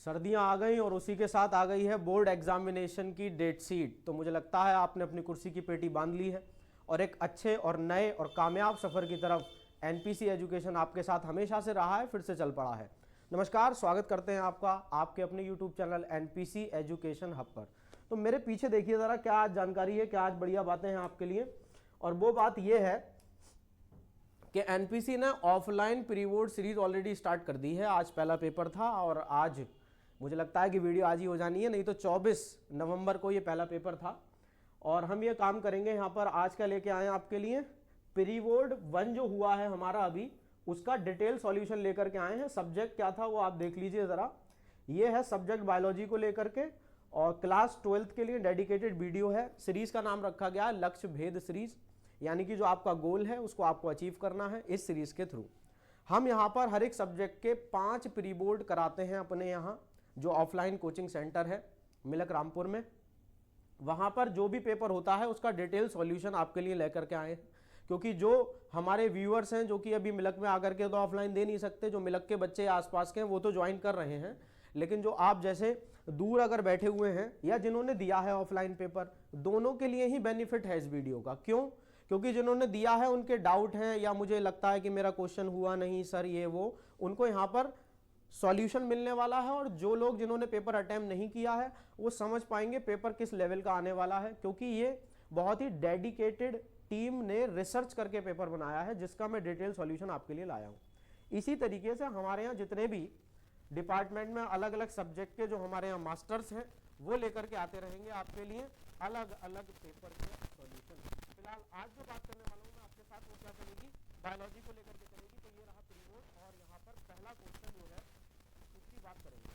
सर्दियां आ गई और उसी के साथ आ गई है बोर्ड एग्जामिनेशन की डेट शीट। तो मुझे लगता है आपने अपनी कुर्सी की पेटी बांध ली है और एक अच्छे और नए और कामयाब सफ़र की तरफ एनपीसी एजुकेशन आपके साथ हमेशा से रहा है, फिर से चल पड़ा है। नमस्कार, स्वागत करते हैं आपका आपके अपने YouTube channel NPC education hub पर। तो मेरे पीछे देखिए ज़रा, क्या आज जानकारी है, क्या आज बढ़िया बातें हैं आपके लिए। और वो बात यह है कि एनपीसी ने offline pre board series already start कर दी है। आज पहला पेपर था और आज मुझे लगता है कि वीडियो आज ही हो जानी है, नहीं तो 24 नवंबर को ये पहला पेपर था। और हम ये काम करेंगे यहाँ पर आज का लेके आए हैं आपके लिए प्री बोर्ड 1 जो हुआ है हमारा अभी, उसका डिटेल सॉल्यूशन लेकर के आए हैं। सब्जेक्ट क्या था वो आप देख लीजिए ज़रा। ये है सब्जेक्ट बायोलॉजी को लेकर के और क्लास 12th के लिए डेडिकेटेड वीडियो है। सीरीज का नाम रखा गया है लक्ष्य भेद सीरीज, यानी कि जो आपका गोल है उसको आपको अचीव करना है इस सीरीज के थ्रू। हम यहाँ पर हर एक सब्जेक्ट के 5 प्री बोर्ड कराते हैं अपने यहाँ जो ऑफलाइन कोचिंग सेंटर है मिलक रामपुर में। वहाँ पर जो भी पेपर होता है उसका डिटेल सॉल्यूशन आपके लिए लेकर के आए हैं, क्योंकि जो हमारे व्यूअर्स हैं जो कि अभी मिलक में आकर के तो ऑफलाइन दे नहीं सकते, जो मिलक के बच्चे आसपास के हैं वो तो ज्वाइन कर रहे हैं, लेकिन जो आप जैसे दूर अगर बैठे हुए हैं या जिन्होंने दिया है ऑफलाइन पेपर, दोनों के लिए ही बेनिफिट है इस वीडियो का। क्यों? क्योंकि जिन्होंने दिया है उनके डाउट हैं या मुझे लगता है कि मेरा क्वेश्चन हुआ नहीं सर ये वो, उनको यहाँ पर सॉल्यूशन मिलने वाला है। और जो लोग जिन्होंने पेपर अटेम्प्ट नहीं किया है वो समझ पाएंगे पेपर किस लेवल का आने वाला है, क्योंकि ये बहुत ही डेडिकेटेड टीम ने रिसर्च करके पेपर बनाया है जिसका मैं डिटेल सॉल्यूशन आपके लिए लाया हूँ। इसी तरीके से हमारे यहाँ जितने भी डिपार्टमेंट में अलग अलग सब्जेक्ट के जो हमारे यहाँ मास्टर्स हैं वो लेकर के आते रहेंगे आपके लिए अलग अलग पेपर के सॉल्यूशन। फिलहाल आज जो बात करने वाला हूँ मैं आपके साथ वो क्या चलेगी, बायोलॉजी को लेकर के चलेगी। तो ये रहा प्री बोर्ड और यहाँ पर पहला क्वेश्चन जो है उसकी बात करेंगे।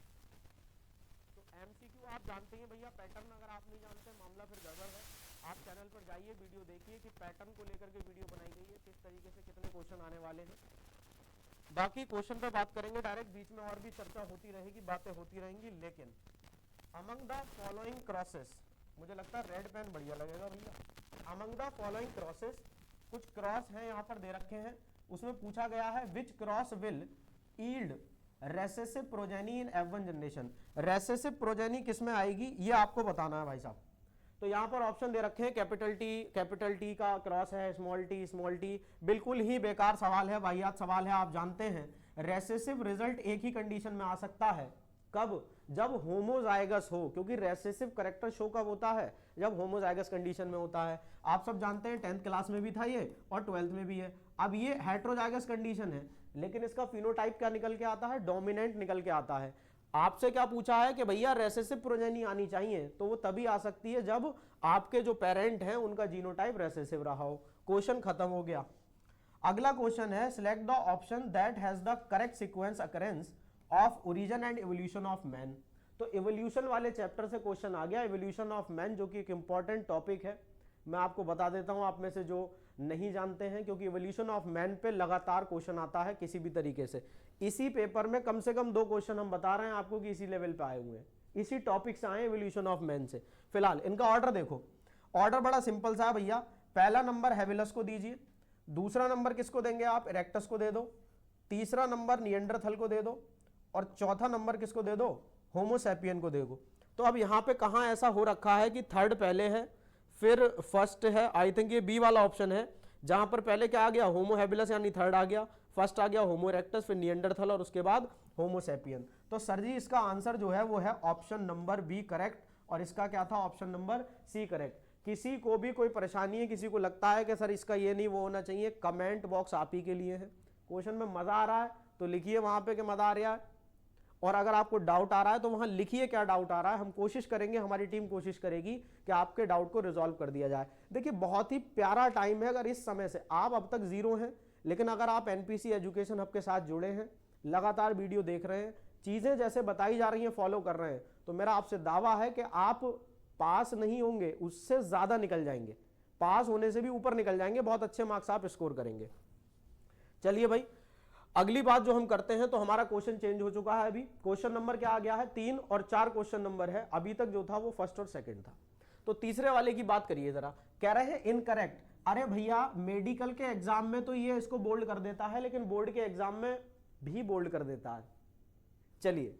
तो एमसीक्यू आप जानते हैं भैया, पैटर्न अगर आप नहीं जानते मामला फिर गड़बड़ है। आप चैनल पर जाइए, वीडियो देखिए कि पैटर्न को लेकर के वीडियो बनाई गई है, किस तरीके से कितने क्वेश्चन आने वाले हैं। बाकी क्वेश्चन पे बात करेंगे डायरेक्ट, बीच में और भी चर्चा होती रहेगी, बातें होती रहेंगी। लेकिन अमंग द फॉलोइंग क्रॉसेस, मुझे लगता है रेड पेन बढ़िया लगेगा भैया। अमंग द फॉलोइंग क्रॉसेस, कुछ क्रॉस हैं यहाँ पर दे रखे हैं, उसमें पूछा गया है विच cross will yield recessive progeny in F1 generation. Recessive progeny किस में आएगी ये आपको बताना है भाई साहब। तो यहां पर ऑप्शन दे रखे हैं कैपिटल टी का क्रॉस है, स्मॉल टी। बिल्कुल ही बेकार सवाल है, वाहियात सवाल है। आप जानते हैं रेसेसिव रिजल्ट एक ही कंडीशन में आ सकता है, कब? जब होमोजाइगस हो, क्योंकि रेसेसिव करेक्टर शो कब होता है? जब होमोजाइगस कंडीशन में होता है। आप सब जानते हैं 10th क्लास में भी था ये और 12th में भी है। अब ये हेट्रोजाइगस कंडीशन है, लेकिन इसका फिनोटाइप क्या निकल के आता है? डोमिनेंट निकल के आता है। आपसे क्या पूछा है कि भैया रेसेसिव प्रोजेनी आनी चाहिए, तो वो तभी आ सकती है जब आपके जो पेरेंट हैं उनका जीनोटाइप रेसेसिव रहा हो। क्वेश्चन खत्म हो गया। अगला क्वेश्चन है select the option that has the correct sequence occurrence of origin and evolution of man. तो इवोल्यूशन वाले चैप्टर से क्वेश्चन आ गया, इवोल्यूशन ऑफ मैन, जो कि एक इंपॉर्टेंट टॉपिक है। मैं आपको बता देता हूं आप में से जो नहीं जानते हैं, क्योंकि इवोल्यूशन ऑफ मैन पे लगातार क्वेश्चन आता है किसी भी तरीके से। इसी पेपर में कम से कम 2 क्वेश्चन हम बता रहे हैं आपको कि इसी लेवल पे आए हुए हैं, इसी टॉपिक से आए इवोल्यूशन ऑफ मैन से। फिलहाल इनका ऑर्डर देखो, ऑर्डर बड़ा सिंपल सा है भैया। पहला नंबर हेविलस को दीजिए, दूसरा नंबर किसको देंगे आप? इरेक्टस को दे दो, तीसरा नंबर निएंडरथल को दे दो और चौथा नंबर किसको दे दो? होमोसैपियन को दे दो। तो अब यहां पे कहां ऐसा हो रखा है कि थर्ड पहले है फिर फर्स्ट है। आई थिंक ये बी वाला ऑप्शन है, जहां पर पहले क्या आ गया? होमो हैबिलस यानी थर्ड आ गया, फर्स्ट आ गया होमो इरेक्टस, फिर निएंडरथल और उसके बाद होमोसैपियन। तो सर जी इसका आंसर जो है वो है ऑप्शन नंबर बी करेक्ट, और इसका क्या था? Option number C correct. किसी को भी कोई परेशानी है, किसी को लगता है कि सर इसका ये नहीं वो होना चाहिए, कमेंट बॉक्स आप ही के लिए है। क्वेश्चन में मजा आ रहा है तो लिखिए वहां पे कि मजा आ रहा है, और अगर आपको डाउट आ रहा है तो वहां लिखिए क्या डाउट आ रहा है। हम कोशिश करेंगे, हमारी टीम कोशिश करेगी कि आपके डाउट को रिजॉल्व कर दिया जाए। देखिए बहुत ही प्यारा टाइम है, अगर इस समय से आप अब तक 0 हैं, लेकिन अगर आप एनपीसी एजुकेशन हब के साथ जुड़े हैं, लगातार वीडियो देख रहे हैं, चीजें जैसे बताई जा रही हैं फॉलो कर रहे हैं, तो मेरा आपसे दावा है कि आप पास नहीं होंगे, उससे ज्यादा निकल जाएंगे, पास होने से भी ऊपर निकल जाएंगे, बहुत अच्छे मार्क्स आप स्कोर करेंगे। चलिए भाई अगली बात जो हम करते हैं, तो हमारा क्वेश्चन चेंज हो चुका है। अभी क्वेश्चन नंबर क्या आ गया है? 3 और 4 क्वेश्चन नंबर है। अभी तक जो था वो फर्स्ट और सेकंड था। तो तीसरे वाले की बात करिए जरा। कह रहे हैं इनकरेक्ट। अरे भैया मेडिकल के एग्जाम में तो ये इसको बोल्ड कर देता है, लेकिन बोर्ड के एग्जाम में भी बोल्ड कर देता है। चलिए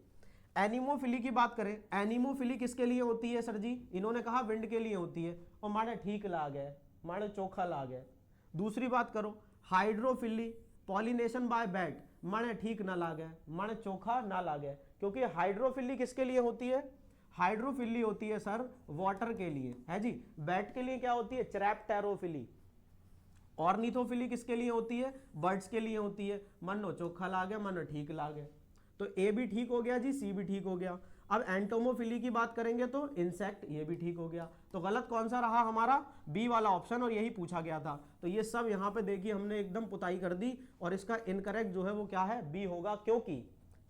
एनिमोफिली की बात करें, एनिमोफिली किसके लिए होती है सर जी? इन्होंने कहा विंड के लिए होती है, और माड़े ठीक लाग है, माड़े चोखा लाग है। दूसरी बात करो हाइड्रोफिली, पॉलिनेशन बाय बैट, माड़े ठीक ना लागे, माड़े चोखा ना लागे, क्योंकि हाइड्रोफिली किसके लिए होती है? हाइड्रोफिली होती है सर वाटर के लिए, है जी। बैट के लिए क्या होती है? च्रैप्टेरोफिली। ऑर्निथोफिली किसके लिए होती है? बर्ड्स के लिए होती है, मनो चोखा लागे, मनो ठीक लागे। तो ए भी ठीक हो गया जी, सी भी ठीक हो गया। अब एंटोमोफिली की बात करेंगे तो इंसेक्ट, ये भी ठीक हो गया। तो गलत कौन सा रहा हमारा? बी वाला ऑप्शन, और यही पूछा गया था। तो ये सब यहाँ पे देखिए हमने एकदम पुताई कर दी, और इसका इनकरेक्ट जो है वो क्या है? बी होगा। क्योंकि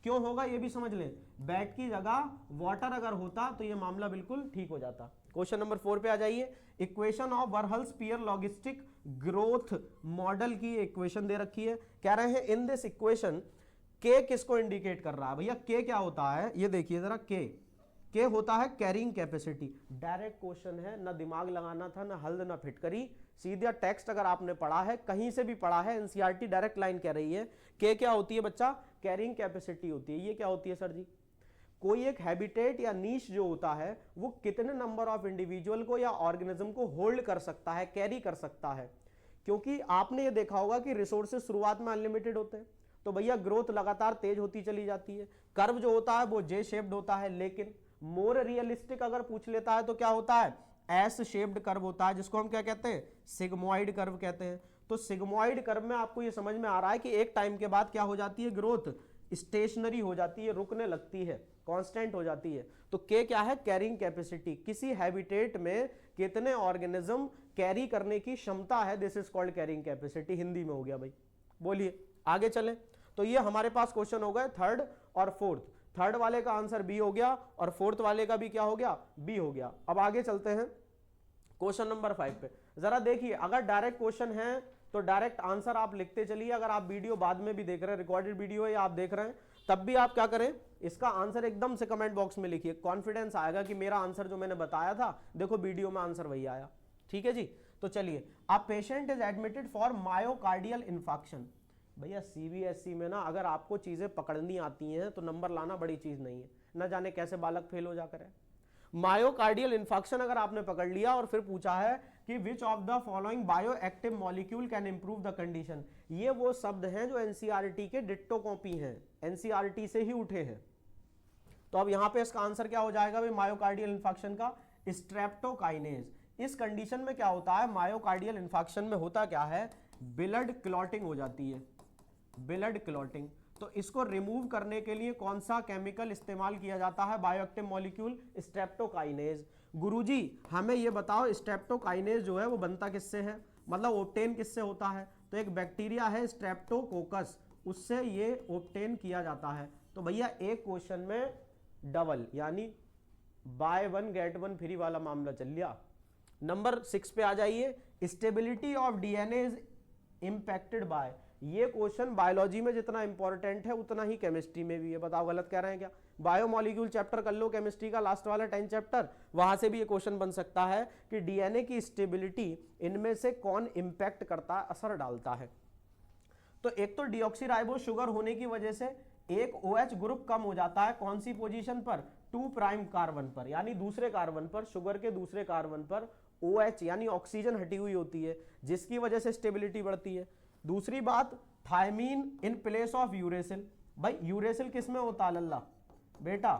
क्यों होगा ये भी समझ लें, बैट की जगह वाटर अगर होता तो ये मामला बिल्कुल ठीक हो जाता। क्वेश्चन नंबर 4 पे आ जाइए। इक्वेशन ऑफ बरहल्स पियर लॉजिस्टिक ग्रोथ मॉडल की इक्वेशन दे रखी है। कह रहे हैं इन दिस इक्वेशन के किसको इंडिकेट कर रहा है? भैया के क्या होता है ये देखिए जरा। के होता है कैरिंग कैपेसिटी। डायरेक्ट क्वेश्चन है, ना दिमाग लगाना था, ना हल्द ना फिटकरी, सीधा टेक्स्ट अगर आपने पढ़ा है, कहीं से भी पढ़ा है, एनसीईआरटी डायरेक्ट लाइन कह रही है। के क्या होती है बच्चा? कैरिंग कैपेसिटी होती है। ये क्या होती है सर जी? कोई एक हैबिटेट या नीश जो होता है वो कितने नंबर ऑफ इंडिविजुअल को या ऑर्गेनिज्म को होल्ड कर सकता है, कैरी कर सकता है। क्योंकि आपने ये देखा होगा कि रिसोर्सेज शुरुआत में अनलिमिटेड होते हैं, तो भैया ग्रोथ लगातार तेज होती चली जाती है। कर्व जो होता है वो जे शेप्ड होता है, लेकिन मोर रियलिस्टिक अगर पूछ लेता है तो क्या होता है? एस शेप्ड कर्व होता है, जिसको हम क्या कहते हैं? सिग्मोइड कर्व कहते हैं। तो सिग्मोइड कर्व में आपको ये समझ में आ रहा है कि एक टाइम के बाद क्या हो जाती है? ग्रोथ स्टेशनरी हो जाती है, रुकने लगती है, कांस्टेंट हो जाती है। तो के क्या है? Carrying capacity. किसी हैबिटेट में कितने ऑर्गेनिज्म कैरी करने की क्षमता है, this is called carrying capacity. Hindi में हो गया भाई। बोलिए आगे चलें। तो ये हमारे पास क्वेश्चन हो गए थर्ड और फोर्थ। थर्ड वाले का आंसर बी हो गया, और फोर्थ वाले का भी क्या हो गया? बी हो गया। अब आगे चलते हैं क्वेश्चन नंबर 5 पे। जरा देखिए, अगर डायरेक्ट क्वेश्चन है तो डायरेक्ट आंसर आप लिखते चलिए। अगर आप वीडियो बाद में भी देख रहे हैं, रिकॉर्डेड वीडियो है या आप देख रहे हैं, तब भी आप क्या करें? इसका आंसर एकदम से कमेंट बॉक्स में लिखिए। कॉन्फिडेंस आएगा कि मेरा आंसर जो मैंने बताया था, देखो वीडियो में आंसर वही आया। ठीक है जी। तो चलिए, a patient is admitted for myocardial infarction. भैया सीबीएसई में ना अगर आपको चीजें पकड़नी आती हैं तो नंबर लाना बड़ी चीज नहीं है। न जाने कैसे बालक फेल हो जाकर है। मायोकार्डियल इन्फेक्शन अगर आपने पकड़ लिया और फिर पूछा है कि विच of the following bioactive molecule can improve the condition, ये वो शब्द हैं जो एनसीईआरटी के डिट्टो कॉपी हैं, एनसीईआरटी से ही उठे हैं। तो अब यहां पे इसका आंसर क्या हो जाएगा भाई? मायोकार्डियल इन्फेक्शन का स्ट्रेप्टोकाइनेज। इस कंडीशन में क्या होता है? मायोकार्डियल इन्फेक्शन में होता क्या है? ब्लड क्लॉटिंग हो जाती है, ब्लड क्लॉटिंग। तो इसको रिमूव करने के लिए कौन सा केमिकल इस्तेमाल किया जाता है? Bioactive molecule streptokinase. गुरुजी हमें ये बताओ, स्ट्रेप्टोकाइनेज जो है वो बनता किससे है? मतलब ऑब्टेन किससे होता है? तो एक बैक्टीरिया है स्ट्रेप्टोकोकस, उससे ये ऑब्टेन किया जाता है। तो भैया एक क्वेश्चन में डबल, यानी by one get one free वाला मामला चल लिया। नंबर 6 पे आ जाइए। Stability of DNA is impacted by. ये क्वेश्चन बायोलॉजी में जितना इंपॉर्टेंट है उतना ही केमिस्ट्री में भी है। बताओ गलत कह रहे हैं क्या? बायोमॉलिक्यूल चैप्टर कर लो, केमिस्ट्री का लास्ट वाला 10 चैप्टर, वहां से भी ये क्वेश्चन बन सकता है कि डीएनए की स्टेबिलिटी इनमें से कौन इंपैक्ट करता है, असर डालता है। तो एक तो डीऑक्सीराइबोज शुगर होने की वजह से एक OH ग्रुप कम हो जाता है, कौन सी पोजीशन पर? 2 प्राइम कार्बन पर, यानी दूसरे कार्बन पर, शुगर के दूसरे कार्बन पर OH यानी ऑक्सीजन हटी हुई होती है, जिसकी वजह से स्टेबिलिटी बढ़ती है। दूसरी बात, thymine in place of uracil. भाई यूरेसिल किस में होता है लल्ला बेटा?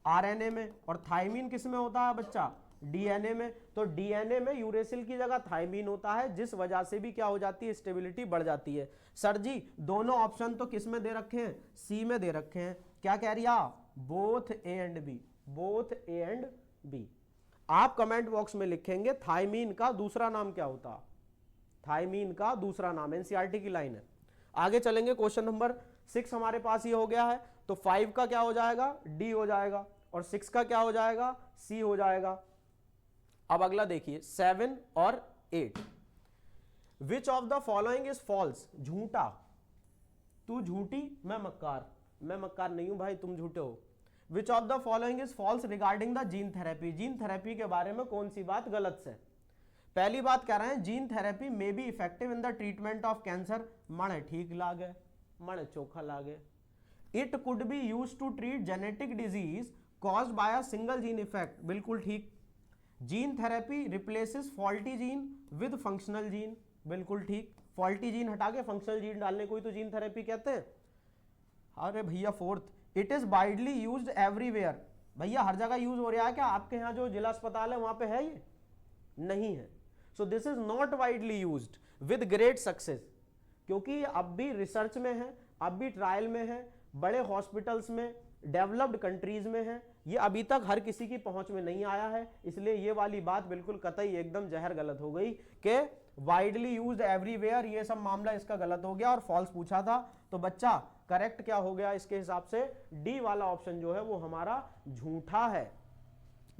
आरएनए में। और थायमीन किस में होता है बच्चा? डीएनए में। तो डीएनए में यूरेसिल की जगह थायमीन होता है, जिस वजह से भी क्या हो जाती है? स्टेबिलिटी बढ़ जाती है। सर जी दोनों ऑप्शन तो किस में दे रखे हैं? सी में दे रखे हैं। क्या कह रही है? Both A and B, both A and B. आप कमेंट बॉक्स में लिखेंगे थायमीन का दूसरा नाम क्या होता? थायमीन का दूसरा नाम, एनसीईआरटी की लाइन है। आगे चलेंगे, क्वेश्चन नंबर 6 हमारे पास ये हो गया है। तो 5 का क्या हो जाएगा? डी हो जाएगा, और 6 का क्या हो जाएगा? सी हो जाएगा। अब अगला देखिए 7 और 8। Which of the following is false? झूठा। तू झूठी, मैं मक्कार। मैं मक्कार नहीं हूं भाई, तुम झूठे हो। Which of the following is false regarding the gene therapy? Gene therapy के बारे में कौन सी बात गलत है? पहली बात कह रहे हैं gene therapy may be effective in the treatment of cancer. मणे ठीक लागे, मणे चोखा लागे। It could be use to treat genetic disease caused by a single gene effect, बिल्कुल ठीक। Gene therapy replaces faulty gene with functional gene, बिल्कुल ठीक। फॉल्टी जीन हटा के फंक्शनल जीन डालने को ही तो जीन थेरेपी कहते हैं। अरे भैया fourth, it is widely used everywhere, भैया हर जगह यूज हो रहा है क्या? आपके यहाँ जो जिला अस्पताल है वहां पे है ये? नहीं है। So this is not widely used with great success, क्योंकि अब भी रिसर्च में है, अब भी ट्रायल में है, बड़े हॉस्पिटल्स में, डेवलप्ड कंट्रीज में है, ये अभी तक हर किसी की पहुंच में नहीं आया है। इसलिए ये वाली बात बिल्कुल कतई एकदम जहर गलत हो गई कि वाइडली यूज्ड एवरीवेयर, ये सब मामला इसका गलत हो गया और फॉल्स पूछा था। तो बच्चा करेक्ट क्या हो गया इसके हिसाब से? डी वाला ऑप्शन जो है वो हमारा झूठा है।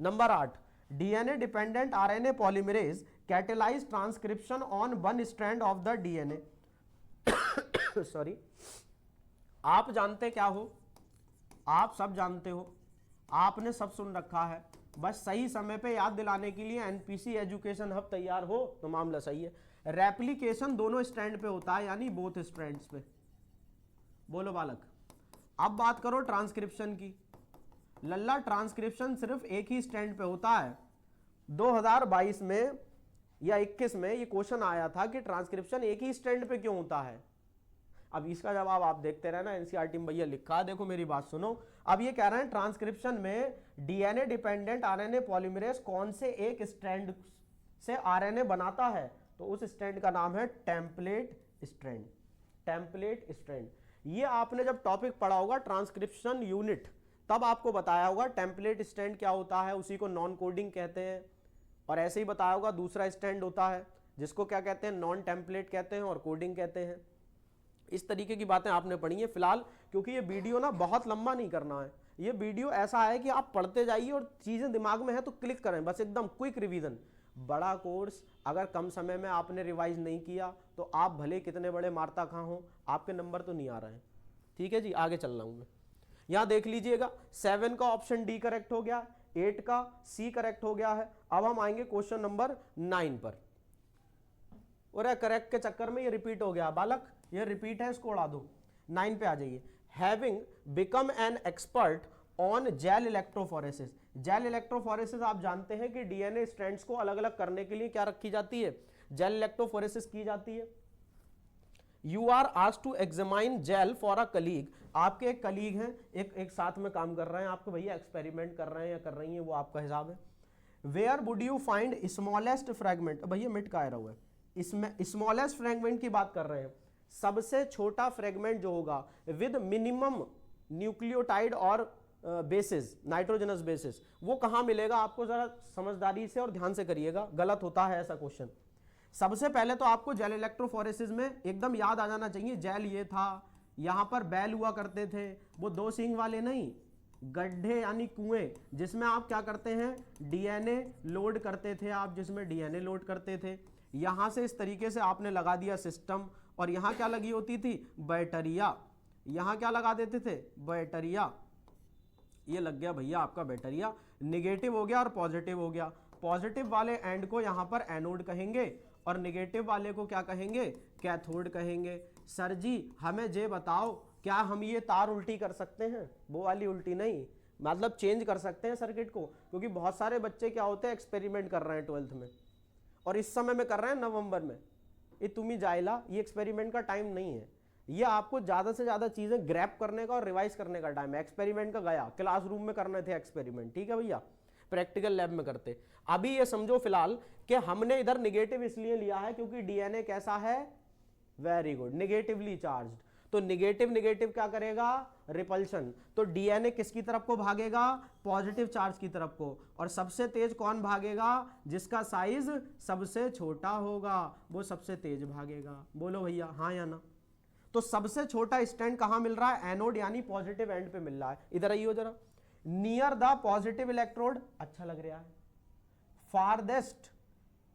Number 8, DNA dependent RNA polymerase catalyse transcription on one strand of the DNA. Sorry, आप जानते क्या हो? आप सब जानते हो, आपने सब सुन रखा है, बस सही समय पे याद दिलाने के लिए एनपीसी एजुकेशन हब तैयार हो तो मामला सही है। रेप्लिकेशन दोनों स्ट्रैंड पे होता है, यानी बोथ स्ट्रैंड्स पे। बोलो बालक। अब बात करो ट्रांसक्रिप्शन की। लल्ला, ट्रांसक्रिप्शन सिर्फ एक ही स्ट्रैंड पे होता है। 2022 में या 21 में ये क्वेश्चन आया था कि ट्रांसक्रिप्शन एक ही स्ट्रैंड पे क्यों होता है। अब इसका जवाब आप देखते रहना, एनसीईआरटी में भैया लिखा है, देखो मेरी बात सुनो। अब ये कह रहे हैं ट्रांसक्रिप्शन में डीएनए डिपेंडेंट आरएनए पॉलीमरेज कौन से एक स्ट्रैंड से आरएनए बनाता है, तो उस स्ट्रैंड का नाम है टेम्पलेट स्ट्रैंड। टेम्पलेट स्ट्रैंड, ये आपने जब टॉपिक पढ़ा होगा ट्रांसक्रिप्शन यूनिट, तब आपको बताया होगा टेम्पलेट स्ट्रैंड क्या होता है, उसी को नॉन कोडिंग कहते हैं। और ऐसे ही बताया होगा दूसरा स्ट्रैंड होता है जिसको क्या कहते हैं, नॉन टेम्पलेट कहते हैं और कोडिंग कहते हैं। इस तरीके की बातें आपने पढ़ी है। फिलहाल क्योंकि ये वीडियो ना बहुत लंबा नहीं करना है, ये वीडियो ऐसा है कि आप पढ़ते जाइए और चीजें दिमाग में है तो क्लिक करें, बस एकदम क्विक रिवीजन। बड़ा कोर्स अगर कम समय में आपने रिवाइज नहीं किया तो आप भले कितने बड़े मारता खा हो, आपके नंबर तो नहीं आ रहे हैं। ठीक है जी, आगे चल रहा हूं मैं। यहां देख लीजिएगा, 7 का ऑप्शन डी करेक्ट हो गया, 8 का सी करेक्ट हो गया है। अब हम आएंगे क्वेश्चन नंबर 9 पर। और करेक्ट के चक्कर में ये रिपीट हो गया बालक, ये रिपीट है, इसको उड़ा दो। 9 पे आ जाइए। Having become an expert on gel electrophoresis. Gel electrophoresis आप जानते हैं कि डीएनए स्ट्रैंड्स को अलग अलग करने के लिए क्या रखी जाती है, जेल इलेक्ट्रोफोरेसिस की जाती है। You are asked to examine gel for a colleague. आपके एक कलीग हैं, एक साथ में काम कर रहे हैं, आपको भैया एक्सपेरिमेंट कर रहे हैं या कर रही हैं, वो आपका हिसाब है। Where would you find smallest fragment, भैया मिट का आया हुआ है, इसमें स्मॉलेस्ट फ्रेगमेंट की बात कर रहे हैं। सबसे छोटा फ्रेगमेंट जो होगा विद मिनिमम न्यूक्लियोटाइड और बेसिस, नाइट्रोजनस बेसिस, वो कहां मिलेगा? आपको जरा समझदारी से और ध्यान से करिएगा, गलत होता है ऐसा क्वेश्चन। सबसे पहले तो आपको जेल इलेक्ट्रोफोरेसिस में एकदम याद आ जाना चाहिए, जेल ये था, यहां पर बैल हुआ करते थे, वो 2 सींग वाले नहीं, गड्ढे यानी कुएं, जिसमें आप क्या करते हैं, डीएनए लोड करते थे आप, जिसमें डीएनए लोड करते थे। यहां से इस तरीके से आपने लगा दिया सिस्टम, और यहां क्या लगी होती थी, बैटरिया। यहां क्या लगा देते थे, बैटरिया। ये लग गया भैया आपका बैटरिया, निगेटिव हो गया और पॉजिटिव हो गया। पॉजिटिव वाले एंड को यहां पर एनोड कहेंगे और निगेटिव वाले को क्या कहेंगे, कैथोड कहेंगे। सर जी हमें ये बताओ, क्या हम ये तार उल्टी कर सकते हैं? वो वाली उल्टी नहीं, मतलब चेंज कर सकते हैं सर्किट को, क्योंकि बहुत सारे बच्चे क्या होते हैं, एक्सपेरिमेंट कर रहे हैं 12th में और इस समय में कर रहे हैं नवंबर में। ये तुम्ही जाइला, ये एक्सपेरिमेंट का टाइम नहीं है, ये आपको ज्यादा से ज्यादा चीजें ग्रैप करने का और रिवाइज करने का टाइम है। एक्सपेरिमेंट का गया, क्लासरूम में करने थे एक्सपेरिमेंट, ठीक है भैया, प्रैक्टिकल लैब में करते। अभी ये समझो फिलहाल कि हमने इधर निगेटिव इसलिए लिया है क्योंकि डीएनए कैसा है, वेरी गुड, निगेटिवली चार्ज्ड। तो निगेटिव निगेटिव क्या करेगा, रिपल्शन। तो डीएनए किसकी तरफ को भागेगा, पॉजिटिव चार्ज की तरफ को। और सबसे तेज कौन भागेगा, जिसका साइज सबसे छोटा होगा वो सबसे तेज भागेगा। बोलो भैया हाँ या ना। तो सबसे छोटा स्टैंड कहां मिल रहा है, एनोड यानी पॉजिटिव एंड पे मिल रहा है। इधर आइयो जरा, नियर द पॉजिटिव इलेक्ट्रोड, अच्छा लग रहा है।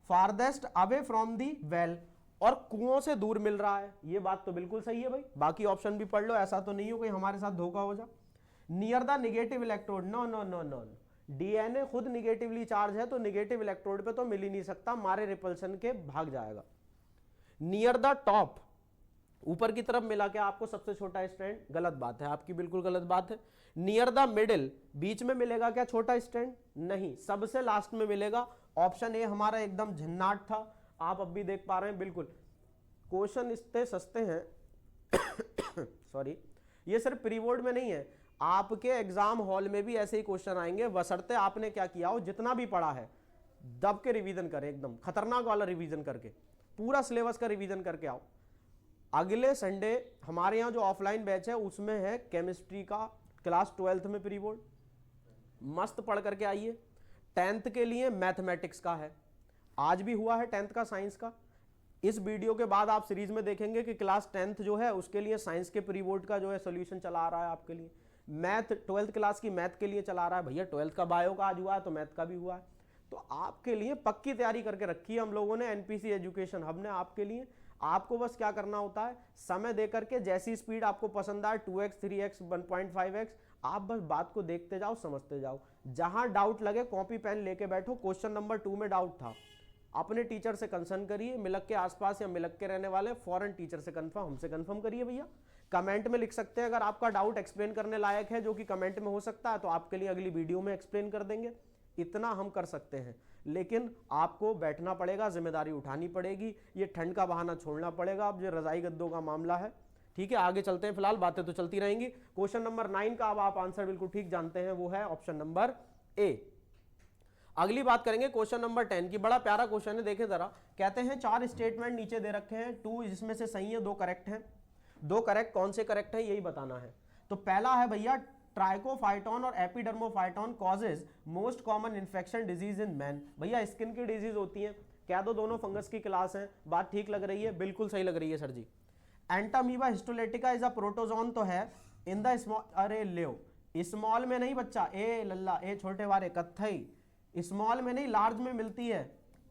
Farthest away from the well, और कुओं से दूर मिल रहा है। ये बात तो बिल्कुल सही है भाई, बाकी ऑप्शन भी पढ़ लो, ऐसा तो नहीं हो कोई हमारे साथ धोखा हो जा। Near the negative electrode, no no no no, DNA खुद निगेटिवली चार्ज है तो निगेटिव इलेक्ट्रोड पे तो मिल ही नहीं सकता, मारे रिपल्शन के भाग जाएगा। नियर द टॉप, ऊपर की तरफ मिला क्या आपको सबसे छोटा स्ट्रैंड? गलत बात है, आपकी बिल्कुल गलत बात है। नियर द मिडिल, बीच में मिलेगा क्या छोटा स्ट्रैंड? नहीं, सबसे लास्ट में मिलेगा। ऑप्शन ए हमारा एकदम झन्नाट था, आप अब भी देख पा रहे हैं। बिल्कुल क्वेश्चन इतने सस्ते हैं सॉरी, ये सिर्फ प्री बोर्ड में नहीं है, आपके एग्जाम हॉल में भी ऐसे ही क्वेश्चन आएंगे, बशर्ते आपने क्या किया हो, जितना भी पढ़ा है दब के रिवीजन करें, एकदम खतरनाक वाला रिवीजन करके, पूरा सिलेबस का रिवीजन करके आओ। अगले संडे हमारे यहाँ जो ऑफलाइन बैच है उसमें है केमिस्ट्री का क्लास 12th में प्री बोर्ड, मस्त पढ़ करके आइए। 10th के लिए मैथमेटिक्स का है, आज भी हुआ है 10th का साइंस का। इस वीडियो के बाद आप सीरीज में देखेंगे कि क्लास 10th जो है उसके लिए साइंस के प्री बोर्ड का जो है सोल्यूशन चला आ रहा है आपके लिए। मैथ 12th क्लास की मैथ के लिए चला रहा है भैया, 12th का बायो का आज हुआ है तो मैथ का भी हुआ है। तो आपके लिए पक्की तैयारी करके रखी है हम लोगों ने, एनपीसी एजुकेशन हब ने आपके लिए। आपको बस क्या करना होता है, समय देकर के जैसी स्पीड आपको पसंद आए 2x 3x 1.5x, आप बस बात को देखते जाओ, समझते जाओ। जहां डाउट लगे कॉपी पेन लेके बैठो। क्वेश्चन नंबर 2 में डाउट था, अपने टीचर से कंसर्न करिए, मिलक के आसपास या मिलक के रहने वाले फॉरेन टीचर से कंफर्म, हमसे कंफर्म करिए भैया। कमेंट में लिख सकते हैं, अगर आपका डाउट एक्सप्लेन करने लायक है जो कि कमेंट में हो सकता है तो आपके लिए अगली वीडियो में एक्सप्लेन कर देंगे। इतना हम कर सकते हैं, लेकिन आपको बैठना पड़ेगा, जिम्मेदारी उठानी पड़ेगी, ये ठंड का बहाना छोड़ना पड़ेगा। अब जो रजाई गद्दों का मामला है, ठीक है, आगे चलते हैं, फिलहाल बातें तो चलती रहेंगी। क्वेश्चन नंबर 9 का अब आप आंसर बिल्कुल ठीक जानते हैं, वो है ऑप्शन नंबर ए। अगली बात करेंगे क्वेश्चन नंबर 10 की, बड़ा प्यारा क्वेश्चन है, देखें जरा। कहते हैं 4 स्टेटमेंट नीचे दे रखे हैं, 2 जिसमें से सही है, 2 करेक्ट हैं। 2 करेक्ट, कौन से करेक्ट है यही बताना है। तो पहला है भैया, ट्राइकोफाइटोन और epidermophyton causes most common infection disease in man. भैया स्किन की डिजीज होती है, कह दो दोनों फंगस की क्लास है। बात ठीक लग रही है? बिल्कुल सही लग रही है sir ji. Entamoeba histolytica is a protozoan तो है इन द स्मॉल, अरे ले स्मॉल में नहीं बच्चा, ए लल्ला ए छोटे वाले कत्थई, स्मॉल में नहीं लार्ज में मिलती है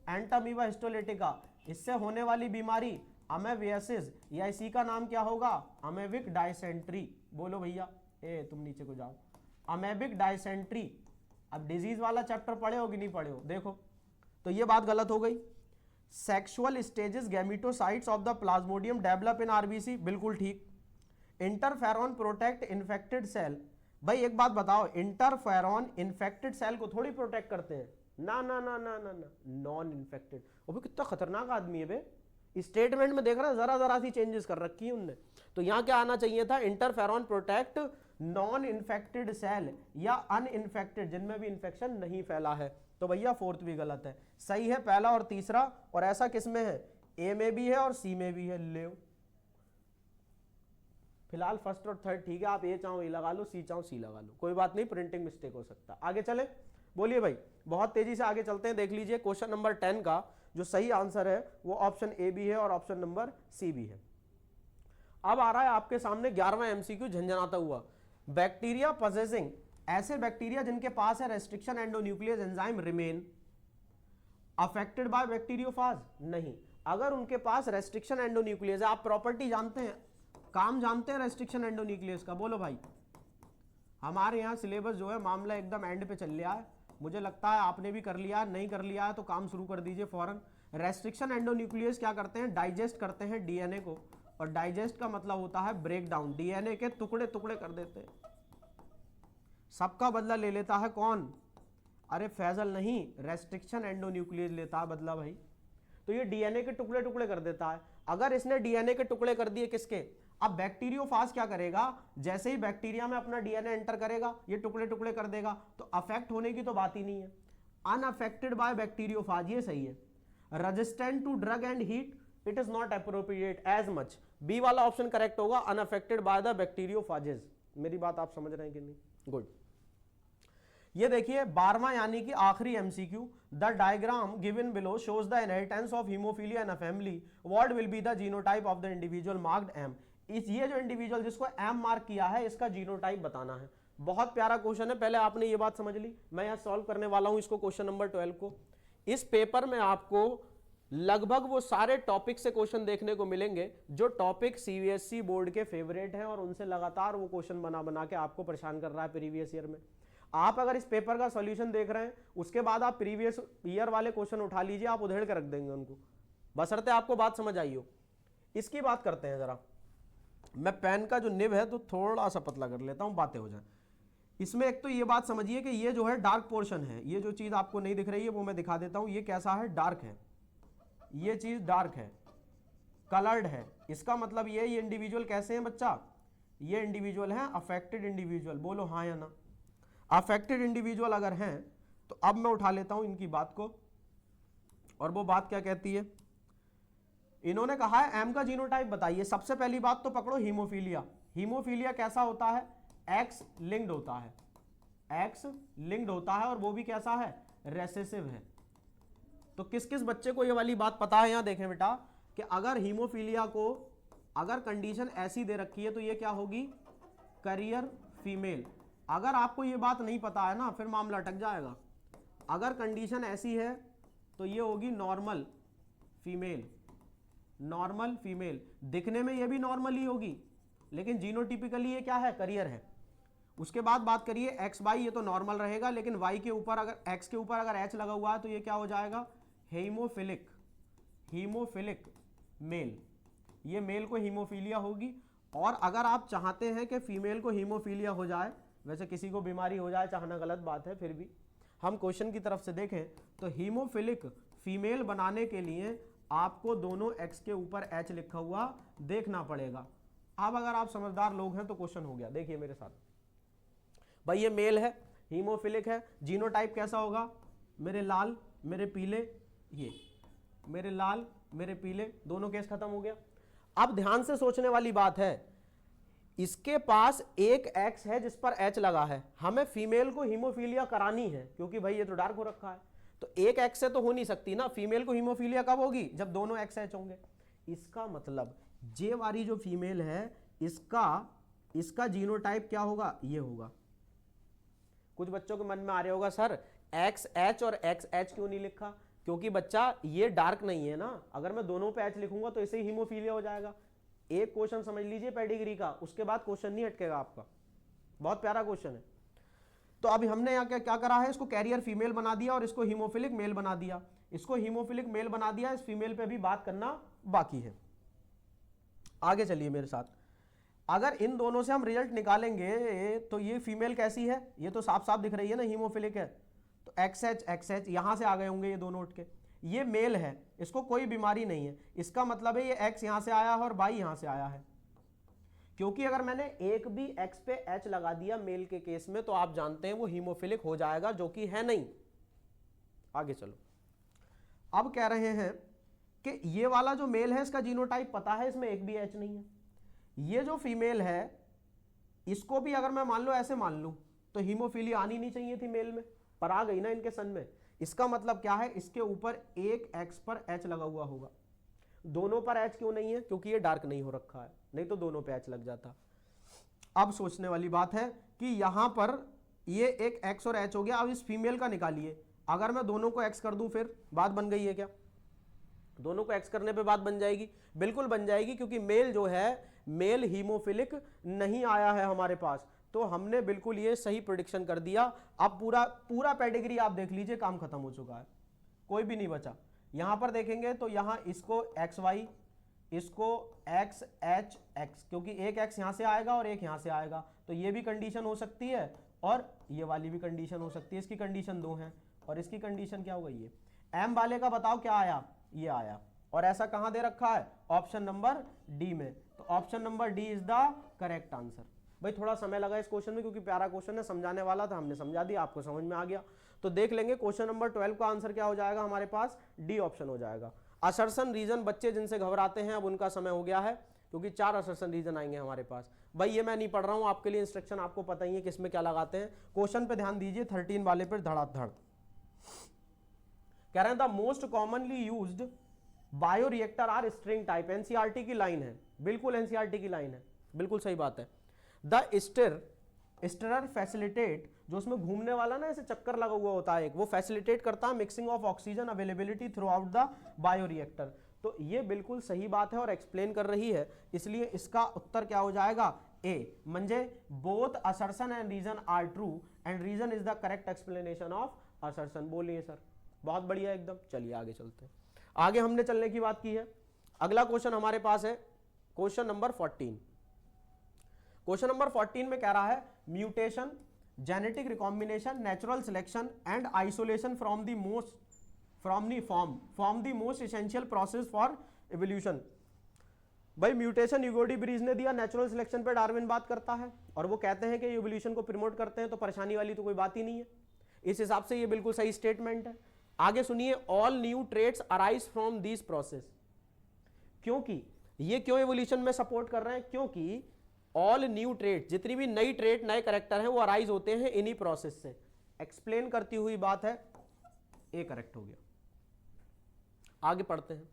एंटामीबा हिस्टोलेटिका। इससे होने वाली बीमारी अमेबियासिस, या इसी का नाम क्या होगा, अमेबिक डायसेंट्री। बोलो भैया, ए तुम नीचे को जाओ, अमेबिक डायसेंट्री। अब डिजीज वाला चैप्टर पढ़े हो कि नहीं पढ़े हो, देखो तो ये बात गलत हो गई। Sexual stages gametocytes of the Plasmodium develop in RBC, बिल्कुल ठीक। इंटरफेरॉन प्रोटेक्ट इन्फेक्टेड सेल, भाई एक बात बताओ, इंटरफेरॉन इन्फेक्टेड सेल को थोड़ी प्रोटेक्ट करते हैं, ना ना ना ना ना ना, नॉन इन्फेक्टेड। वो भी कितना खतरनाक आदमी है बे, स्टेटमेंट में देख रहा है जरा जरा सी चेंजेस कर रखी है उनने। तो यहां क्या आना चाहिए था, interferon protect non infected cell या अनइन्फेक्टेड, जिनमें भी इन्फेक्शन नहीं फैला है। तो भैया 4th भी गलत है, सही है पहला और तीसरा। और ऐसा किसमें है, ए में भी है और सी में भी है। ले फिलहाल फर्स्ट और थर्ड ठीक है, आप ए चाहो ए लगा लो, सी चाहो सी लगा लो, कोई बात नहीं, प्रिंटिंग मिस्टेक हो सकता। आगे चले, बोलिए भाई, बहुत तेजी से आगे चलते हैं। देख लीजिए क्वेश्चन नंबर 10 का जो सही आंसर है वो ऑप्शन ए भी है और ऑप्शन नंबर सी भी है। अब आ रहा है आपके सामने 11वां एमसीक्यू झंझनाता हुआ। बैक्टीरिया पोजेसिंग, ऐसे बैक्टीरिया जिनके पास है restriction endonuclease enzyme remain affected by bacteriophage, नहीं। अगर उनके पास रेस्ट्रिक्शन एंडोन्यूक्लियस है, आप प्रॉपर्टी जानते हैं, काम जानते हैं रेस्ट्रिक्शन एंडोन्यूक्लियस का, बोलो भाई। हमारे यहाँ सिलेबस जो है मामला एकदम एंड पे चल रहा है, मुझे लगता है आपने भी कर लिया, नहीं कर लिया है तो काम शुरू कर दीजिए फौरन। रेस्ट्रिक्शन एंडोन्यूक्लियस क्या करते हैं, डाइजेस्ट करते हैं डीएनए को, और डाइजेस्ट का मतलब होता है ब्रेक डाउन, डीएनए के टुकड़े टुकड़े कर देते हैं। सबका बदला ले लेता है कौन, अरे फैजल नहीं, रेस्ट्रिक्शन एंडोन्यूक्लियस लेता है बदला भाई। तो ये डीएनए के टुकड़े टुकड़े कर देता है। अगर इसने डीएनए के टुकड़े कर दिए किसके, अब बैक्टीरियोफाज क्या करेगा, जैसे ही बैक्टीरिया में अपना डीएनए एंटर करेगा ये टुकड़े टुकड़े कर देगा, तो अफेक्ट होने की तो बात ही नहीं है। अनअफेक्टेड बाय बैक्टीरियोफाज, ये सही है। Resistant to drug and heat, it is not appropriate as much, B वाला ऑप्शन करेक्ट होगा, अनअफेक्टेड बाय द बैक्टीरियोफाजेस। मेरी बात आप समझ रहे हैं कि नहीं, गुड। ये देखिए 12वां यानी कि आखिरी MCQ, the diagram given below shows the inheritance of haemophilia in a family, what will be the genotype of the individual marked M. इस ये जो इंडिविजुअल जिसको एम मार्क किया है इसका जीनोटाइप बताना है। बहुत प्यारा क्वेश्चन है, पहले आपने ये बात समझ ली। मैं यहां सॉल्व करने वाला हूं इसको, क्वेश्चन नंबर 12 को। इस पेपर में आपको लगभग वो सारे टॉपिक से क्वेश्चन देखने को मिलेंगे जो टॉपिक सीबीएसई बोर्ड के फेवरेट हैं, और उनसे लगातार वो क्वेश्चन बना बना के आपको परेशान कर रहा है प्रीवियस ईयर में। आप अगर इस पेपर का सॉल्यूशन देख रहे हैं, उसके बाद आप प्रीवियस ईयर वाले क्वेश्चन उठा लीजिए, आप उधेड़ के रख देंगे उनको, बशर्ते आपको बात समझ आई हो। इसकी बात करते हैं जरा। मैं पेन का जो निब है तो थोड़ा सा पतला कर लेता हूं, बातें हो जाए। इसमें एक तो ये बात समझिए कि ये जो है डार्क पोर्शन है, ये जो चीज आपको नहीं दिख रही है वो मैं दिखा देता हूं। ये कैसा है? डार्क है, ये चीज डार्क है, कलर्ड है। इसका मतलब ये इंडिविजुअल कैसे हैं बच्चा? ये इंडिविजुअल हैं अफेक्टेड इंडिविजुअल। बोलो हाँ या ना। अफेक्टेड इंडिविजुअल अगर हैं तो अब मैं उठा लेता हूं इनकी बात को, और वो बात क्या कहती है? इन्होंने कहा है एम का जीनोटाइप बताइए। सबसे पहली बात तो पकड़ो हीमोफीलिया। हीमोफीलिया कैसा होता है? एक्स लिंक्ड होता है, एक्स लिंक्ड होता है, और वो भी कैसा है? रेसेसिव है। तो किस किस बच्चे को ये वाली बात पता है? यहां देखें बेटा कि अगर हीमोफीलिया को अगर कंडीशन ऐसी दे रखी है तो ये क्या होगी? Career female. अगर आपको ये बात नहीं पता है ना, फिर मामला अटक जाएगा। अगर कंडीशन ऐसी है तो ये होगी नॉर्मल फीमेल। नॉर्मल फीमेल दिखने में ये भी नॉर्मल ही होगी, लेकिन जीनोटिपिकली ये क्या है? करियर है। उसके बाद बात करिए एक्स वाई, ये तो नॉर्मल रहेगा, लेकिन वाई के ऊपर अगर एक्स के ऊपर अगर एच लगा हुआ है तो ये क्या हो जाएगा? हीमोफिलिक। हीमोफिलिक मेल, ये मेल को हीमोफीलिया होगी। और अगर आप चाहते हैं कि फीमेल को हीमोफीलिया हो जाए, वैसे किसी को बीमारी हो जाए चाहना गलत बात है, फिर भी हम क्वेश्चन की तरफ से देखें तो हीमोफिलिक फीमेल बनाने के लिए आपको दोनों एक्स के ऊपर एच लिखा हुआ देखना पड़ेगा। अब अगर आप समझदार लोग हैं तो क्वेश्चन हो गया। देखिए मेरे साथ भाई, ये मेल है, हीमोफिलिक है, जीनोटाइप कैसा होगा? मेरे लाल मेरे पीले, ये मेरे लाल मेरे पीले, दोनों केस खत्म हो गया। अब ध्यान से सोचने वाली बात है, इसके पास एक एक्स है जिस पर एच लगा है, हमें फीमेल को हीमोफीलिया करानी है क्योंकि भाई ये तो डार्क हो रखा है, तो एक एक्स से तो हो नहीं सकती ना। फीमेल को हीमोफीलिया कब होगी? जब दोनों एक्स एच होंगे। इसका मतलब जे वाली जो फीमेल है इसका जीनोटाइप क्या होगा? ये होगा। कुछ बच्चों के मन में आ रहा होगा सर एक्स एच और एक्स एच क्यों नहीं लिखा? क्योंकि बच्चा ये डार्क नहीं है ना, अगर मैं दोनों पे एच लिखूंगा तो इसे हीमोफीलिया हो जाएगा। एक क्वेश्चन समझ लीजिए पेडिग्री का, उसके बाद क्वेश्चन नहीं अटकेगा आपका। बहुत प्यारा क्वेश्चन है। तो अभी हमने यहाँ क्या करा है? इसको कैरियर फीमेल बना दिया और इसको हीमोफिलिक मेल बना दिया। इसको हीमोफिलिक मेल बना दिया, इस फीमेल पे भी बात करना बाकी है। आगे चलिए मेरे साथ। अगर इन दोनों से हम रिजल्ट निकालेंगे तो ये फीमेल कैसी है? ये तो साफ साफ दिख रही है ना, हीमोफिलिक है। तो एक्स एच यहां से आ गए होंगे ये दोनों उठ के। ये मेल है, इसको कोई बीमारी नहीं है। इसका मतलब है ये एक्स यहां से आया है और वाई यहां से आया है, क्योंकि अगर मैंने एक भी एक्स पे एच लगा दिया मेल के केस में तो आप जानते हैं वो हीमोफिलिक हो जाएगा, जो कि है नहीं। आगे चलो। अब कह रहे हैं कि ये वाला जो मेल है इसका जीनोटाइप पता है, इसमें एक भी एच नहीं है। ये जो फीमेल है इसको भी अगर मैं मान लो ऐसे मान लूं तो हीमोफीलिया आनी नहीं चाहिए थी मेल में, पर आ गई ना इनके सन में। इसका मतलब क्या है? इसके ऊपर एक एक्स पर एच लगा हुआ होगा। दोनों पर एच क्यों नहीं है? क्योंकि ये डार्क नहीं हो रखा है, नहीं तो दोनों पे एच लग जाता। अब सोचने वाली बात है कि यहां पर ये एक एक्स और एच हो गया। अब इस फीमेल का निकालिए। अगर मैं दोनों को एक्स कर दूं फिर बात बन गई है क्या? दोनों को एक्स करने पे बात बन जाएगी? बिल्कुल बन जाएगी, क्योंकि मेल जो है मेल हीमोफिलिक नहीं आया है हमारे पास। तो हमने बिल्कुल ये सही प्रेडिक्शन कर दिया। अब पूरा पेडिग्री आप देख लीजिए, काम खत्म हो चुका है, कोई भी नहीं बचा। यहां पर देखेंगे तो यहां इसको एक्स वाई, इसको एक्स एच एक्स, क्योंकि एक एक्स यहां से आएगा और एक यहां से आएगा, तो ये भी कंडीशन हो सकती है और ये वाली भी कंडीशन हो सकती है। इसकी कंडीशन दो है और इसकी कंडीशन क्या हो गई है? एम वाले का बताओ क्या आया? ये आया। और ऐसा कहां दे रखा है? ऑप्शन नंबर डी में। तो option number D is the correct answer. भाई थोड़ा समय लगा इस क्वेश्चन में, क्योंकि प्यारा क्वेश्चन है, समझाने वाला था, हमने समझा दिया, आपको समझ में आ गया। तो देख लेंगे क्वेश्चन नंबर 12 का आंसर क्या हो जाएगा हमारे पास? डी ऑप्शन हो जाएगा। असर्शन रीजन, बच्चे जिनसे घबराते हैं अब उनका समय हो गया है, क्योंकि 4 असर्शन रीजन आएंगे हमारे पास। भाई ये मैं नहीं पढ़ रहा हूं, आपके लिए इंस्ट्रक्शन आपको पता ही है किसमें क्या लगाते हैं। क्वेश्चन पे ध्यान दीजिए, 13 वाले पर धड़ाधड़ कह रहे हैं the most commonly used bioreactor are stirring type. NCERT की लाइन है, बिल्कुल एनसीईआरटी की लाइन है, बिल्कुल सही बात है। द स्टिरर फैसिलिटेट, जो उसमें घूमने वाला ना ऐसे चक्कर लगा हुआ होता है एक, वो फैसिलिटेट करता है mixing of oxygen availability through out the bioreactor. तो ये बिल्कुल सही बात है और एक्सप्लेन कर रही है, इसलिए इसका उत्तर क्या हो जाएगा? ए। म्हणजे both assertion and reason are true and reason is the correct explanation of assertion. बोलिए सर, बहुत बढ़िया एकदम। चलिए आगे चलते हैं। आगे हमने चलने की बात की है। अगला क्वेश्चन हमारे पास है क्वेश्चन नंबर 14। क्वेश्चन नंबर 14 में कह रहा है mutation, genetic recombination, natural selection and isolation from the most essential process for evolution. भाई म्यूटेशन यूगोडी ब्रीज ने दिया, नेचुरल सिलेक्शन पे डार्विन बात करता है और वो कहते हैं कि एवोल्यूशन को प्रमोट करते हैं, तो परेशानी वाली तो कोई बात ही नहीं है। इस हिसाब से ये बिल्कुल सही स्टेटमेंट है। आगे सुनिए, all new traits arise from this process. क्योंकि ये क्यों एवोल्यूशन में सपोर्ट कर रहे हैं? क्योंकि ऑल न्यू ट्रेट, जितनी भी नई ट्रेट, नए करेक्टर हैं, वो अराइज होते हैं इन्हीं प्रोसेस से। एक्सप्लेन करती हुई बात है, ए करेक्ट हो गया। आगे पढ़ते हैं।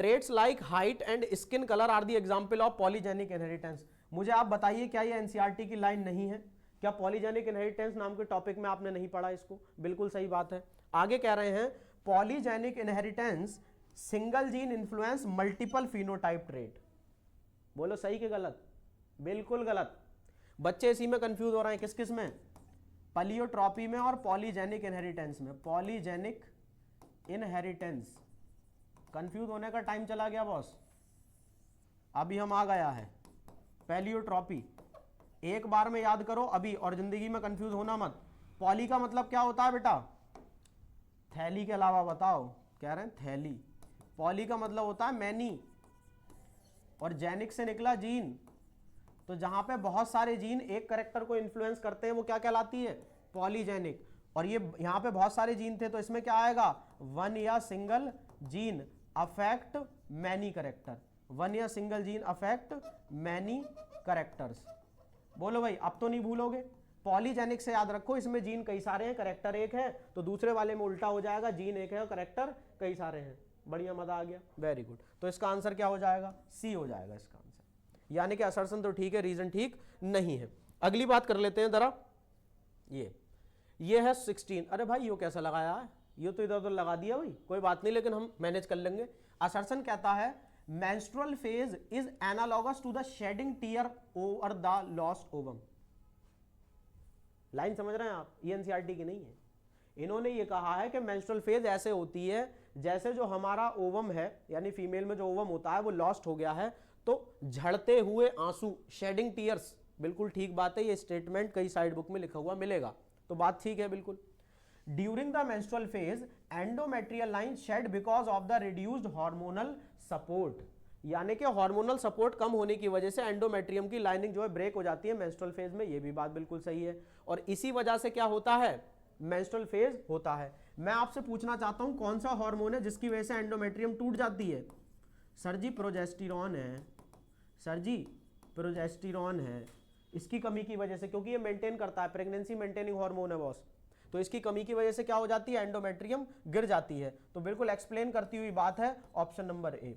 Traits like height and skin colour are the example of polygenic inheritance. मुझे आप बताइए, क्या ये एनसीईआरटी की लाइन नहीं है? क्या पॉलीजेनिक इनहेरिटेंस नाम के टॉपिक में आपने नहीं पढ़ा इसको? बिल्कुल सही बात है। आगे कह रहे हैं polygenic inheritance single gene influence multiple phenotype trait. बोलो सही कि गलत? बिल्कुल गलत। बच्चे इसी में कंफ्यूज हो रहे हैं। किस किस में? पलियोट्रॉपी में और पॉलीजेनिक इनहेरिटेंस में। पॉलीजेनिक इनहेरिटेंस, कंफ्यूज होने का टाइम चला गया बॉस, अभी हम आ गया है। पैलियोट्रॉपी एक बार में याद करो अभी, और जिंदगी में कंफ्यूज होना मत। पॉली का मतलब क्या होता है बेटा? थैली के अलावा बताओ। कह रहे हैं थैली। पॉली का मतलब होता है मैनी, और जेनिक से निकला जीन। तो जहां पे बहुत सारे जीन एक करेक्टर को इन्फ्लुएंस करते हैं वो क्या कहलाती है? पॉलीजेनिक। और ये यहां पे बहुत सारे जीन थे, तो इसमें क्या आएगा? वन या single gene affect many character. One या single gene affect many characters. बोलो भाई, अब तो नहीं भूलोगे। पॉलीजेनिक से याद रखो, इसमें जीन कई सारे हैं, करेक्टर एक है, तो दूसरे वाले में उल्टा हो जाएगा, जीन एक है और करेक्टर कई सारे हैं। बढ़िया, मजा आ गया, वेरी गुड। तो इसका आंसर क्या हो जाएगा? सी हो जाएगा इसका आंसर। यानी कि असर्शन तो ठीक है, रीजन ठीक नहीं है। अगली बात कर लेते हैं जरा। ये है 16। अरे भाई ये कैसा लगाया है? ये तो इधर उधर लगा दिया भाई, कोई बात नहीं, लेकिन हम मैनेज कर लेंगे। असर्शन कहता है menstrual phase is analogous to the shedding tear over the lost ovum. Line समझ रहे हैं आप? ये एनसीईआरटी की नहीं है। इन्होंने ये कहा है कि मेंस्ट्रुअल फेज ऐसे होती है जैसे जो हमारा ओवम है, यानी फीमेल में जो ओवम होता है वो लॉस्ट हो गया है, तो झड़ते हुए आंसू, शेडिंग टीयर्स। बिल्कुल ठीक बात है, ये स्टेटमेंट कई साइड बुक में लिखा हुआ मिलेगा, तो बात ठीक है बिल्कुल। During the menstrual phase endometrial line shed because of the reduced hormonal support. यानी कि हार्मोनल सपोर्ट कम होने की वजह से एंडोमेट्रियम की लाइनिंग जो है ब्रेक हो जाती है मेंस्ट्रुअल फेज में। ये भी बात बिल्कुल सही है, और इसी वजह से क्या होता है? मेंस्ट्रुअल फेज होता है। मैं आपसे पूछना चाहता हूं, कौन सा हार्मोन है जिसकी वजह से एंडोमेट्रियम टूट जाती है? सर जी प्रोजेस्टेरॉन है। सर जी प्रोजेस्टेरॉन है। इसकी कमी की वजह से, क्योंकि ये मेंटेन करता है, प्रेगनेंसी मेंटेनिंग हार्मोन है बॉस, तो इसकी कमी की वजह से क्या हो जाती है? एंडोमेट्रियम गिर जाती है। तो बिल्कुल एक्सप्लेन करती हुई बात है, ऑप्शन नंबर ए।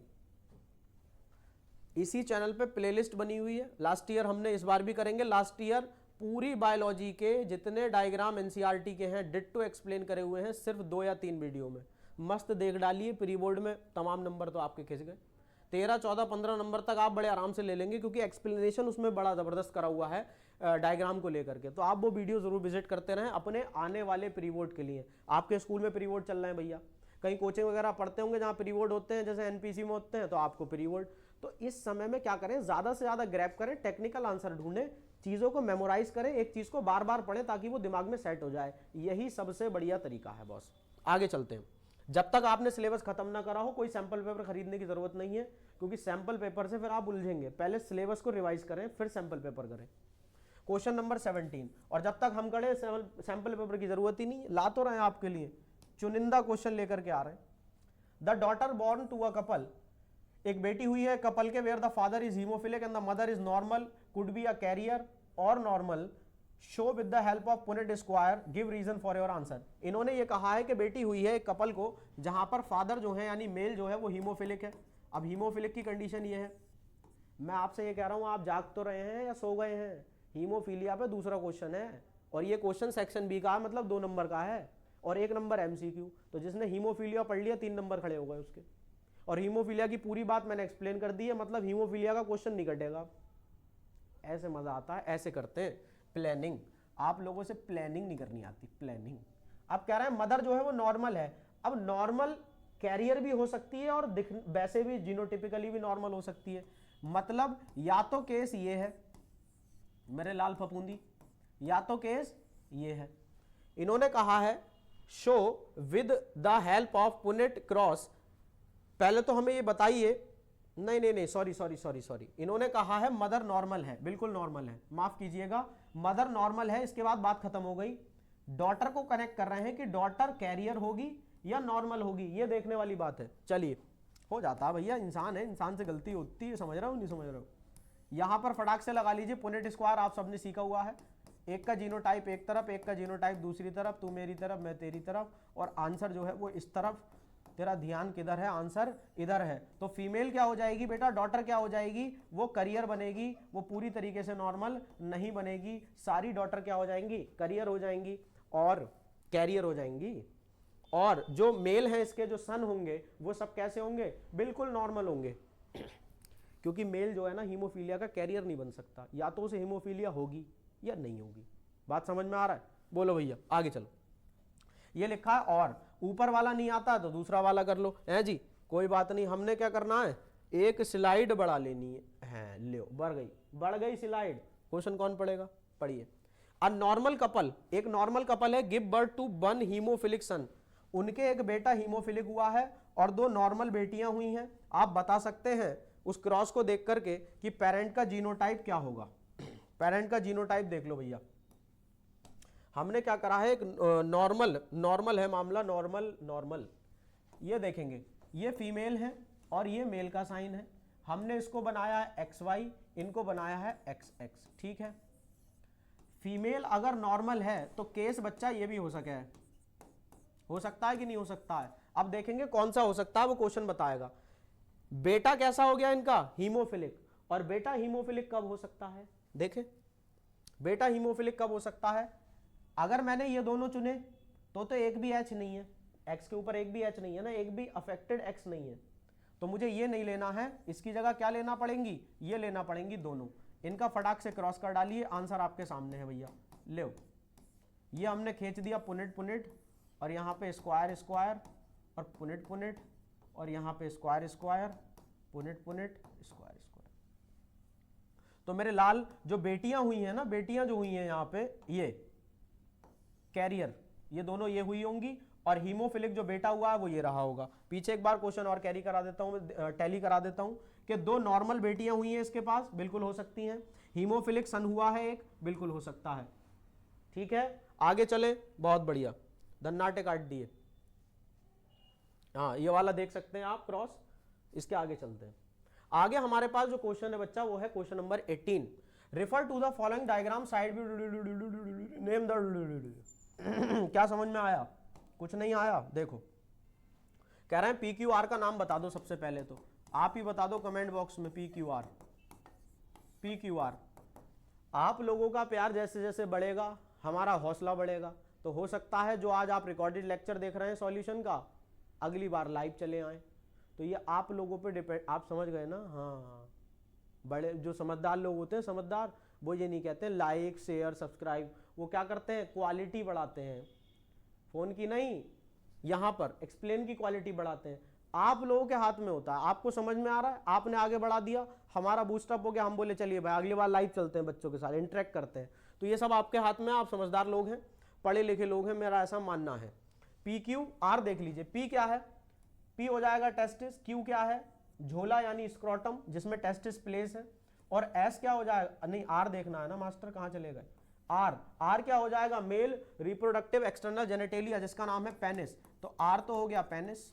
इसी चैनल पे प्लेलिस्ट बनी हुई है, लास्ट ईयर हमने, इस बार भी करेंगे। लास्ट ईयर पूरी बायोलॉजी के जितने डायग्राम एनसीईआरटी के हैं डिट्टो एक्सप्लेन करे हुए हैं, सिर्फ 2 या 3 वीडियो में। मस्त देख डालिए, प्री बोर्ड में तमाम नंबर तो आपके खिंच गए। 13, 14, 15 नंबर तक आप बड़े आराम से ले लेंगे, क्योंकि एक्सप्लेनेशन उसमें बड़ा ज़बरदस्त करा हुआ है डायग्राम को लेकर के। तो आप वो वीडियो जरूर विजिट करते रहें अपने आने वाले प्री बोर्ड के लिए। आपके स्कूल में प्री बोर्ड चल रहे हैं भैया, कहीं कोचिंग वगैरह पढ़ते होंगे जहाँ प्री बोर्ड होते हैं, जैसे एनपीसी में होते हैं, तो आपको प्री बोर्ड। तो इस समय में क्या करें? ज़्यादा से ज़्यादा ग्रैब करें, टेक्निकल आंसर ढूंढें, चीज़ों को मेमोराइज करें, एक चीज़ को बार बार पढ़ें ताकि वो दिमाग में सेट हो जाए। यही सबसे बढ़िया तरीका है बॉस। आगे चलते हैं। जब तक आपने सिलेबस खत्म ना करा हो, कोई सैंपल पेपर खरीदने की जरूरत नहीं है, क्योंकि सैंपल पेपर से फिर आप उलझेंगे। पहले सिलेबस को रिवाइज करें, फिर सैंपल पेपर करें। क्वेश्चन नंबर 17, और जब तक हम करें सैंपल पेपर की जरूरत ही नहीं, ला तो रहे हैं आपके लिए, चुनिंदा क्वेश्चन लेकर के आ रहे हैं। The daughter born to a couple, एक बेटी हुई है कपल के, where the father is haemophilic and the mother is normal, could be a carrier और normal, show with the help of Punnett square, give reason for your answer. इन्होंने ये कहा है कि बेटी हुई है एक कपल को जहां पर फादर जो है यानी मेल जो है वो हीमोफिलिक है। अब हीमोफिलिक की कंडीशन ये है, मैं आपसे ये कह रहा हूं, आप जाग तो रहे हैं या सो गए हैं? हीमोफीलिया पे दूसरा क्वेश्चन है, और ये क्वेश्चन सेक्शन बी का है, मतलब 2 नंबर का है, और 1 नंबर एमसीक्यू। तो जिसने हीमोफीलिया पढ़ लिया 3 नंबर खड़े हो गए उसके। और हीमोफीलिया की पूरी बात मैंने एक्सप्लेन कर दी है, मतलब हीमोफीलिया का क्वेश्चन नहीं कटेगा। ऐसे मजा आता है, ऐसे करते हैं प्लानिंग। आप लोगों से प्लानिंग नहीं करनी आती, प्लानिंग। आप कह रहे हैं मदर जो है वो नॉर्मल है, अब नॉर्मल कैरियर भी हो सकती है और वैसे भी जीनोटिपिकली भी नॉर्मल हो सकती है। मतलब या तो केस ये है मेरे लाल फफूंदी, या तो केस ये है। इन्होंने कहा है show with the help of Punnett cross. पहले तो हमें ये बताइए, नहीं, सॉरी, इन्होंने कहा है मदर नॉर्मल है, बिल्कुल नॉर्मल है, माफ कीजिएगा, मदर नॉर्मल है। इसके बाद बात खत्म हो गई। डॉटर को कनेक्ट कर रहे हैं कि डॉटर कैरियर होगी या नॉर्मल होगी, ये देखने वाली बात है। चलिए, हो जाता है भैया, इंसान है, इंसान से गलती होती है, समझ रहा हूँ नहीं समझ रहा हूँ। यहां पर फटाक से लगा लीजिए पुनेट स्क्वायर, आप सबने सीखा हुआ है। एक का जीनोटाइप एक तरफ, एक का जीनोटाइप दूसरी तरफ, तू मेरी तरफ मैं तेरी तरफ, और आंसर जो है वो इस तरफ। तेरा ध्यान किधर है, आंसर इधर है। तो फीमेल क्या हो जाएगी बेटा, डॉटर क्या हो जाएगी, वो करियर बनेगी, वो पूरी तरीके से नॉर्मल नहीं बनेगी। सारी डॉटर क्या हो जाएंगी, करियर हो जाएंगी और कैरियर हो जाएंगी। और जो मेल हैं इसके, जो सन होंगे, वो सब कैसे होंगे, बिल्कुल नॉर्मल होंगे। क्योंकि मेल जो है ना हीमोफीलिया का कैरियर नहीं बन सकता, या तो उसे हीमोफीलिया होगी या नहीं होगी। बात समझ में आ रहा है, बोलो भैया आगे चलो। ये लिखा है और ऊपर वाला नहीं आता तो दूसरा वाला कर लो, है जी, कोई बात नहीं। हमने क्या करना है, एक स्लाइड बढ़ा लेनी है, लो बढ़ गई स्लाइड। क्वेश्चन कौन पढ़ेगा, पढ़िए। अ नॉर्मल कपल, एक नॉर्मल कपल है, give birth to one haemophilic son. उनके एक बेटा हीमोफिलिक हुआ है और 2 नॉर्मल बेटियां हुई हैं। आप बता सकते हैं उस क्रॉस को देख करके कि पेरेंट का जीनोटाइप क्या होगा। पेरेंट का जीनोटाइप देख लो भैया। हमने क्या करा है, एक नॉर्मल है मामला, नॉर्मल। ये देखेंगे, ये फीमेल है और ये मेल का साइन है। हमने इसको बनाया है XY, इनको बनाया है XX, ठीक है। फीमेल अगर नॉर्मल है तो केस बच्चा ये भी हो सकता है कि नहीं हो सकता है। अब देखेंगे कौन सा हो सकता है, वो क्वेश्चन बताएगा। बेटा कैसा हो गया इनका, हीमोफिलिक। और बेटा हीमोफिलिक कब हो सकता है, देखें बेटा हीमोफिलिक कब हो सकता है। अगर मैंने ये दोनों चुने तो एक भी H नहीं है, X के ऊपर एक भी H नहीं है ना, एक भी अफेक्टेड X नहीं है, तो मुझे ये नहीं लेना है। इसकी जगह क्या लेना पड़ेंगी, ये लेना पड़ेंगी दोनों। इनका फटाक से क्रॉस कर डालिए, आंसर आपके सामने है भैया। लो, ये हमने खींच दिया पुनेट, और यहाँ पे स्क्वायर और पुनेट, और यहाँ पे स्क्वायर पुनेट स्क्वायर। तो मेरे लाल जो बेटियां हुई हैं ना, बेटियां जो हुई हैं यहाँ पे, ये कैरियर, ये दोनों ये हुई होंगी, और हीमोफिलिक जो बेटा हुआ है वो ये रहा होगा। पीछे एक बार क्वेश्चन और कैरी करा देता हूं, टैली करा देता हूं कि 2 नॉर्मल बेटियां हुई हैं इसके पास, बिल्कुल हो सकती हैं। हीमोफिलिक सन हुआ है एक, बिल्कुल हो सकता है, ठीक है। आगे चले, बहुत बढ़िया, धन्नाटे काट दिए। हाँ, ये वाला देख सकते हैं आप क्रॉस। इसके आगे चलते हैं। आगे हमारे पास जो क्वेश्चन है बच्चा, वो है question number 18। Refer to the following diagram side name the क्या समझ में आया, कुछ नहीं आया। देखो कह रहे हैं PQR का नाम बता दो। सबसे पहले तो आप ही बता दो कमेंट बॉक्स में, PQR। आप लोगों का प्यार जैसे जैसे बढ़ेगा, हमारा हौसला बढ़ेगा। तो हो सकता है जो आज आप रिकॉर्डेड लेक्चर देख रहे हैं सॉल्यूशन का, अगली बार लाइव चले आए। तो ये आप लोगों पे डिपेंड, आप समझ गए ना। हाँ, बड़े जो समझदार लोग होते हैं, समझदार, वो ये नहीं कहते लाइक शेयर सब्सक्राइब, वो क्या करते हैं, क्वालिटी बढ़ाते हैं, फोन की नहीं, यहाँ पर एक्सप्लेन की क्वालिटी बढ़ाते हैं। आप लोगों के हाथ में होता है। आपको समझ में आ रहा है, आपने आगे बढ़ा दिया, हमारा बूस्टअप हो गया, हम बोले चलिए भाई अगली बार लाइव चलते हैं, बच्चों के साथ इंटरेक्ट करते हैं। तो ये सब आपके हाथ में, आप समझदार लोग हैं, पढ़े लिखे लोग हैं, मेरा ऐसा मानना है। PQR देख लीजिए। P क्या है, P हो जाएगा टेस्टिस, Q क्या है, झोला यानी स्क्रोटम जिसमें टेस्टिस प्लेस है, और S क्या हो जाएगा, नहीं R देखना है ना मास्टर, कहाँ चले गए, R क्या हो जाएगा, मेल रिप्रोडक्टिव एक्सटर्नल जेनेटेलिया जिसका नाम है पेनिस। तो R तो हो गया पेनिस,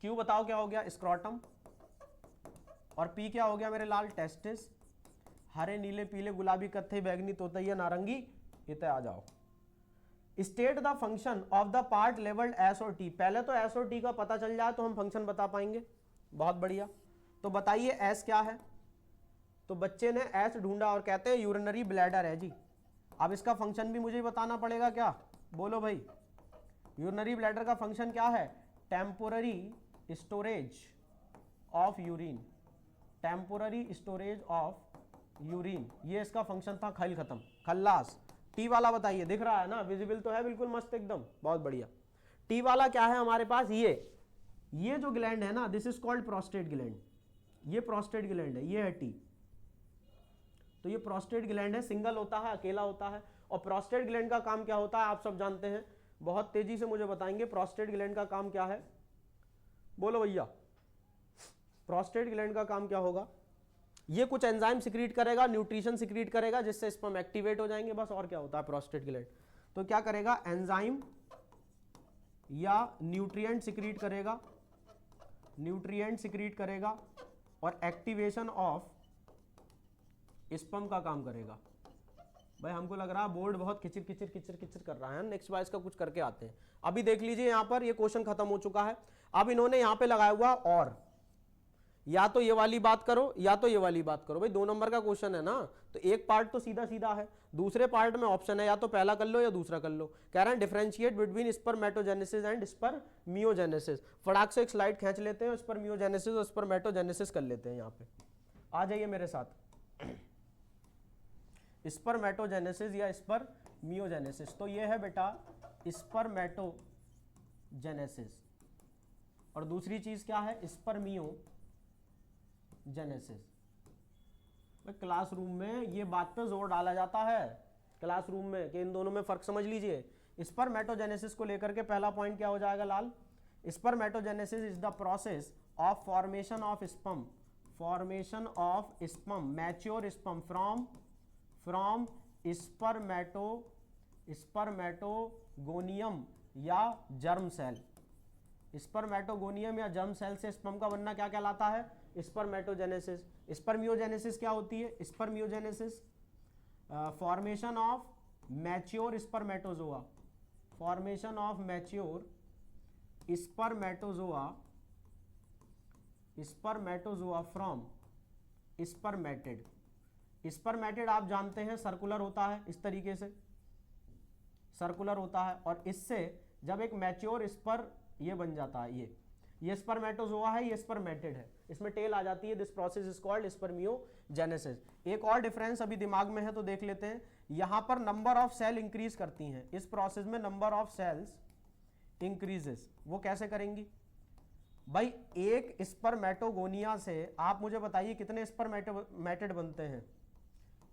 Q बताओ क्या हो गया, स्क्रोटम, और P क्या हो गया मेरे लाल, टेस्टिस। हरे नीले पीले गुलाबी कत्थे बैगनी तोतैया नारंगी, इतने आ जाओ। State the function of the part labelled S और T। पहले तो S और T का पता चल जाए तो हम फंक्शन बता पाएंगे। बहुत बढ़िया, तो बताइए S क्या है। तो बच्चे ने S ढूंढा और कहते हैं यूरिनरी ब्लैडर है जी। अब इसका फंक्शन भी मुझे बताना पड़ेगा क्या, बोलो भाई। यूरिनरी ब्लैडर का फंक्शन क्या है, temporary storage of urine, temporary storage of urine, ये इसका फंक्शन था। खल खत्म, खल्लास। T वाला बताइए, दिख रहा है ना, विजिबल तो है बिल्कुल मस्त एकदम, बहुत बढ़िया। T वाला क्या है हमारे पास, ये जो ग्लैंड है ना, this is called prostate gland, ये प्रोस्टेट ग्लैंड है, ये है T। तो ये प्रोस्टेट ग्लैंड है, सिंगल होता है, अकेला होता है। और प्रोस्टेट ग्लैंड का काम क्या होता है आप सब जानते हैं, बहुत तेजी से मुझे बताएंगे प्रोस्टेट ग्लैंड का काम क्या है, बोलो भैया। प्रोस्टेट ग्लैंड का काम क्या होगा? ये कुछ एंजाइम सिक्रीट करेगा, न्यूट्रिशन सिक्रीट करेगा, जिससे स्पर्म एक्टिवेट हो जाएंगे, बस। और क्या होता है प्रोस्टेट ग्लैंड? तो क्या करेगा, एंजाइम या न्यूट्रिएंट सिक्रीट करेगा, न्यूट्रिएंट सिक्रीट करेगा और एक्टिवेशन ऑफ स्पर्म का काम करेगा। भाई हमको लग रहा है बोर्ड बहुत किचिर किचिर किचिर किचिर कर रहा है। नेक्स्ट बार इसका कुछ करके आते हैं। अभी देख लीजिए यहां पर ये क्वेश्चन खत्म हो चुका है। अब इन्होंने यहां पे लगाया हुआ और, या तो ये वाली बात करो या तो ये वाली बात करो। भाई 2 नंबर का क्वेश्चन है ना, तो एक पार्ट तो सीधा सीधा है, दूसरे पार्ट में ऑप्शन है या तो पहला कर लो या दूसरा कर लो। कह रहे हैं differentiate between spermatogenesis and spermiogenesis. फटाक से एक स्लाइड खींच लेते हैं, स्पर्मियोजेनेसिस और स्पर्मेटोजेनेसिस कर लेते हैं। यहाँ पे आ जाइए मेरे साथ। स्पर्मेटोजेनेसिस या स्पर्मियोजेनेसिस, तो ये है बेटा स्पर्मेटोजेनेसिस, और दूसरी चीज क्या है, स्पर्मियोजेनेसिस। क्लासरूम में ये बात पे जोर डाला जाता है, क्लासरूम में, कि इन दोनों में फर्क समझ लीजिए। स्पर्मेटोजेनेसिस को लेकर के पहला पॉइंट क्या हो जाएगा लाल? Spermatogenesis is the process of formation of sperm, formation of sperm, mature sperm from spermatogonium या जर्म सेल। स्पर्मेटोगोनियम या जर्म सेल से स्पर्म का बनना क्या कहलाता है? स्पर्मेटोजेनेसिस। स्पर्मियोजेनेसिस क्या होती है? Spermiogenesis formation of mature spermatozoa, formation of mature spermatozoa from spermatid. Spermatid आप जानते हैं सर्कुलर होता है, इस तरीके से सर्कुलर होता है, और इससे जब एक मैच्योर ये बन जाता है, ये स्पर्मेटोजोआ है, ये स्पर्मेटिड है, इसमें टेल आ जाती है। This process is called spermiogenesis. एक और डिफरेंस अभी दिमाग में है तो देख लेते हैं। यहां पर नंबर ऑफ सेल इंक्रीज करती हैं, इस प्रोसेस में नंबर ऑफ सेल्स इंक्रीजेस। वो कैसे करेंगी भाई? एक स्पर्मेटोगोनिया से आप मुझे बताइए कितने स्पर्मेटिड बनते हैं?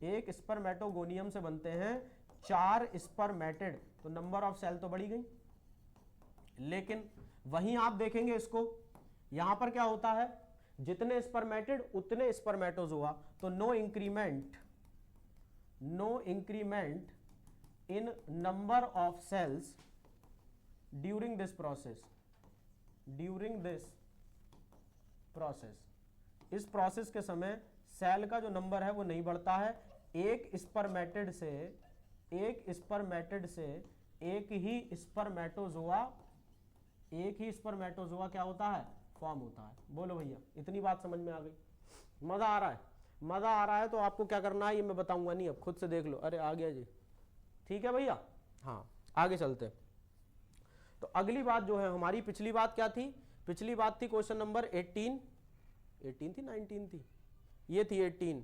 एक स्पर्मेटोगोनियम से बनते हैं 4 स्पर्मेटिड, तो नंबर ऑफ सेल तो बढ़ी गई। लेकिन वहीं आप देखेंगे इसको, यहां पर क्या होता है, जितने स्पर्मेटिड उतने स्पर्मेटोजोआ, तो no increment in number of cells during this process. इस प्रोसेस के समय सेल का जो नंबर है वो नहीं बढ़ता है। एक स्पर्मेटिड से एक ही स्पर्मेटोजोआ क्या होता है? फॉर्म होता है। बोलो भैया, इतनी बात समझ में आ गई? मजा आ रहा है? मजा आ रहा है तो आपको क्या करना है ये मैं बताऊंगा नहीं, अब खुद से देख लो। अरे आ गया जी, ठीक है भैया। हाँ आगे चलते। तो अगली बात जो है हमारी, पिछली बात क्या थी? पिछली बात थी क्वेश्चन नंबर 18 थी 19 थी, ये थी 18।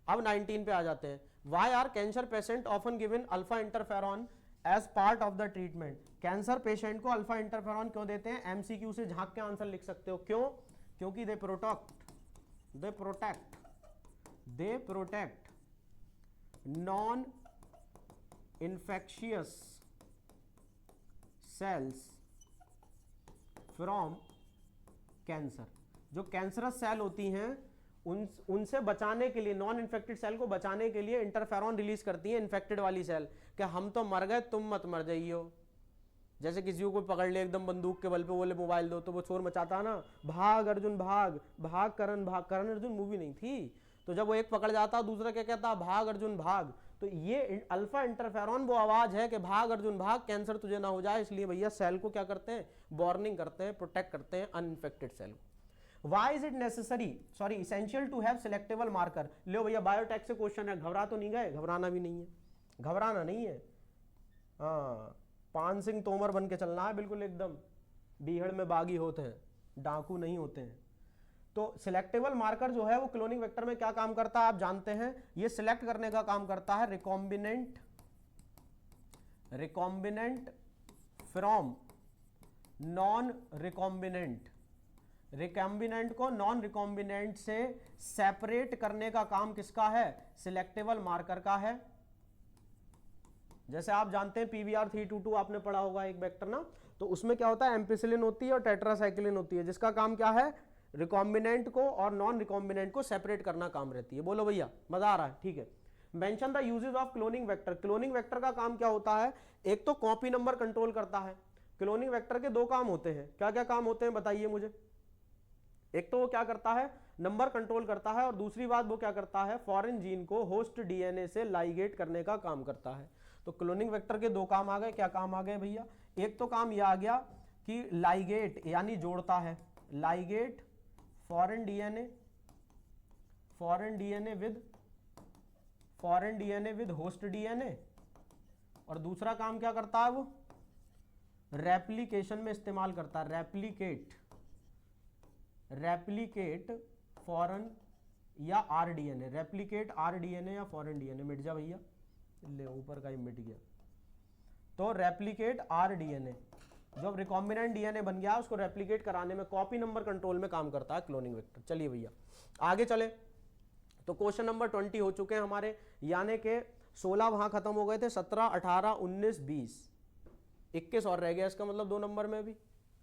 अब 19 पे आ जाते हैं। Why are cancer patient often given alpha interferon as part of the treatment. Cancer patient को अल्फा इंटरफेरॉन क्यों देते हैं? एमसीक्यू से झांक के आंसर लिख सकते हो। क्यों? क्योंकि they protect non infectious cells from cancer. जो कैंसरस सेल होती हैं उनसे बचाने के लिए, नॉन इन्फेक्टेड सेल को बचाने के लिए इंटरफेरॉन रिलीज करती है इन्फेक्टेड वाली सेल, कि हम तो मर गए तुम मत मर जाइयो। जैसे किसी को पकड़ ले एकदम बंदूक के बल पे, बोले मोबाइल दो, तो वो शोर मचाता ना, भाग अर्जुन भाग, भाग करण भाग। करण अर्जुन मूवी नहीं थी? तो जब वो एक पकड़ जाता दूसरा क्या कहता? भाग अर्जुन भाग। तो ये अल्फा इंटरफेरॉन वो आवाज है कि भाग अर्जुन भाग, कैंसर तुझे ना हो जाए। इसलिए भैया सेल को क्या करते हैं? वार्निंग करते हैं, प्रोटेक्ट करते हैं अनइन्फेक्टेड सेल को। Why is it necessary, essential to have selectable marker? लो भैया बायोटेक से क्वेश्चन है, घबरा तो नहीं गए? घबराना भी नहीं है, घबराना नहीं है। हाँ, पान सिंह तोमर बन के चलना है बिल्कुल एकदम। बीहड़ में बागी होते हैं, डाकू नहीं होते हैं। तो सिलेक्टेबल मार्कर जो है वो क्लोनिंग वेक्टर में क्या काम करता है आप जानते हैं? ये सिलेक्ट करने का काम करता है recombinant from non recombinant recombinant को नॉन रिकॉम्बिनेंट से सेपरेट करने का काम किसका है? सिलेक्टेबल मार्कर का है। जैसे आप जानते हैं PBr 322 आपने पढ़ा होगा एक वेक्टर ना, तो उसमें क्या होता है, एम्पिसिलिन होती है और टेट्रासाइक्लिन होती है, जिसका काम क्या है? रिकॉम्बिनेंट को और नॉन रिकॉम्बिनेंट को सेपरेट करना काम रहती है। बोलो भैया, मजा आ रहा है? ठीक है। Mention the uses of cloning vector. Cloning vector का काम क्या होता है? एक तो कॉपी नंबर कंट्रोल करता है। क्लोनिंग वेक्टर के दो काम होते हैं। क्या क्या काम होते हैं बताइए मुझे। एक तो वो क्या करता है, नंबर कंट्रोल करता है, और दूसरी बात वो क्या करता है, फॉरेन जीन को होस्ट डीएनए से लाइगेट करने का काम करता है। तो क्लोनिंग वेक्टर के दो काम आ गए। क्या काम आ गए भैया? एक तो काम यह आ गया कि लाइगेट यानी जोड़ता है, ligate foreign DNA with host DNA, और दूसरा काम क्या करता है, वो रेप्लिकेशन में इस्तेमाल करता है। रेप्लिकेट फॉरेन या आरडीएनए, रेप्लिकेट आरडीएनए या फॉरेन डीएनए। मिट जा भैया, ले ऊपर का ही मिट गया। तो रेप्लिकेट आरडीएनए, जब रिकॉम्बिनेंट डीएनए बन गया उसको रेप्लिकेट कराने में, कॉपी नंबर कंट्रोल में काम करता है क्लोनिंग वेक्टर। चलिए भैया आगे चले। तो क्वेश्चन नंबर 20 हो चुके हैं हमारे, यानी के 16 वहां खत्म हो गए थे, 17, 18, 19, 20, 21 और रह गया। इसका मतलब 2 नंबर में भी।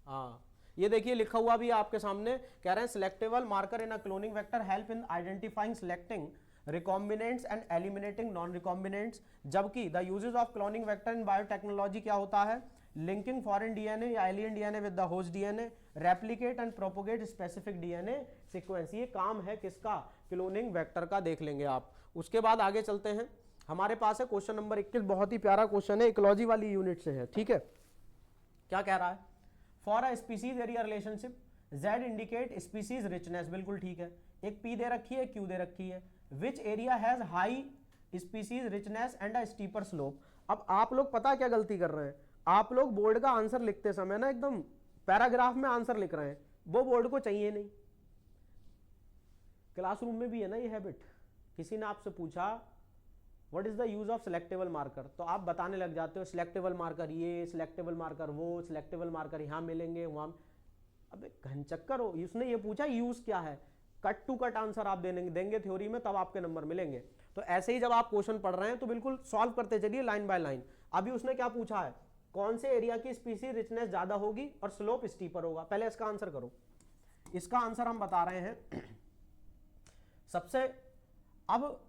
हाँ, ये देखिए लिखा हुआ भी आपके सामने, कह रहे हैं selectable marker in a cloning vector help in identifying selecting recombinants and eliminating non recombinants. जबकि the uses of cloning vector in biotechnology क्या होता है? लिंकिंग फॉरेन डीएनए या alien DNA with the host DNA, replicate and propagate specific DNA sequence. ये काम है किसका? Cloning vector का। देख लेंगे आप। उसके बाद आगे चलते हैं। हमारे पास है क्वेश्चन नंबर 21, बहुत ही प्यारा क्वेश्चन है, इकोलॉजी वाली यूनिट से है। ठीक है, क्या कह रहा है? For a species area relationship Z indicate species richness. बिल्कुल ठीक है। एक P दे रखी है, Q दे रखी है। Which area has high species richness and a steeper slope. अब आप लोग पता क्या गलती कर रहे हैं? आप लोग बोर्ड का आंसर लिखते समय ना एकदम पैराग्राफ में आंसर लिख रहे हैं, वो बोर्ड को चाहिए नहीं। क्लासरूम में भी है ना ये हैबिट। किसी ने आपसे पूछा what is the use of selectable marker, तो आप बताने लग जाते हो सिलेक्टेबल मार्कर ये, सिलेक्टेबल मार्कर वो, सिलेक्टेबल मार्कर यहां मिलेंगे वहां। अब घनचक्कर हो, उसने ये पूछा यूज क्या है, कट टू कट आंसर आप देंगे थ्योरी में, तब आपके नंबर मिलेंगे। तो ऐसे ही जब आप क्वेश्चन पढ़ रहे हैं तो बिल्कुल सॉल्व करते चलिए लाइन बाय लाइन। अभी उसने क्या पूछा है, कौन से एरिया की स्पीसीज रिचनेस ज्यादा होगी और स्लोप स्टीपर होगा। पहले इसका आंसर करो। इसका आंसर हम बता रहे हैं सबसे। अब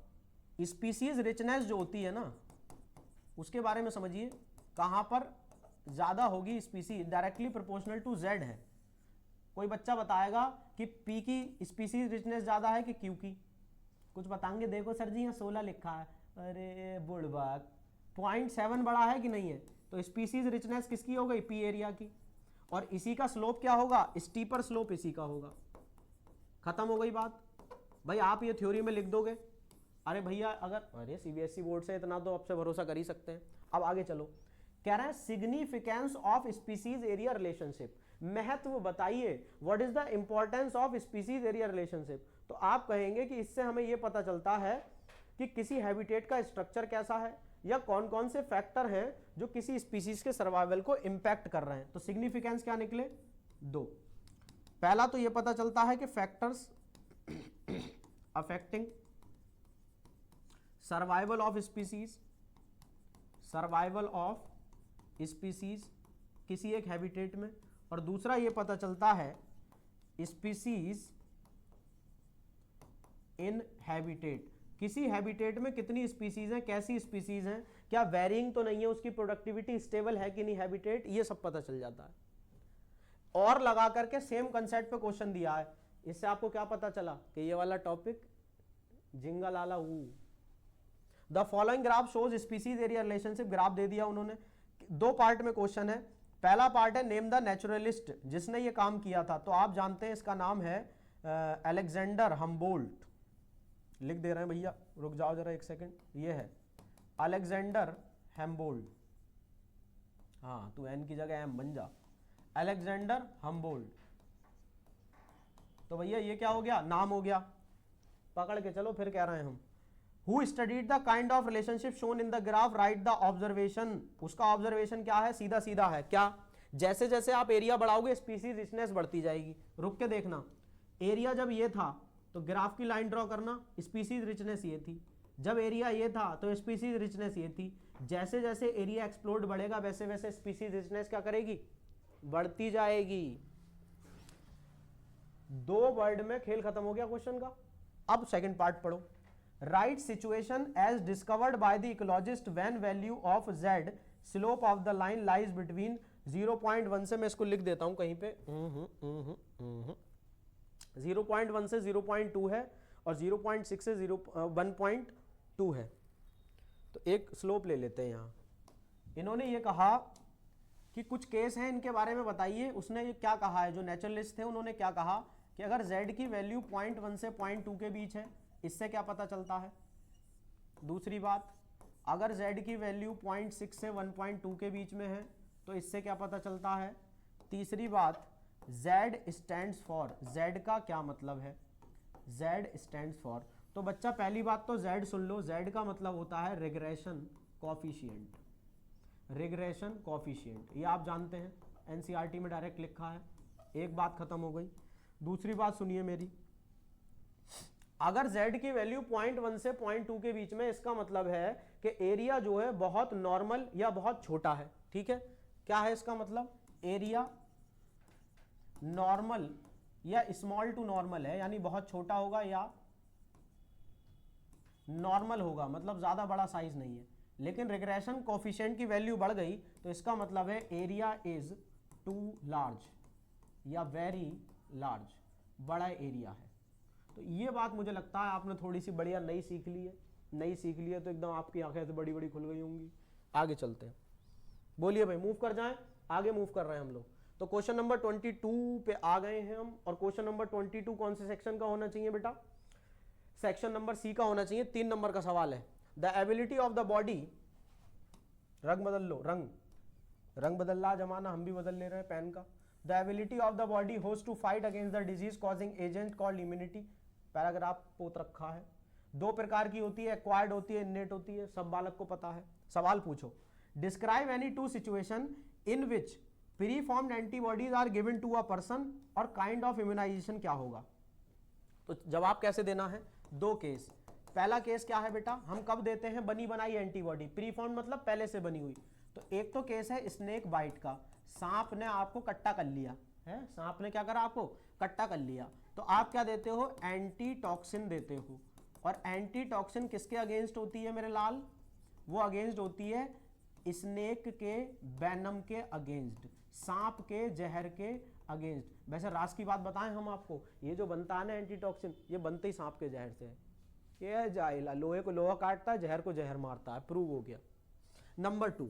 स्पीसीज रिचनेस जो होती है ना, उसके बारे में समझिए, कहां पर ज्यादा होगी species, directly proportional to Z है। कोई बच्चा बताएगा कि P की स्पीसीज रिचनेस ज्यादा है कि Q की, कुछ बताएंगे। देखो सर जी यहाँ 16 लिखा है, अरे बुड़बाक, 0.7 बड़ा है कि नहीं है, तो स्पीसीज रिचनेस किसकी हो गई? P एरिया की। और इसी का स्लोप क्या होगा? स्टीपर स्लोप इसी का होगा। खत्म हो गई बात। भाई आप ये थ्योरी में लिख दोगे, अरे भैया अगर, अरे CBSE बोर्ड से इतना तो आपसे भरोसा कर ही सकते हैं। अब आगे चलो, कह रहे हैं significance of species area relationship. महत्व बताइए, what is the importance of species area relationship. तो आप कहेंगे कि इससे हमें यह पता चलता है कि किसी हैबिटेट का स्ट्रक्चर कैसा है, या कौन कौन से फैक्टर हैं जो किसी स्पीसीज के सर्वाइवल को इंपैक्ट कर रहे हैं। तो सिग्निफिकेंस क्या निकले? 2। पहला तो यह पता चलता है कि factors affecting survival of species, किसी एक हैबिटेट में। और दूसरा ये पता चलता है स्पीसीज इन हैबिटेट, किसी हैबिटेट में कितनी स्पीसीज हैं, कैसी स्पीसीज हैं, क्या वेरिंग तो नहीं है, उसकी प्रोडक्टिविटी स्टेबल है कि नहीं हैबिटेट, ये सब पता चल जाता है। और लगा करके सेम कंसेप्ट पे क्वेश्चन दिया है। इससे आपको क्या पता चला कि ये वाला टॉपिक जिंगा लाला हु। The following graph shows species area relationship. Graph दे दिया उन्होंने, 2 पार्ट में क्वेश्चन है। पहला पार्ट है नेम द नेचुरलिस्ट जिसने ये काम किया था, तो आप जानते हैं इसका नाम है अलेक्जेंडर हम्बोल्ट। लिख दे रहे हैं भैया, रुक जाओ जरा 1 सेकंड। ये है अलेक्जेंडर हम्बोल्ट। हाँ, तू एन की जगह एम बन जा, अलेक्जेंडर हम्बोल्ट। तो भैया ये क्या हो गया? नाम हो गया, पकड़ के चलो। फिर कह रहे हैं हम Who studied the kind of relationship shown in the graph, write the observation। उसका ऑब्जर्वेशन क्या है? सीधा सीधा है क्या? जैसे जैसे आप एरिया बढ़ाओगे स्पीसीज रिचनेस बढ़ती जाएगी। रुक के देखना, एरिया जब ये था तो ग्राफ की लाइन ड्रॉ करना, स्पीसीज रिचनेस ये थी। जब एरिया ये था तो स्पीसीज रिचनेस ये थी। जैसे जैसे एरिया एक्सप्लोड बढ़ेगा वैसे वैसे स्पीसीज रिचनेस क्या करेगी, बढ़ती जाएगी। 2 वर्ड में खेल खत्म हो गया क्वेश्चन का। अब सेकंड पार्ट पढ़ो। Write situation as discovered by the ecologist when value of z slope of the line lies between 0.1 से, मैं इसको लिख देता हूं कहीं पे, 0.1 से 0.2 है और 0.6 से 1.2 है। तो एक स्लोप ले लेते हैं यहां। इन्होंने ये कहा कि कुछ केस हैं, इनके बारे में बताइए। उसने ये क्या कहा है, जो नेचुरलिस्ट थे उन्होंने क्या कहा कि अगर z की वैल्यू 0.1 से 0.2 के बीच है, इससे क्या पता चलता है। दूसरी बात, अगर z की वैल्यू 0.6 से 1.2 के बीच में है तो इससे क्या पता चलता है। तीसरी बात, z स्टैंड्स फॉर, z का क्या मतलब है, z स्टैंड्स फॉर। तो बच्चा पहली बात तो z सुन लो, z का मतलब होता है रिग्रेशन कोफिशिएंट, रिग्रेशन कोफिशिएंट, ये आप जानते हैं, एनसीईआरटी में डायरेक्ट लिखा है। एक बात खत्म हो गई। दूसरी बात सुनिए मेरी, अगर z की वैल्यू 0.1 से 0.2 के बीच में, इसका मतलब है कि एरिया जो है बहुत नॉर्मल या बहुत छोटा है। ठीक है, क्या है इसका मतलब, एरिया नॉर्मल या स्मॉल टू नॉर्मल है, यानी बहुत छोटा होगा या नॉर्मल होगा, मतलब ज्यादा बड़ा साइज नहीं है। लेकिन रिग्रेशन कोफिशिएंट की वैल्यू बढ़ गई तो इसका मतलब है एरिया इज टू लार्ज या वेरी लार्ज, बड़ा एरिया है। तो ये बात मुझे लगता है आपने थोड़ी सी बढ़िया नई सीख ली है, नई सीख ली है तो एकदम आपकी आंखें से बड़ी बड़ी खुल गई होंगी। आगे चलते हैं, बोलिए भाई, मूव कर जाएं, आगे मूव कर रहे हैं हम लोग। तो क्वेश्चन नंबर 22 पे आ गए हैं हम, और क्वेश्चन नंबर 22 कौन से सेक्शन का होना चाहिए बेटा, सेक्शन नंबर सी का होना चाहिए। 3 नंबर का सवाल है, the ability of the body, रंग बदल लो, रंग बदल रहा जमाना, हम भी बदल ले रहे हैं पेन का। The ability of the body host to fight against the disease causing agent called immunity, paragraph पोत रखा है। 2 प्रकार की होती है, एक्वायर्ड होती है, इनेट होती है, सब बालक को पता है। सवाल पूछो, describe any 2 situation in which pre formed antibodies are given to a person और काइंड ऑफ इम्यूनाइजेशन क्या होगा। तो जवाब कैसे देना है, 2 केस। पहला केस क्या है बेटा, हम कब देते हैं बनी बनाई एंटीबॉडी, प्री फॉर्म्ड मतलब पहले से बनी हुई। तो एक तो केस है स्नेक बाइट का, सांप ने आपको कट्टा कर लिया है, सांप ने क्या करा, आपको कट्टा कर लिया, तो आप क्या देते हो, एंटीटॉक्सिन देते हो। और एंटीटॉक्सिन किसके अगेंस्ट होती है मेरे लाल, वो अगेंस्ट होती है स्नेक के वेनम के अगेंस्ट, सांप के जहर के अगेंस्ट। वैसे रास की बात बताएं हम आपको, ये जो बनता है ना एंटीटॉक्सिन, ये बनते ही सांप के जहर से है। ये जाइला, लोहे को लोहा काटता है, जहर को जहर मारता है, प्रूव हो गया। नंबर 2,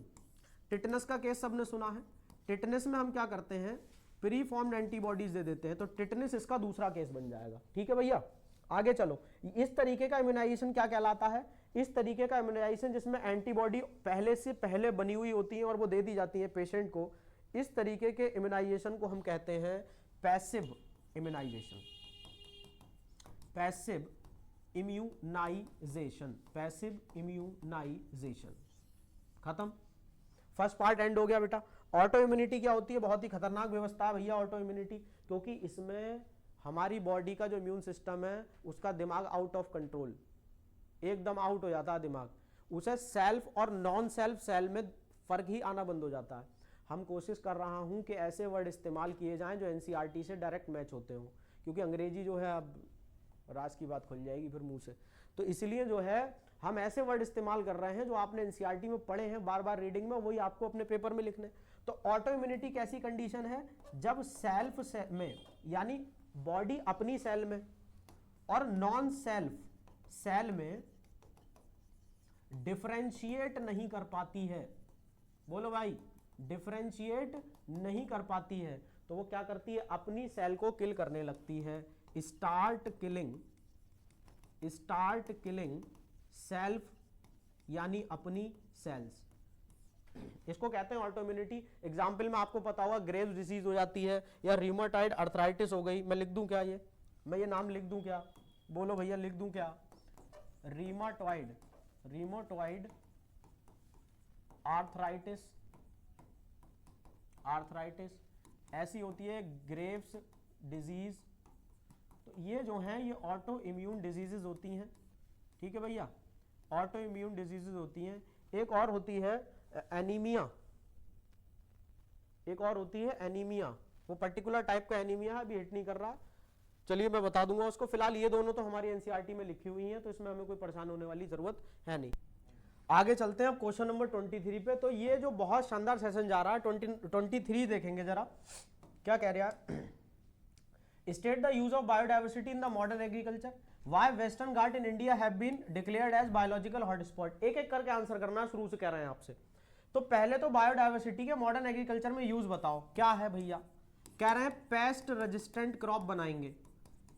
टिटनस का केस सबने सुना है। टिटनस में हम क्या करते हैं, प्री फॉर्म्ड एंटीबॉडीज दे देते हैं, तो टिटनस इसका दूसरा केस बन जाएगा। ठीक है भैया, आगे चलो। इस तरीके का इम्यूनाइजेशन क्या कहलाता है, इस तरीके का इम्यूनाइजेशन जिसमें एंटीबॉडी पहले से पहले बनी हुई होती है और वो दे दी जाती है पेशेंट को, इस तरीके के इम्यूनाइजेशन को हम कहते हैं passive immunisation, passive immunisation, passive immunisation. खत्म, फर्स्ट पार्ट एंड हो गया बेटा। ऑटो इम्यूनिटी क्या होती है, बहुत ही खतरनाक व्यवस्था है भैया ऑटो इम्यूनिटी, क्योंकि इसमें हमारी बॉडी का जो इम्यून सिस्टम है उसका दिमाग आउट ऑफ कंट्रोल, एकदम आउट हो जाता है दिमाग, उसे सेल्फ और नॉन सेल्फ सेल में फर्क ही आना बंद हो जाता है। हम कोशिश कर रहा हूं कि ऐसे वर्ड इस्तेमाल किए जाएं जो एनसीईआरटी से डायरेक्ट मैच होते हों, क्योंकि अंग्रेजी जो है, अब राज की बात खुल जाएगी फिर मुंह से, तो इसलिए जो है हम ऐसे वर्ड इस्तेमाल कर रहे हैं जो आपने एनसीईआरटी में पढ़े हैं बार बार रीडिंग में, वही आपको अपने पेपर में लिखने। तो ऑटो इम्यूनिटी कैसी कंडीशन है, जब सेल्फ में यानी बॉडी अपनी सेल में और नॉन सेल्फ सेल में डिफरेंशिएट नहीं कर पाती है, बोलो भाई, डिफरेंशिएट नहीं कर पाती है, तो वो क्या करती है, अपनी सेल को किल करने लगती है, स्टार्ट किलिंग सेल्फ यानी अपनी सेल्स, इसको कहते हैं ऑटो इम्यूनिटी। एग्जाम्पल में आपको पता होगा ग्रेव्स डिसीज हो जाती है या रीमाटॉइड अर्थराइटिस हो गई, मैं लिख दूं क्या, ये मैं ये नाम लिख दूं क्या, बोलो भैया लिख दूं क्या, रीमाटॉइड आर्थराइटिस आर्थराइटिस, ऐसी होती है ग्रेव्स डिजीज। तो ये जो हैं ये ऑटो इम्यून डिजीजेज होती हैं, ठीक है भैया, ऑटो इम्यून डिजीजेज होती हैं। एक और होती है एनीमिया, एक और होती है एनीमिया, वो पर्टिकुलर टाइप का एनीमिया है, अभी हिट नहीं कर रहा, चलिए मैं बता दूंगा उसको। फिलहाल ये दोनों तो हमारी एनसीईआरटी में लिखी हुई हैं, तो इसमें हमें कोई परेशान होने वाली जरूरत है नहीं। आगे चलते हैं अब क्वेश्चन नंबर 23 पे। तो ये जो बहुत शानदार सेशन जा रहा है 23 देखेंगे जरा, क्या कह रहा है। State the use of biodiversity in the modern agriculture, why western Ghat in India have been declared as biological hotspot. एक एक करके आंसर करना, शुरू से कह रहे हैं आपसे। तो पहले तो बायोडाइवर्सिटी के मॉडर्न एग्रीकल्चर में यूज बताओ क्या है भैया। कह रहे हैं पेस्ट रेजिस्टेंट क्रॉप बनाएंगे,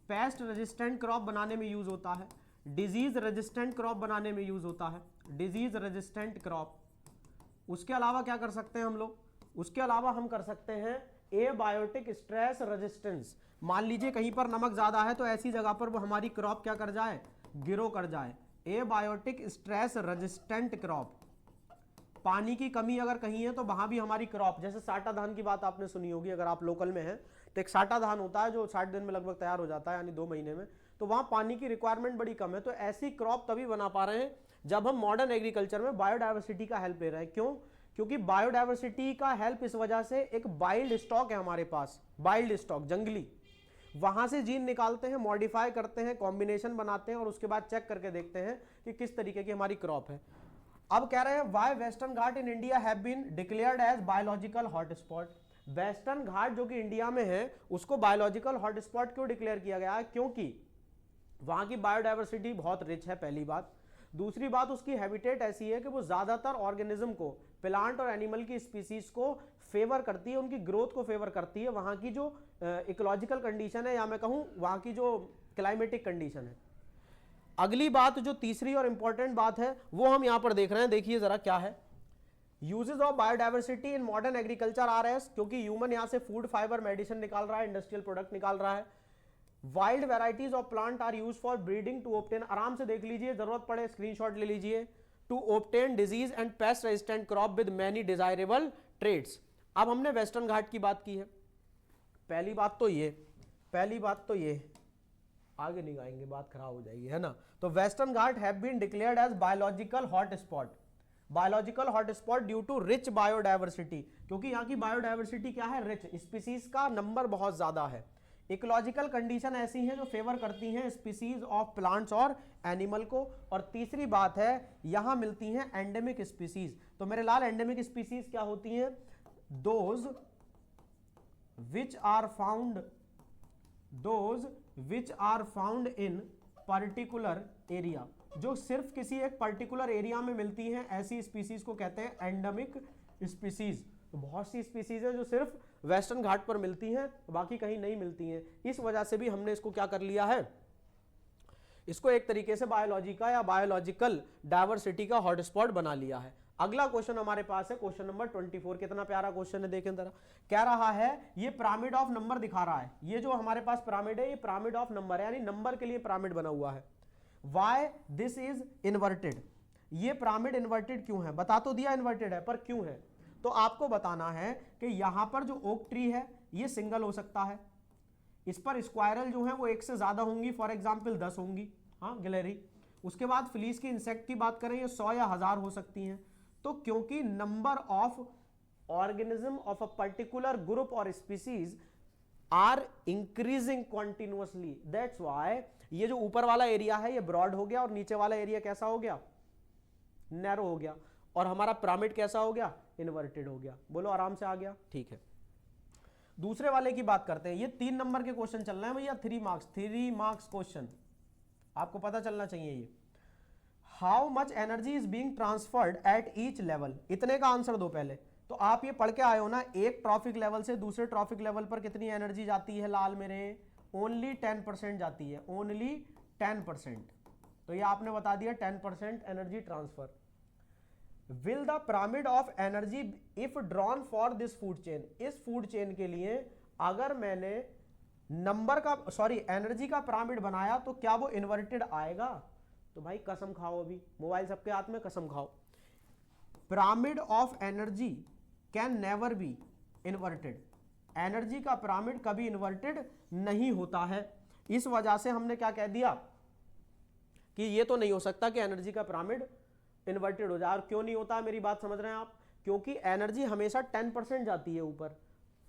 पेस्ट रेजिस्टेंट क्रॉप बनाने में यूज होता है, डिजीज रेजिस्टेंट क्रॉप बनाने में यूज होता है, डिजीज रेजिस्टेंट क्रॉप। उसके अलावा क्या कर सकते हैं हम लोग, उसके अलावा हम कर सकते हैं एबायोटिक स्ट्रेस रेजिस्टेंस। मान लीजिए कहीं पर नमक ज्यादा है तो ऐसी जगह पर वो हमारी क्रॉप क्या कर जाए, गिरो कर जाए, एबायोटिक स्ट्रेस रेजिस्टेंट क्रॉप। पानी की कमी अगर कहीं है तो वहां भी हमारी क्रॉप, जैसे साटा धान की बात आपने सुनी होगी अगर आप लोकल में हैं, तो एक साटा धान होता है जो 60 दिन में लगभग तैयार हो जाता है, यानी 2 महीने में, तो वहां पानी की रिक्वायरमेंट बड़ी कम है। तो ऐसी क्रॉप तभी बना पा रहे हैं जब हम मॉडर्न एग्रीकल्चर में बायोडाइवर्सिटी का हेल्प ले रहे हैं। क्यों? क्योंकि बायोडाइवर्सिटी का हेल्प इस वजह से, एक वाइल्ड स्टॉक है हमारे पास, वाइल्ड स्टॉक जंगली, वहां से जीन निकालते हैं, मॉडिफाई करते हैं, कॉम्बिनेशन बनाते हैं और उसके बाद चेक करके देखते हैं कि किस तरीके की हमारी क्रॉप है। अब कह रहे हैं why western Ghat in India have been declared as biological hotspot. Western Ghat जो कि इंडिया में है उसको बायोलॉजिकल हॉटस्पॉट क्यों डिक्लेयर किया गया है? क्योंकि वहां की बायोडाइवर्सिटी बहुत रिच है, पहली बात। दूसरी बात, उसकी हैबिटेट ऐसी है कि वो ज्यादातर ऑर्गेनिज्म को, प्लांट और एनिमल की स्पीसीज को फेवर करती है, उनकी ग्रोथ को फेवर करती है। वहां की जो इकोलॉजिकल कंडीशन है, या मैं कहूं वहां की जो क्लाइमेटिक कंडीशन है। अगली बात जो तीसरी और इंपॉर्टेंट बात है वो हम यहां पर देख रहे हैं, देखिए जरा क्या है। Uses of biodiversity in modern agriculture R S, क्योंकि ह्यूमन यहां से फूड, फाइबर, मेडिसिन निकाल रहा है, इंडस्ट्रियल प्रोडक्ट निकाल रहा है। Wild varieties of plant are use for breeding to obtain, आराम से देख लीजिए, जरूरत पड़े स्क्रीनशॉट ले लीजिए, to obtain disease and pest resistant crop with many desirable traits. अब हमने वेस्टर्न घाट की बात की है, पहली बात तो ये, आगे नहीं आएंगे बात खराब हो जाएगी, है ना। तो western Ghat have been declared as biological hotspot, biological hotspot due to rich biodiversity, क्योंकि यहाँ की बायोडाइवर्सिटी क्या है, रिच, स्पीसीज का नंबर बहुत ज्यादा है। इकोलॉजिकल कंडीशन ऐसी हैं जो फेवर करती हैं स्पीसीज ऑफ प्लांट्स और एनिमल को। और तीसरी बात है यहां मिलती हैं एंडेमिक स्पीसीज। तो मेरे लाल एंडेमिक स्पीसीज क्या होती हैं? Those which are found in particular area, जो सिर्फ किसी एक पर्टिकुलर एरिया में मिलती हैं, ऐसी स्पीसीज को कहते हैं एंडेमिक स्पीसीज। तो बहुत सी स्पीसीज है जो सिर्फ वेस्टर्न घाट पर मिलती हैं, बाकी कहीं नहीं मिलती हैं। इस वजह से भी हमने इसको क्या कर लिया है, इसको एक तरीके से बायोलॉजी का या बायोलॉजिकल डाइवर्सिटी का हॉटस्पॉट बना लिया है। अगला क्वेश्चन हमारे पास है क्वेश्चन नंबर 24। कितना प्यारा क्वेश्चन है, देखें जरा। कह रहा है, ये पिरामिड ऑफ नंबर दिखा रहा है, ये जो हमारे पास पिरामिड है ये पिरामिड ऑफ नंबर है, यानी नंबर के लिए पिरामिड बना हुआ है। व्हाई दिस इज इन्वर्टेड, ये पिरामिड इन्वर्टेड क्यों है? बता तो दिया इन्वर्टेड है, पर क्यों है? तो आपको बताना है कि यहां पर जो ओक ट्री है ये सिंगल हो सकता है, इस पर स्क्वायरल जो है वो एक से ज्यादा होंगी, फॉर एग्जांपल 10 होंगी, हाँ गिलहरी। उसके बाद फ्लीस की इंसेक्ट की बात करें ये 100 या 1000 हो सकती हैं। तो क्योंकि number of organism of a particular group और species are increasing continuously, that's why ये जो ऊपर वाला एरिया है ये ब्रॉड हो गया और नीचे वाला एरिया कैसा हो गया, नैरो हो गया, और हमारा पिरामिड कैसा हो गया, इन्वर्टेड हो गया। बोलो आराम से आ गया, ठीक है। दूसरे वाले की बात करते हैं, ये 3 नंबर के क्वेश्चन चल रहे हैं भैया, 3 मार्क्स क्वेश्चन, आपको पता चलना चाहिए ये। How much energy is being transferred at each level, इतने का आंसर दो पहले। तो आप ये पढ़ के आए हो ना, एक ट्रॉफिक लेवल से दूसरे ट्रॉफिक लेवल पर कितनी एनर्जी जाती है लाल मेरे, ओनली 10% जाती है, ओनली 10%। तो ये आपने बता दिया 10% energy transfer. Will the pyramid of energy if drawn for this food chain, इस फूड चेन के लिए अगर मैंने नंबर का एनर्जी का पिरामिड बनाया तो क्या वो इन्वर्टेड आएगा? तो भाई कसम खाओ, अभी मोबाइल सबके हाथ में, कसम खाओ। Pyramid of energy can never be inverted. Energy का पिरामिड कभी इन्वर्टेड नहीं होता है। इस वजह से हमने क्या कह दिया कि ये तो नहीं हो सकता कि एनर्जी का पिरामिड इन्वर्टेड हो जाए। और क्यों नहीं होता, मेरी बात समझ रहे हैं आप? क्योंकि एनर्जी हमेशा 10% जाती है ऊपर,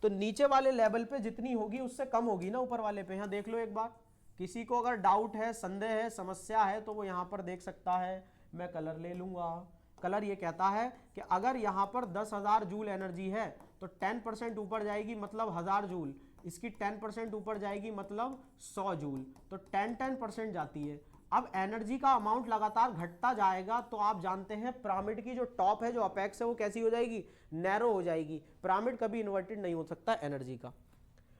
तो नीचे वाले लेवल पे जितनी होगी उससे कम होगी ना ऊपर वाले पे। यहां देख लो एक बार, किसी को अगर डाउट है, संदेह है, समस्या है, तो वो यहां पर देख सकता है। मैं कलर ले लूंगा। कलर ये कहता है कि अगर यहां पर 10,000 जूल एनर्जी है तो 10% ऊपर जाएगी मतलब 1000 जूल, इसकी 10% ऊपर जाएगी मतलब 100 जूल, तो 10% जाती है। अब एनर्जी का अमाउंट लगातार घटता जाएगा, तो आप जानते हैं पिरामिड की जो टॉप है, जो अपेक्स है, वो कैसी हो जाएगी? नैरो हो जाएगी। पिरामिड कभी इन्वर्टेड नहीं हो सकता एनर्जी का।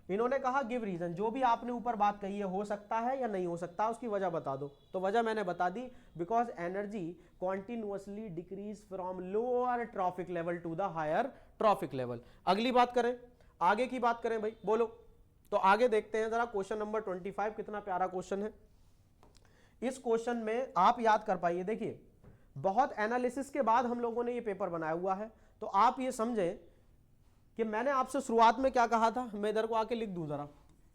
इन्होंने कहा गिव रीजन, जो भी आपने ऊपर बात कही है हो सकता है या नहीं हो सकता, उसकी वजह बता दो। तो वजह मैंने बता दी, because energy continuously decrease from lower trophic level to the higher trophic level. अगली बात करें, आगे की बात करें भाई, बोलो। तो आगे देखते हैं जरा क्वेश्चन नंबर 25, कितना प्यारा क्वेश्चन है। इस क्वेश्चन में आप याद कर पाइए, देखिए बहुत एनालिसिस के बाद हम लोगों ने ये पेपर बनाया हुआ है, तो आप ये समझे कि मैंने आपसे शुरुआत में क्या कहा था। मैं इधर को आके लिख दूं जरा,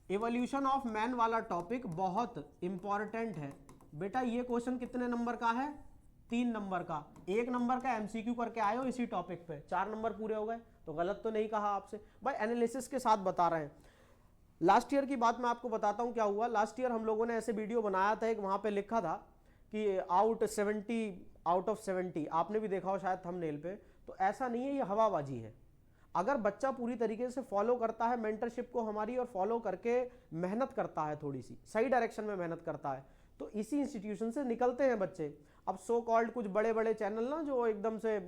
इवोल्यूशन ऑफ मैन वाला टॉपिक बहुत इंपॉर्टेंट है बेटा। ये क्वेश्चन कितने नंबर का है? 3 नंबर का। 1 नंबर का एमसीक्यू करके आए हो इसी टॉपिक पे, 4 नंबर पूरे हो गए। तो गलत तो नहीं कहा आपसे भाई, एनालिसिस के साथ बता रहे हैं। लास्ट ईयर की बात मैं आपको बताता हूं क्या हुआ। लास्ट ईयर हम लोगों ने ऐसे वीडियो बनाया था, एक वहां पे लिखा था कि आउट ऑफ 70, आपने भी देखा हो शायद थंबनेल पे। तो ऐसा नहीं है, ये हवाबाजी है। अगर बच्चा पूरी तरीके से फॉलो करता है मेंटरशिप को हमारी, और फॉलो करके मेहनत करता है, थोड़ी सी सही डायरेक्शन में मेहनत करता है, तो इसी इंस्टीट्यूशन से निकलते हैं बच्चे। अब सो कॉल्ड कुछ बड़े बड़े चैनल ना, जो एकदम से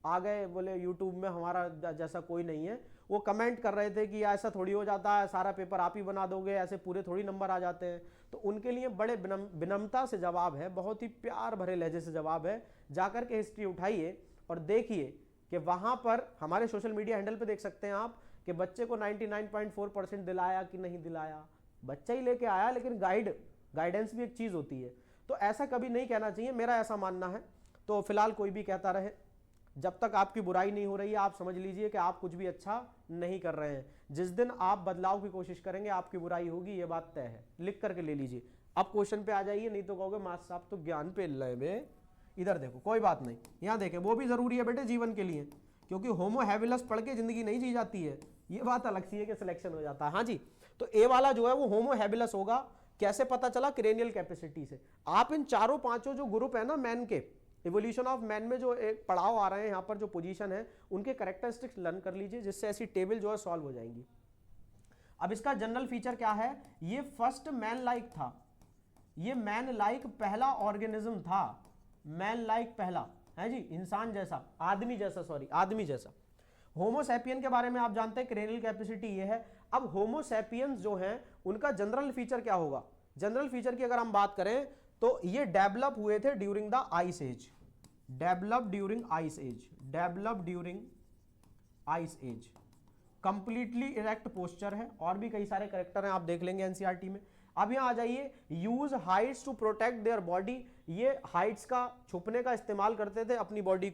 आ गए, बोले यूट्यूब में हमारा जैसा कोई नहीं है, वो कमेंट कर रहे थे कि ऐसा थोड़ी हो जाता है, सारा पेपर आप ही बना दोगे, ऐसे पूरे थोड़ी नंबर आ जाते हैं। तो उनके लिए बड़े विनम्रता से जवाब है, बहुत ही प्यार भरे लहजे से जवाब है। जाकर के हिस्ट्री उठाइए और देखिए कि वहां पर हमारे सोशल मीडिया हैंडल पे देख सकते हैं आप कि बच्चे को 99.4% दिलाया कि नहीं दिलाया। बच्चा ही लेके आया, लेकिन गाइडेंस भी एक चीज होती है। तो ऐसा कभी नहीं कहना चाहिए, मेरा ऐसा मानना है। तो फिलहाल कोई भी कहता रहे, जब तक आपकी बुराई नहीं हो रही है, आप समझ लीजिए कि आप कुछ भी अच्छा नहीं कर रहे हैं। जिस दिन आप बदलाव की कोशिश करेंगे, आपकी बुराई होगी, ये बात तय है। लिख करके ले लीजिए। अब क्वेश्चन पे आ जाइए, नहीं तो कहोगे मास्टर साहब तो ज्ञान पे लय में। इधर देखो, कोई बात नहीं, यहाँ देखें, वो भी जरूरी है बेटे जीवन के लिए, क्योंकि होमो हैबिलस पढ़ के जिंदगी नहीं जी जाती है। ये बात अलग सी है कि सिलेक्शन हो जाता है। हाँ जी, तो ए वाला जो है वो होमो हैबिलस होगा। कैसे पता चला? क्रेनियल कैपेसिटी से। आप इन चारों पांचों जो ग्रुप है ना मैन के, इवोल्यूशन ऑफ मैन में जो एक पड़ाव आ रहे हैं, यहाँ पर जो पोजीशन है, उनके कैरेक्टरिस्टिक्स लर्न कर लीजिए, जिससे ऐसी टेबल जो है सॉल्व हो जाएंगी। अब इसका जनरल फीचर क्या है? ये फर्स्ट मैन लाइक था, ये मैन लाइक पहला ऑर्गेनिज्म था। मैन लाइक पहला है जी, इंसान जैसा, आदमी जैसा। होमो सैपियन के बारे में आप जानते हैं, क्रेनियल कैपेसिटी ये है। अब होमो सैपियंस जो हैं, उनका जनरल फीचर क्या होगा? जनरल फीचर की अगर हम बात करें तो ये डेवलप हुए थे during the ice age. Develop during ice age. Completely erect posture है, और भी कई सारे कैरेक्टर हैं, आप देख लेंगे एनसीईआरटी में। अब यहां आ जाइए, use hides to protect their body. ये हाइट्स का, छुपने का इस्तेमाल करते थे अपनी बॉडी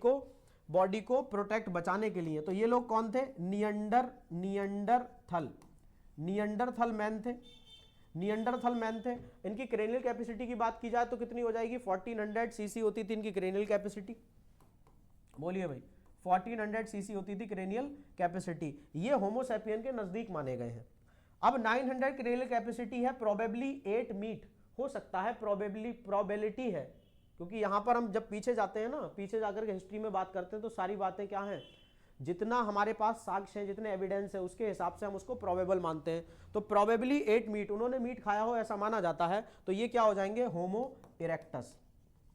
को प्रोटेक्ट, बचाने के लिए। तो ये लोग कौन थे? नियंडरथल मैन थे। इनकी क्रेनियल कैपेसिटी की बात की जाए तो कितनी हो जाएगी? 1400 सीसी होती थी इनकी क्रेनियल कैपेसिटी। बोलिए भाई, 1400 सीसी होती थी क्रेनियल कैपेसिटी। ये होमो सैपियन के नजदीक माने गए हैं। अब 900 क्रेनियल कैपेसिटी है, प्रोबेबली 8 मीट हो सकता है, प्रोबेबिलिटी है, क्योंकि यहां पर हम जब पीछे जाते हैं ना, पीछे जाकर के हिस्ट्री में बात करते हैं, तो सारी बातें क्या हैं, जितना हमारे पास साक्ष्य है, जितने एविडेंस है, उसके हिसाब से हम उसको प्रोबेबल मानते हैं। तो प्रोबेबली 8 मीट, उन्होंने मीट खाया हो ऐसा माना जाता है। तो ये क्या हो जाएंगे? होमो इरेक्टस।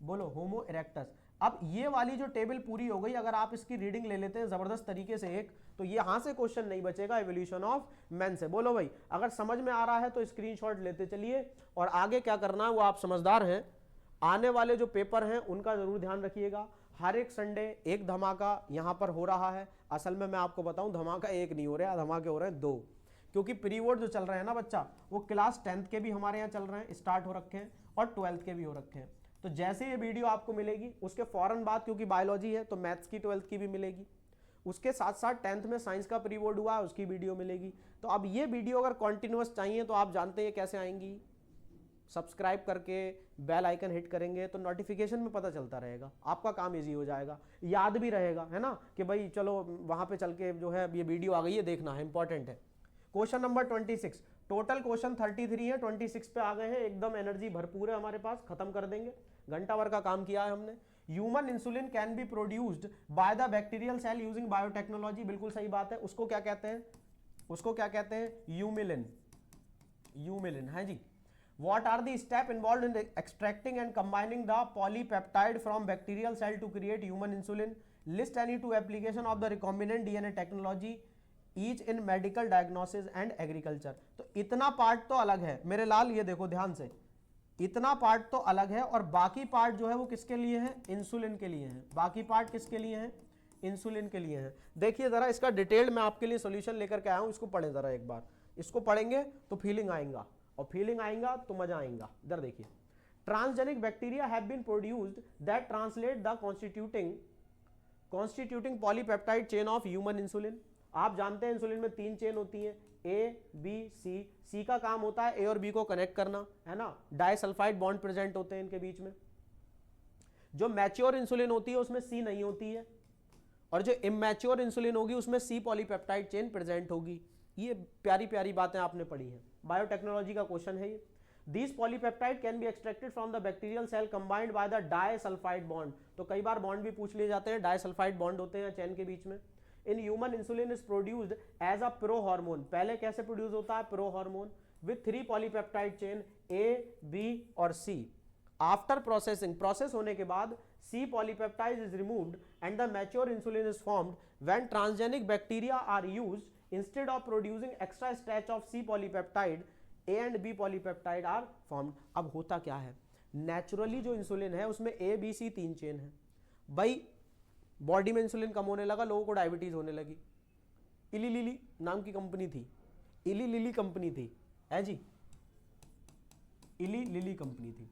बोलो, होमो इरेक्टस। अब ये वाली जो टेबल पूरी हो गई, अगर आप इसकी रीडिंग ले लेते हैं जबरदस्त तरीके से एक, तो यहां से क्वेश्चन नहीं बचेगा इवोल्यूशन ऑफ मैन से। बोलो भाई, अगर समझ में आ रहा है तो स्क्रीनशॉट लेते चलिए, और आगे क्या करना है वो आप समझदार हैं। आने वाले जो पेपर हैं उनका जरूर ध्यान रखिएगा। हर एक संडे एक धमाका यहां पर हो रहा है। असल में मैं आपको बताऊं, धमाका एक नहीं हो रहा, धमाके हो रहे हैं 2, क्योंकि प्री बोर्ड जो चल रहे हैं ना बच्चा, वो क्लास 10th के भी हमारे यहाँ चल रहे हैं, स्टार्ट हो रखे हैं, और 12th के भी हो रखे हैं। तो जैसे ये वीडियो आपको मिलेगी उसके फौरन बाद, क्योंकि बायोलॉजी है तो मैथ्स की 12th की भी मिलेगी, उसके साथ साथ 10th में साइंस का प्री बोर्ड हुआ है, उसकी वीडियो मिलेगी। तो अब ये वीडियो अगर कॉन्टिन्यूअस चाहिए तो आप जानते हैं कैसे आएंगी, सब्सक्राइब करके बेल आइकन हिट करेंगे तो नोटिफिकेशन में पता चलता रहेगा, आपका काम इजी हो जाएगा, याद भी रहेगा, है ना, कि भाई चलो वहां पे चल के जो है ये वीडियो आ गई है, देखना है, इंपॉर्टेंट है। क्वेश्चन नंबर 26, टोटल क्वेश्चन 33 है, 26 पे आ गए हैं, एकदम एनर्जी भरपूर है हमारे पास, खत्म कर देंगे, घंटा भर का काम किया है हमने। Human insulin can be produced by the bacterial cell using biotechnology, बिल्कुल सही बात है। उसको क्या कहते हैं, उसको क्या कहते हैं, यूमिलिन, यूमिलिन है जी। What are the steps involved in extracting and combining the polypeptide from bacterial cell to create human insulin? List any two application of the recombinant DNA technology, each in medical diagnosis and agriculture. तो इतना part तो अलग है मेरे लाल, ये देखो ध्यान से, इतना पार्ट तो अलग है और बाकी पार्ट जो है वो किसके लिए है, इंसुलिन के लिए है। बाकी पार्ट किसके लिए है, इंसुलिन के लिए है। देखिए जरा इसका डिटेल मैं आपके लिए सॉल्यूशन लेकर के आया हूं, इसको पढ़ें जरा एक बार, इसको पढ़ेंगे तो फीलिंग आएगा, और फीलिंग आएगा तो मजा आएगा। इधर देखिए, transgenic bacteria have been produced that translate the constituting polypeptide chain of human insulin. आप जानते हैं इंसुलिन में 3 चेन होती है, ए बी सी। सी का काम होता है ए और बी को कनेक्ट करना, है ना, डाइसल्फाइड बॉन्ड प्रेजेंट होते हैं इनके बीच में। जो मैच्योर इंसुलिन होती है उसमें सी नहीं होती है, और जो इमैच्योर इंसुलिन होगी उसमें सी पॉलीपेप्टाइड चेन प्रेजेंट होगी। ये प्यारी प्यारी बातें आपने पढ़ी हैं, बायोटेक्नोलॉजी का क्वेश्चन है ये। These polypeptide can be extracted from the bacterial cell combined by the disulfide bond। तो कई बार बॉन्ड भी पूछ लिए जाते हैं, डाइसल्फाइड बॉन्ड होते हैं चैन के बीच में। In human insulin is produced as a prohormone। पहले कैसे प्रोड्यूस होता है, प्रोहार्मोन, with 3 polypeptide chain A, B और C। After processing, प्रोसेस होने के बाद C polypeptide is removed and the mature insulin is formed when transgenic bacteria are used instead of producing extra stretch of C polypeptide, A and B polypeptide are formed। अब होता क्या है, naturally जो insulin है उसमें A, B, C 3 chain है। भाई body में इंसुलिन कम होने लगा, लोगों को डायबिटीज होने लगी। इली लिली नाम की कंपनी थी, इली लिली कंपनी थी, है जी, इली लिली कंपनी थी,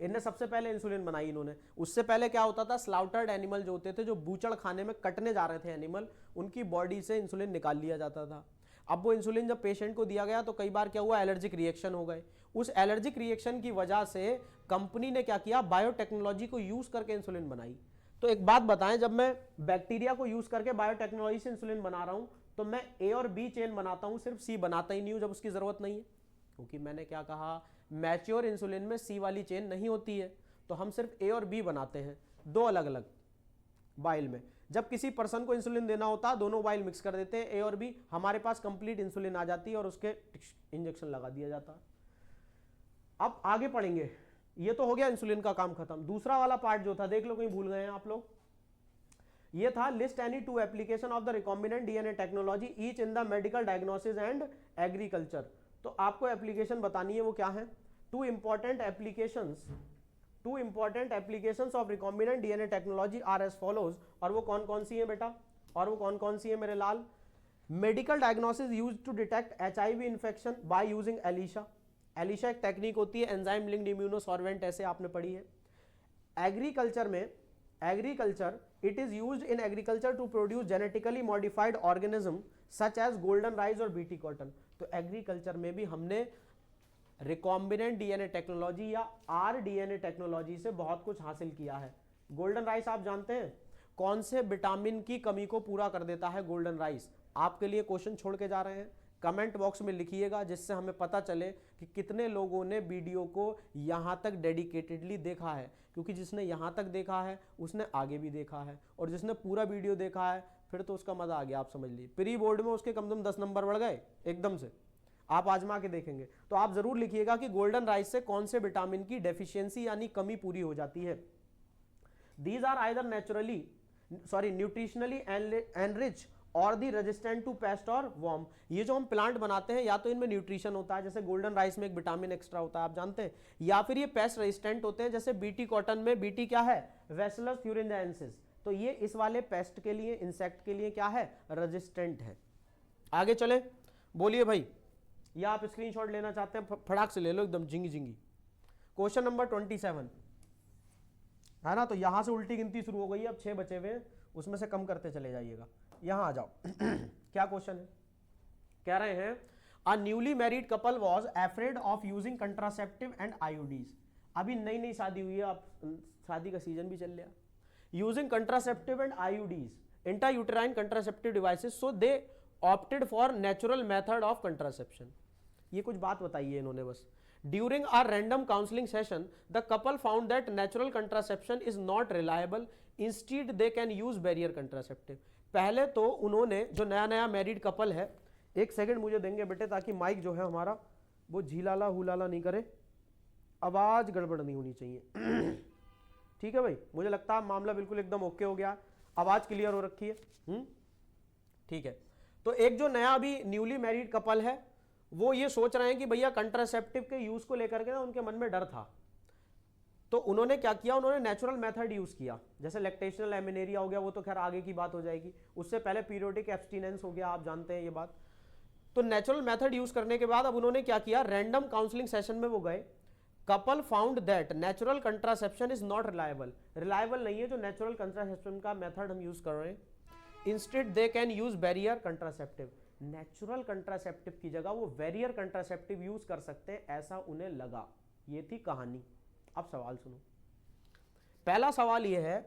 इनने सबसे पहले इंसुलिन बनाई इन्होंने। उससे पहले क्या होता था, स्लाउटर्ड एनिमल जो होते थे, जो बूचड़ खाने में कटने जा रहे थे एनिमल, उनकी बॉडी से इंसुलिन निकाल लिया जाता था। अब वो इंसुलिन जब पेशेंट को दिया गया तो कई बार क्या हुआ, एलर्जिक रिएक्शन हो गए। उस एलर्जिक रिएक्शन की वजह से कंपनी ने क्या किया, बायोटेक्नोलॉजी को यूज करके इंसुलिन बनाई। तो एक बात बताएं, जब मैं बैक्टीरिया को यूज करके बायोटेक्नोलॉजी से इंसुलिन बना रहा हूं तो मैं ए और बी चेन बनाता हूं, सिर्फ सी बनाता ही नहीं हूं जब उसकी जरूरत नहीं है, क्योंकि मैंने क्या कहा, मैच्योर इंसुलिन में सी वाली चेन नहीं होती है, तो हम सिर्फ ए और बी बनाते हैं, 2 अलग अलग वाइल में। जब किसी पर्सन को इंसुलिन देना होता है, दोनों वाइल मिक्स कर देते हैं, ए और बी, हमारे पास कंप्लीट इंसुलिन आ जाती है और उसके इंजेक्शन लगा दिया जाता है। अब आगे पढ़ेंगे, ये तो हो गया इंसुलिन का काम खत्म। दूसरा वाला पार्ट जो था, देख लो कहीं भूल गए हैं आप लोग, ये था list any 2 application of the recombinant DNA technology each in the medical diagnosis and agriculture. तो आपको एप्लीकेशन बतानी है, वो क्या है, 2 important applications of recombinant DNA technology are as follows. और वो कौन कौन सी है बेटा, और वो कौन कौन सी है मेरे लाल। Medical diagnosis used to detect HIV infection by using ELISA. ELISA एक टेक्निक होती है, एंजाइम लिंक्ड इम्यूनोसॉर्वेंट, ऐसे आपने पढ़ी है। एग्रीकल्चर में, agriculture, it is used in agriculture to produce genetically modified organism such as golden rice और BT cotton. तो एग्रीकल्चर में भी हमने रिकॉम्बिनेंट डीएनए टेक्नोलॉजी या आरडीएनए टेक्नोलॉजी से बहुत कुछ हासिल किया है। गोल्डन राइस आप जानते हैं कौन से विटामिन की कमी को पूरा कर देता है गोल्डन राइस। आपके लिए क्वेश्चन छोड़ के जा रहे हैं, कमेंट बॉक्स में लिखिएगा, जिससे हमें पता चले कि कितने लोगों ने वीडियो को यहाँ तक डेडिकेटेडली देखा है, क्योंकि जिसने यहाँ तक देखा है उसने आगे भी देखा है, और जिसने पूरा वीडियो देखा है फिर तो उसका मजा आ गया। आप समझ लीजिए प्री बोर्ड में उसके कम से कम 10 नंबर बढ़ गए एकदम से। आप आजमा के देखेंगे तो आप जरूर लिखिएगा कि गोल्डन राइस से कौन से विटामिन की डेफिशिएंसी यानी कमी पूरी हो जाती है। These are either nutritionally enrich और दी रेजिस्टेंट टू पेस्ट और वर्म। ये जो हम प्लांट बनाते हैं, या तो इनमें न्यूट्रिशन होता है, जैसे गोल्डन राइस में एक विटामिन एक्स्ट्रा होता है आप जानते हैं, या फिर ये पेस्ट रेजिस्टेंट होते हैं, जैसे बीटी कॉटन में बीटी क्या है, बैसिलस thuringiensis। तो ये इस वाले पेस्ट के लिए, इंसेक्ट के लिए क्या है, रेजिस्टेंट है। आगे चले, बोलिए भाई, या आप स्क्रीनशॉट लेना चाहते हैं फटाक से ले लो एकदम जिंगी जिंगी। क्वेश्चन नंबर 27 है ना, तो यहां से उल्टी गिनती शुरू हो गई है, अब 6 बचे हुए हैं। उसमें से कम करते चले जाइएगा। यहां आ जाओ क्या क्वेश्चन है, कह रहे हैं a newly married couple was afraid of using contraceptive and IUDs. अभी नई नई शादी हुई है, आप शादी का सीजन भी चल रहा, using contraceptive and IUDs intrauterine contraceptive devices, so they opted for natural method of contraception. ये कुछ बात बताई है इन्होंने बस। During our random counselling session the couple found that natural contraception is not reliable, instead they can use barrier contraceptive. पहले तो उन्होंने, जो नया नया मैरिड कपल है, एक सेकंड मुझे देंगे बेटे ताकि माइक जो है हमारा वो झीलाला हुलाला नहीं करे, आवाज गड़बड़ नहीं होनी चाहिए ठीक है भाई, मुझे लगता है मामला बिल्कुल एकदम ओके हो गया, आवाज क्लियर हो रखी है। ठीक है, तो एक जो नया अभी न्यूली मैरिड कपल है वो ये सोच रहे हैं कि भैया कंट्रासेप्टिव के यूज को लेकर के ना उनके मन में डर था, तो उन्होंने क्या किया, उन्होंने नेचुरल मेथड यूज किया। जैसे लैक्टेशनल एमिनेरिया हो गया, वो तो खैर आगे की बात हो जाएगी, उससे पहले पीरियोडिक एब्सटिनेंस हो गया, आप जानते हैं ये बात। तो नेचुरल मेथड यूज करने के बाद अब उन्होंने क्या किया, रैंडम काउंसलिंग सेशन में वो गए, couple found that natural contraception is not reliable, reliable नहीं है जो नेचुरल कंट्रासेप्शन का मेथड हम यूज कर रहे हैं, instead they can use barrier contraceptive, natural contraceptive की जगह वो बैरियर कंट्रासेप्टिव यूज कर सकते हैं, ऐसा उन्हें लगा। ये थी कहानी। अब सवाल सुनो, पहला सवाल ये है,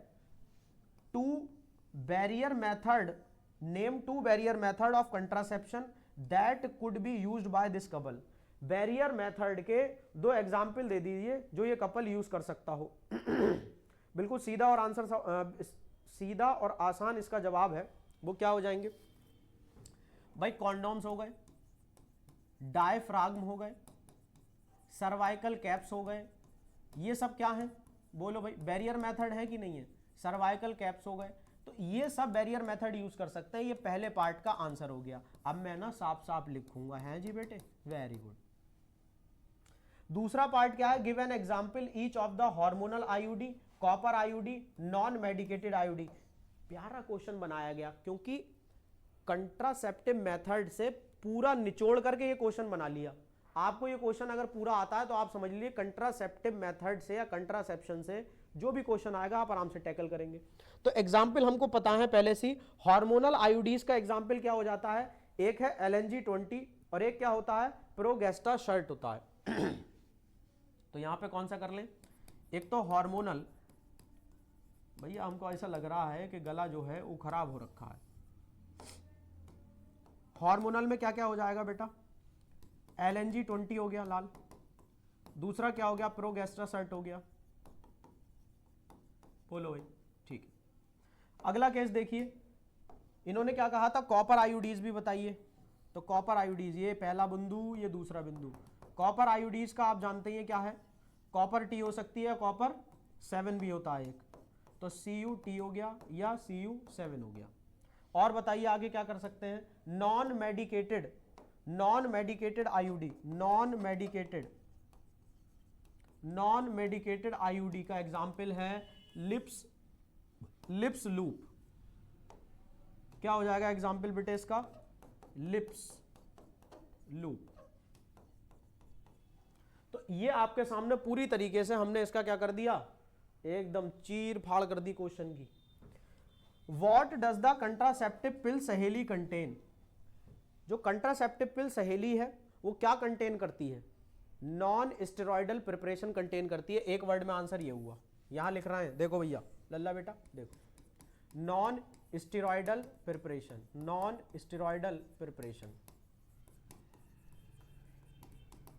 two barrier method, name two barrier method of contraception that could be used by this couple. Barrier method के दो एग्जाम्पल दे दीजिए जो ये कपल यूज कर सकता हो बिल्कुल सीधा और आंसर सीधा और आसान इसका जवाब है, वो क्या हो जाएंगे भाई, कॉन्डोम्स हो गए, डायफ्राग्म हो गए, सर्वाइकल कैप्स हो गए, ये सब क्या है बोलो भाई, बैरियर मेथड है कि नहीं है, सर्वाइकल कैप्स हो गए, तो ये सब बैरियर मेथड यूज कर सकते हैं। ये पहले पार्ट का आंसर हो गया। अब मैं ना साफ साफ लिखूंगा, है जी बेटे, वेरी गुड। दूसरा पार्ट क्या है, give an example each of the hormonal IUD, copper IUD, non medicated IUD. प्यारा क्वेश्चन बनाया गया क्योंकि कंट्रासेप्टिव मेथड से पूरा निचोड़ करके ये क्वेश्चन बना लिया। आपको ये क्वेश्चन अगर पूरा आता है तो आप समझ लीजिए कंट्रासेप्टिव मेथड से या कंट्रासेप्शन से जो भी क्वेश्चन आएगा आप आराम से टैकल करेंगे। तो एग्जाम्पल हमको पता है पहले से, हार्मोनल आईयूडीज का एग्जाम्पल क्या हो जाता है, एक है LNG-20 और एक क्या होता है, प्रोगेस्टा शर्ट होता है तो यहां पे कौन सा कर लें, एक तो हार्मोनल, भैया हमको ऐसा लग रहा है कि गला जो है वो खराब हो रखा है। हार्मोनल में क्या क्या हो जाएगा बेटा, LNG-20 हो गया लाल, दूसरा क्या हो गया, प्रोगेस्टा शर्ट हो गया, बोलो भाई, ठीक है। अगला केस देखिए, इन्होंने क्या कहा था, कॉपर आईयूडीज भी बताइए। तो कॉपर आईयूडीज, ये पहला बिंदु, ये दूसरा बिंदु। कॉपर आईयूडीज का आप जानते हैं क्या है, कॉपर टी हो सकती है, कॉपर 7 भी होता है एक, तो CuT हो गया या Cu7 हो गया। और बताइए आगे क्या कर सकते हैं, non medicated IUD, non medicated IUD का एग्जाम्पल है लिप्स लूप। क्या हो जाएगा एग्जाम्पल बेटे इसका, लिप्स लूप। तो ये आपके सामने पूरी तरीके से हमने इसका क्या कर दिया, एकदम चीर फाड़ कर दी क्वेश्चन की। What does the contraceptive pill सहेली कंटेन, जो कंट्रासेप्टिव पिल सहेली है वो क्या कंटेन करती है, नॉन स्टेरॉयडल प्रिपरेशन कंटेन करती है। एक वर्ड में आंसर ये हुआ, यहां लिख रहे हैं, देखो भैया लल्ला बेटा देखो, non steroidal preparation, non steroidal preparation.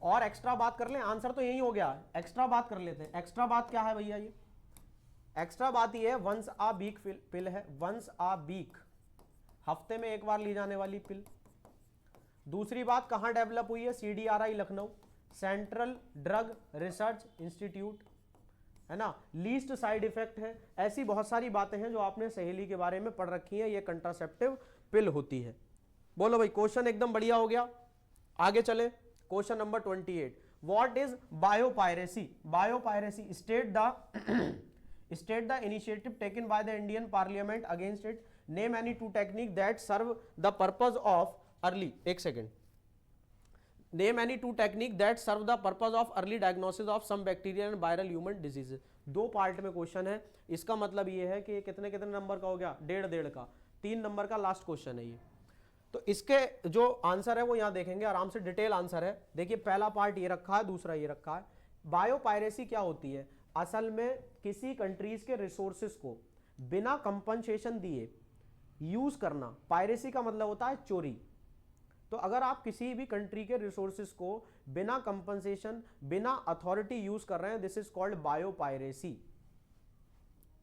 और एक्स्ट्रा बात कर लें, आंसर तो यही हो गया, एक्स्ट्रा बात कर लेते हैं। एक्स्ट्रा बात क्या है भैया, ये एक्स्ट्रा बात ये है, वंस आ वीक पिल है, वंस आ वीक, हफ्ते में एक बार ली जाने वाली पिल। दूसरी बात कहां डेवलप हुई है, CDRI Lucknow, central drug research institute, है ना, लीस्ट साइड इफेक्ट है। ऐसी बहुत सारी बातें हैं जो आपने सहेली के बारे में पढ़ रखी है, ये कंट्रासेप्टिव पिल होती है। बोलो भाई, क्वेश्चन एकदम बढ़िया हो गया। आगे चले, question number 28, what is biopiracy, biopiracy state the initiative taken by the Indian Parliament against it, name any two techniques that serve the purpose of early, एक second, name any two techniques that serve the purpose of early diagnosis of some bacterial and viral human diseases। 2 part में question है। इसका मतलब ये है कि ये कितने कितने नंबर का हो गया, 1.5 का, 3 नंबर का लास्ट क्वेश्चन है ये। तो इसके जो आंसर है वो यहां देखेंगे, आराम से डिटेल आंसर है। देखिए पहला पार्ट ये रखा है, दूसरा ये रखा है। बायोपायरेसी क्या होती है? असल में किसी कंट्रीज के रिसोर्सेस को बिना कंपनसेशन दिए यूज करना। पायरेसी का मतलब होता है चोरी। तो अगर आप किसी भी कंट्री के रिसोर्सेस को बिना कंपनसेशन, बिना अथॉरिटी यूज कर रहे हैं, दिस इज कॉल्ड बायोपायरेसी।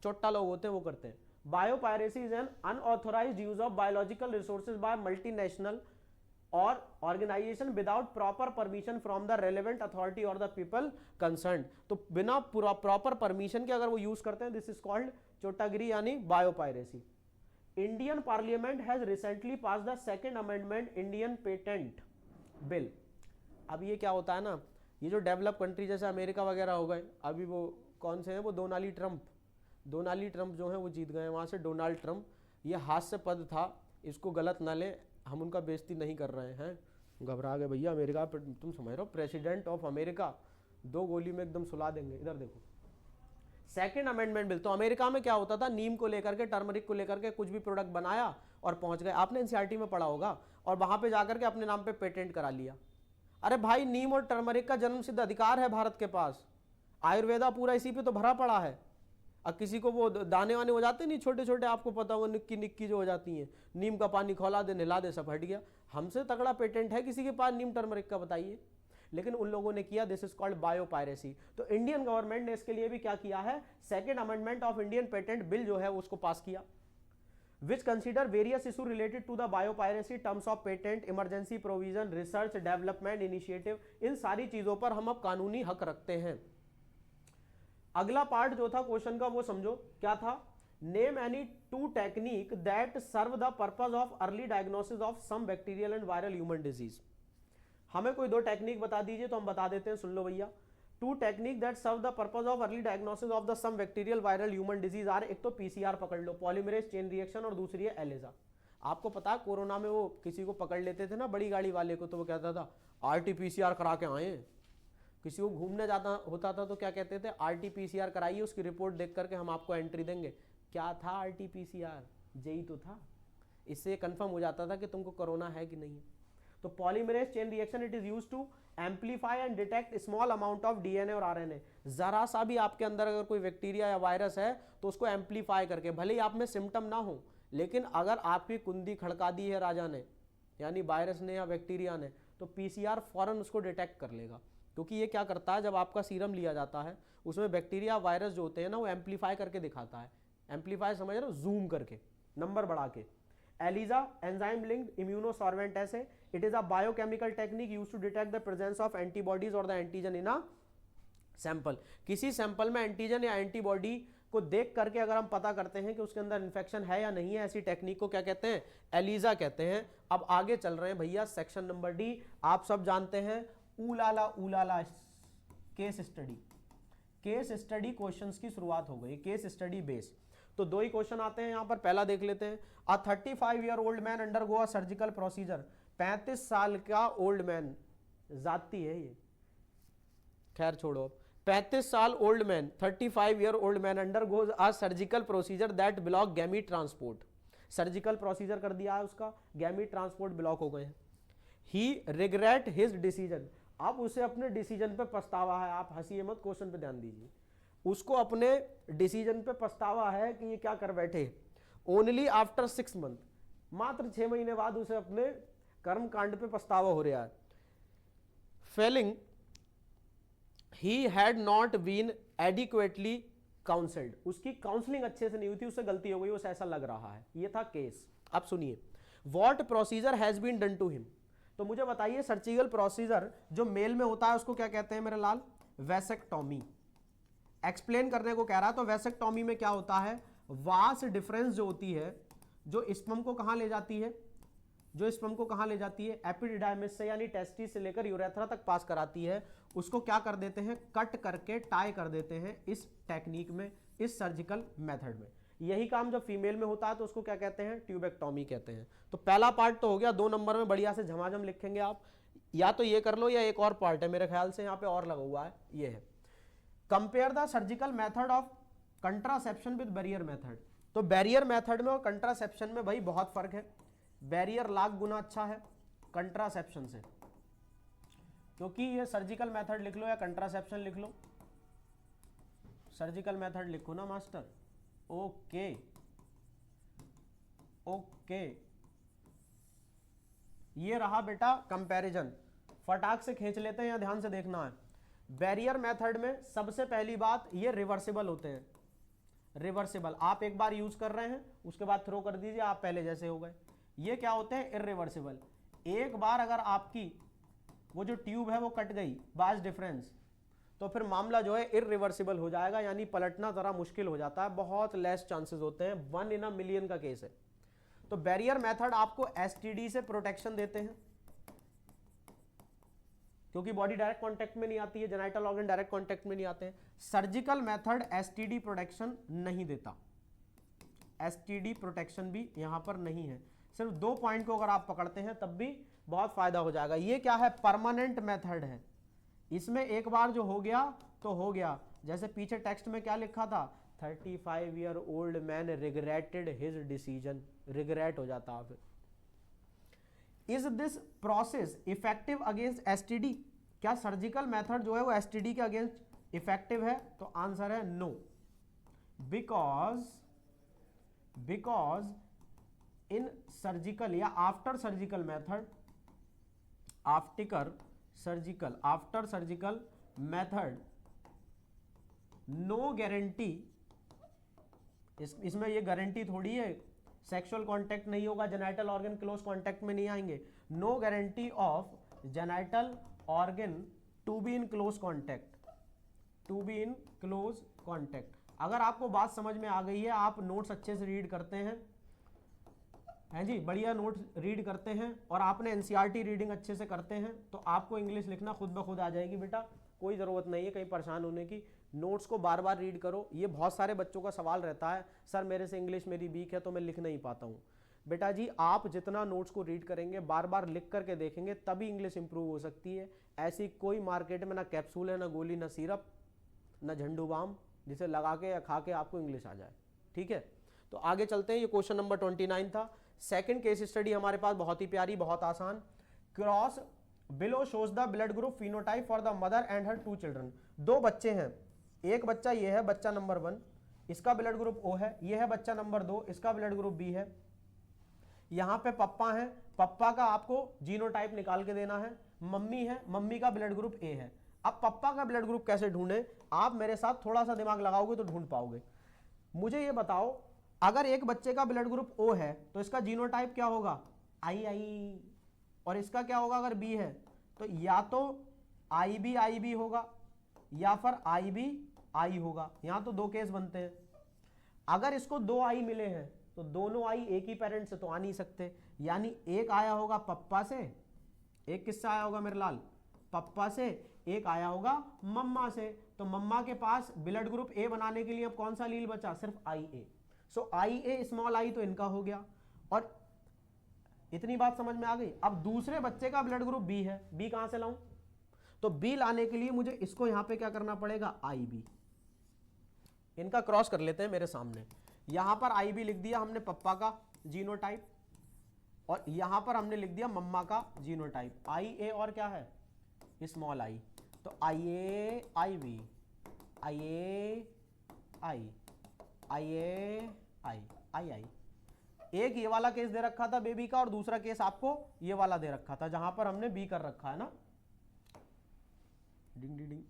चोट्टा लोग होते हैं वो करते हैं। Biopiracy is an unauthorised use of biological resources by multinational और organisation without proper permission from the relevant authority और द पीपल कंसर्न। तो बिना प्रॉपर परमिशन के अगर वो यूज करते हैं, दिस इज कॉल्ड चोटागिरी यानी biopiracy. Indian parliament has recently pass the second amendment Indian patent bill. अब ये क्या होता है ना, ये जो डेवलप कंट्री जैसे अमेरिका वगैरह हो गए, अभी वो कौन से हैं, वो डोनाल्ड ट्रंप जो है वो जीत गए वहां से। डोनाल्ड ट्रंप, ये हास्य पद था, इसको गलत ना ले, हम उनका बेइज्जती नहीं कर रहे हैं। घबरा गए भैया, अमेरिका तुम समझ रहे हो, प्रेसिडेंट ऑफ अमेरिका, 2 गोली में एकदम सुला देंगे। इधर देखो सेकेंड अमेंडमेंट बिल। तो अमेरिका में क्या होता था, नीम को लेकर के, टर्मरिक को लेकर के कुछ भी प्रोडक्ट बनाया और पहुंच गए, आपने एनसीईआरटी में पढ़ा होगा, और वहां पे जाकर के अपने नाम पे पेटेंट करा लिया। अरे भाई, नीम और टर्मरिक का जन्म सिद्ध अधिकार है भारत के पास, आयुर्वेदा पूरा इसी पे तो भरा पड़ा है। अब किसी को वो दाने वाने हो जाते नहीं छोटे छोटे, आपको पता होगा, निक्की निक्की जो हो जाती हैं, नीम का पानी खौला दे, नहला दे, सब हट गया। हमसे तगड़ा पेटेंट है किसी के पास नीम टर्मरिक का, बताइए। लेकिन उन लोगों ने किया, दिस इज कॉल्ड बायोपायरेसी। तो इंडियन गवर्नमेंट ने इसके लिए भी क्या किया है, second amendment of Indian patent bill जो है उसको पास किया, which consider various issue related to the biopiracy, terms of patent, emergency provision, research development initiative. इन सारी चीजों पर हम अब कानूनी हक रखते हैं। अगला पार्ट जो था क्वेश्चन का वो समझो क्या था, name any 2 technique that serve the purpose of early diagnosis of some bacterial and viral human disease. हमें कोई 2 टेक्निक बता दीजिए तो हम बता देते हैं, सुन लो भैया। 2 technique that serve the purpose of early diagnosis of the some bacterial viral human disease are, एक तो पीसीआर पकड़ लो, पॉलीमरेज चेन रिएक्शन, और दूसरी है एलिजा। आपको पता है कोरोना में वो किसी को पकड़ लेते थे ना, बड़ी गाड़ी वाले को, तो वो कहता था आरटीपीसीआर करा के आए। किसी को घूमने जाता होता था तो क्या कहते थे, आरटीपीसीआर कराइए, उसकी रिपोर्ट देख करके हम आपको एंट्री देंगे। क्या था आरटीपीसीआर? जेई तो था, इससे कंफर्म हो जाता था कि तुमको कोरोना है कि नहीं। तो polymerase chain reaction, it is used to amplify and detect small amount of DNA और आरएनए। जरा सा भी आपके अंदर अगर कोई बैक्टीरिया या वायरस है तो उसको एम्पलीफाई करके, भले ही आप में सिम्टम ना हो, लेकिन अगर आपकी कुंदी खड़का दी है राजा ने, यानी वायरस ने या बैक्टीरिया ने, तो पीसीआर फौरन उसको डिटेक्ट कर लेगा। क्योंकि ये क्या करता है, जब आपका सीरम लिया जाता है उसमें बैक्टीरिया वायरस जो होते हैं ना, वो एम्पलीफाई करके दिखाता है। एम्पलीफाई समझ रहे हो, जूम करके, नंबर बढ़ा के। Elijah enzyme linked immunosorbent assay, it is a biochemical technique used to detect the presence of antibodies और the antigen in a sample. किसी सैंपल में एंटीजन या एंटीबॉडी को देख करके अगर हम पता करते हैं कि उसके अंदर इन्फेक्शन है या नहीं है, ऐसी टेक्निक को क्या कहते हैं, एलिजा कहते हैं। अब आगे चल रहे हैं भैया, सेक्शन नंबर डी। आप सब जानते हैं, ऊलाला case study. Case study questions की शुरुआत हो गई, केस स्टडी बेस। तो 2 ही क्वेश्चन आते हैं यहां पर, पहला देख लेते हैं। अ 35 year old man undergo a surgical procedure. 35 साल का ओल्ड मैन, जाती है ये, खैर छोड़ो। 35 साल old man, 35 year old man undergoes a surgical procedure that block gamete transport. Surgical procedure कर दिया है उसका, गैमीट ट्रांसपोर्ट ब्लॉक हो गए हैं। ही रिग्रेट हिज डिसीजन, अब उसे अपने डिसीजन पे पछतावा है। आप हंसिए मत, क्वेश्चन पे ध्यान दीजिए। उसको अपने डिसीजन पे पछतावा है कि ये क्या कर बैठे। ओनली आफ्टर 6 मंथ, मात्र 6 महीने बाद उसे अपने कर्म कांड पे पछतावा हो रहा है। Feeling he had not been adequately counselled, उसकी काउंसलिंग अच्छे से नहीं हुई थी, उससे गलती हो गई, उसे ऐसा लग रहा है। ये था केस। अब सुनिए, what procedure has been done to him. तो मुझे बताइए, सर्जिकल प्रोसीजर जो मेल में होता है उसको क्या कहते हैं मेरे लाल, वैसेक्टोमी। एक्सप्लेन करने को कह रहा है। तो वैसेक्टोमी में क्या होता है, वास डिफरेंस जो होती है, जो स्पर्म को कहां ले जाती है, जो स्पर्म को कहां ले जाती है, एपिडिडाइमिस से यानी टेस्टिस से लेकर यूरेथ्रा तक पास कराती है, उसको क्या कर देते हैं, कट करके टाई कर देते हैं इस टेक्निक में, इस सर्जिकल मेथड में। यही काम जब फीमेल में होता है तो उसको क्या कहते हैं, ट्यूबेक्टोमी कहते हैं। तो पहला पार्ट तो हो गया, 2 नंबर में बढ़िया से झमाझम लिखेंगे आप, या तो ये कर लो या एक और पार्ट है मेरे ख्याल से यहाँ पे और लगा हुआ है, ये है। Compare the surgical method of contraception with barrier method. तो बैरियर मेथड में और कंट्रासेप्शन में भाई बहुत फर्क है। बैरियर लाख गुना अच्छा है कंट्रासेप्शन से, क्योंकि ये सर्जिकल मेथड लिख लो या कंट्रासेप्शन लिख लो, सर्जिकल मेथड लिखो ना मास्टर। ओके ओके, ये रहा बेटा कंपैरिजन, फटाक से खींच लेते हैं, या ध्यान से देखना है। बैरियर मेथड में सबसे पहली बात, ये रिवर्सिबल होते हैं। रिवर्सिबल, आप एक बार यूज कर रहे हैं उसके बाद थ्रो कर दीजिए, आप पहले जैसे हो गए। ये क्या होते हैं? इरिवर्सिबल। एक बार अगर आपकी वो जो ट्यूब है वो कट गई बाज डिफरेंस, तो फिर मामला जो है इरिवर्सिबल हो जाएगा, यानी पलटना जरा मुश्किल हो जाता है, बहुत लेस चांसेस होते हैं, 1 इन अ मिलियन का केस है। तो बैरियर मेथड आपको एसटीडी से प्रोटेक्शन देते हैं, क्योंकि बॉडी डायरेक्ट कांटेक्ट में नहीं आती है, जेनाइटल ऑर्गन डायरेक्ट कांटेक्ट में नहीं आते हैं। सर्जिकल मेथड एसटीडी प्रोटेक्शन नहीं देता, एसटीडी प्रोटेक्शन भी यहां पर नहीं है। सिर्फ 2 पॉइंट को अगर आप पकड़ते हैं तब भी बहुत फायदा हो जाएगा। ये क्या है? परमानेंट मेथड है, इसमें एक बार जो हो गया तो हो गया। जैसे पीछे टेक्स्ट में क्या लिखा था? 35 year old man regretted his decision, regret हो जाता फिर। Is this process effective against STD? क्या सर्जिकल मेथड जो है वो एसटीडी के अगेंस्ट इफेक्टिव है? तो आंसर है नो, बिकॉज इन सर्जिकल या after surgical method, after surgical method no guarantee, इसमें ये गारंटी थोड़ी है सेक्सुअल कांटेक्ट नहीं होगा, जेनाइटल ऑर्गन क्लोज कांटेक्ट में नहीं आएंगे। No guarantee of genital organ to be in close contact. अगर आपको बात समझ में आ गई है, आप नोट्स अच्छे से रीड करते हैं जी, बढ़िया नोट्स रीड करते हैं, और आपने एनसीईआरटी रीडिंग अच्छे से करते हैं, तो आपको इंग्लिश लिखना खुद ब खुद आ जाएगी बेटा, कोई ज़रूरत नहीं है कहीं परेशान होने की। नोट्स को बार बार रीड करो। ये बहुत सारे बच्चों का सवाल रहता है, सर मेरे से इंग्लिश मेरी वीक है तो मैं लिख नहीं पाता हूँ। बेटा जी, आप जितना नोट्स को रीड करेंगे, बार बार लिख करके देखेंगे, तभी इंग्लिश इंप्रूव हो सकती है। ऐसी कोई मार्केट में ना कैप्सूल है, ना गोली, ना सिरप, ना झंडू बाम जिसे लगा के या खा के आपको इंग्लिश आ जाए। ठीक है, तो आगे चलते हैं। ये क्वेश्चन नंबर 29 था। सेकंड केस स्टडी हमारे पास बहुत ही प्यारी, बहुत आसान। Cross below shows the blood group phenotype for the mother and her 2 children. 2 बच्चे हैं, एक बच्चा ये है बच्चा नंबर 1, इसका ब्लड ग्रुप O है, ये है बच्चा नंबर 2, इसका ब्लड ग्रुप B है। यहां पे पप्पा है, पप्पा का आपको जीनोटाइप निकाल के देना है। मम्मी है, मम्मी का ब्लड ग्रुप A है। अब पप्पा का ब्लड ग्रुप कैसे ढूंढे? आप मेरे साथ थोड़ा सा दिमाग लगाओगे तो ढूंढ पाओगे। मुझे ये बताओ, अगर एक बच्चे का ब्लड ग्रुप O है तो इसका जीनोटाइप क्या होगा? II, और इसका क्या होगा अगर B है? तो या तो IB होगा या फिर IB होगा। यहां तो 2 केस बनते हैं। अगर इसको 2 I मिले हैं तो दोनों I एक ही पेरेंट से तो आ नहीं सकते, यानी एक आया होगा पप्पा से, एक किससे आया होगा मेरे लाल? पप्पा से, एक आया होगा मम्मा से। तो मम्मा के पास ब्लड ग्रुप A बनाने के लिए अब कौन सा लील बचा? सिर्फ IA। So IA small I तो इनका हो गया, और इतनी बात समझ में आ गई। अब दूसरे बच्चे का ब्लड ग्रुप B है, B कहां से लाऊं? तो B लाने के लिए मुझे इसको यहां पे क्या करना पड़ेगा? IB। इनका क्रॉस कर लेते हैं मेरे सामने। यहां पर IB लिख दिया हमने पप्पा का जीनोटाइप, और यहां पर हमने लिख दिया मम्मा का जीनोटाइप। IA और क्या है? Small I। तो IA IB, II। एक ये वाला केस दे रखा था बेबी का, और दूसरा केस आपको ये वाला दे रखा था, जहां पर हमने B कर रखा है ना, डिंग डिंग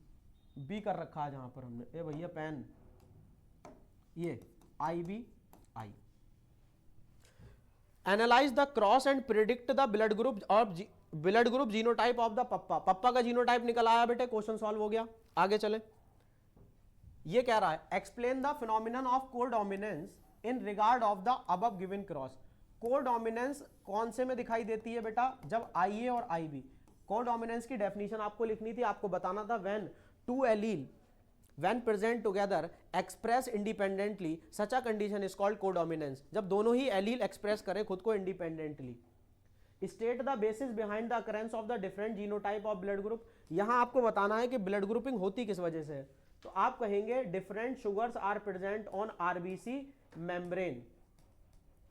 B कर रखा है जहां पर हमने, ए भैया पेन, ये IB। Analyse the cross and predict the blood group genotype of the पप्पा। पप्पा का जीनोटाइप निकल आया बेटे, क्वेश्चन सॉल्व हो गया। आगे चले। ये कह रहा है explain the phenomenon of codominance in regard of the above given cross. Codominance कौन से में दिखाई देती है बेटा? जब IA और IB। कोडोमिनेंस की डेफिनेशन आपको लिखनी थी, आपको बताना था when 2 allele when present together express independently such a condition is called codominance। जब दोनों ही एलील एक्सप्रेस करें खुद को independently. State the basis behind the occurrence of the different genotype of blood group. यहां आपको बताना है कि ब्लड ग्रुपिंग होती किस वजह से है। तो आप कहेंगे different sugars are present on RBC membrane.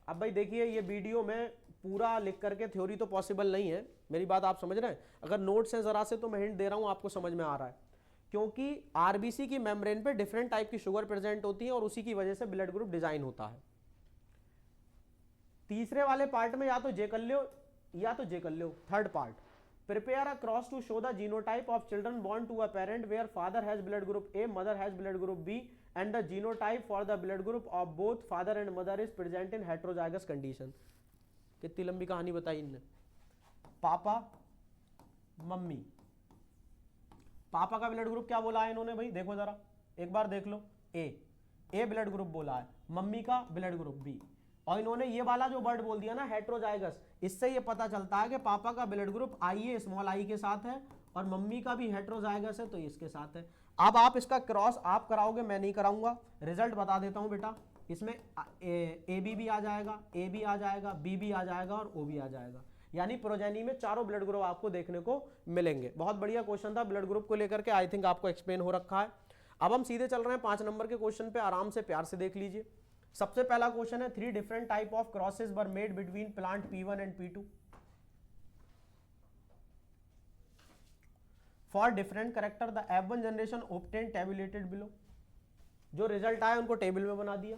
अब भाई देखिए ये वीडियो में पूरा लिख करके थ्योरी तो पॉसिबल नहीं है, मेरी बात आप समझ रहे हैं। अगर नोट्स हैं जरा से तो मैं हिंट दे रहा हूं, आपको समझ में आ रहा है, क्योंकि आरबीसी की मेम्ब्रेन पे डिफरेंट टाइप की शुगर प्रेजेंट होती है और उसी की वजह से ब्लड ग्रुप डिजाइन होता है। तीसरे वाले पार्ट में या तो जे कर लो या तो जे कर लो। Third part, prepare a cross to show the genotype of children born to a parent where father has blood group A, mother has blood group B and the genotype for the blood group of both father and mother is present in heterozygous condition. कितनी लंबी कहानी बताई इनने। Papa mummy, पापा का blood group क्या बोला है इन्होंने भाई, देखो जरा एक बार देख लो, ए ब्लड ग्रुप बोला है, मम्मी का ब्लड ग्रुप बी, और इन्होंने ये वाला जो वर्ड बोल दिया ना हेट्रोजाइगस, इससे ये पता चलता है कि पापा का ब्लड ग्रुप आई है, स्मॉल आई के साथ है, और मम्मी का भी हेट्रोजाइगस है तो इसके साथ है। अब आप इसका क्रॉस आप कराओगे, मैं नहीं कराऊंगा, रिजल्ट बता देता हूं बेटा। इसमें ए बी भी आ जाएगा, ए भी आ जाएगा, बी भी आ जाएगा और ओ भी आ जाएगा, यानी प्रोजेनी में चारों ब्लड ग्रुप आपको देखने को मिलेंगे। बहुत बढ़िया क्वेश्चन था ब्लड ग्रुप को लेकर के, आई थिंक आपको एक्सप्लेन हो रखा है। अब हम सीधे चल रहे हैं 5 नंबर के क्वेश्चन पे, आराम से प्यार से देख लीजिए। सबसे पहला क्वेश्चन है 3 different type of crosses were made between plant P1 and P2 for different character the F1 generation obtain tabulated below. जो रिजल्ट आया उनको टेबल में बना दिया।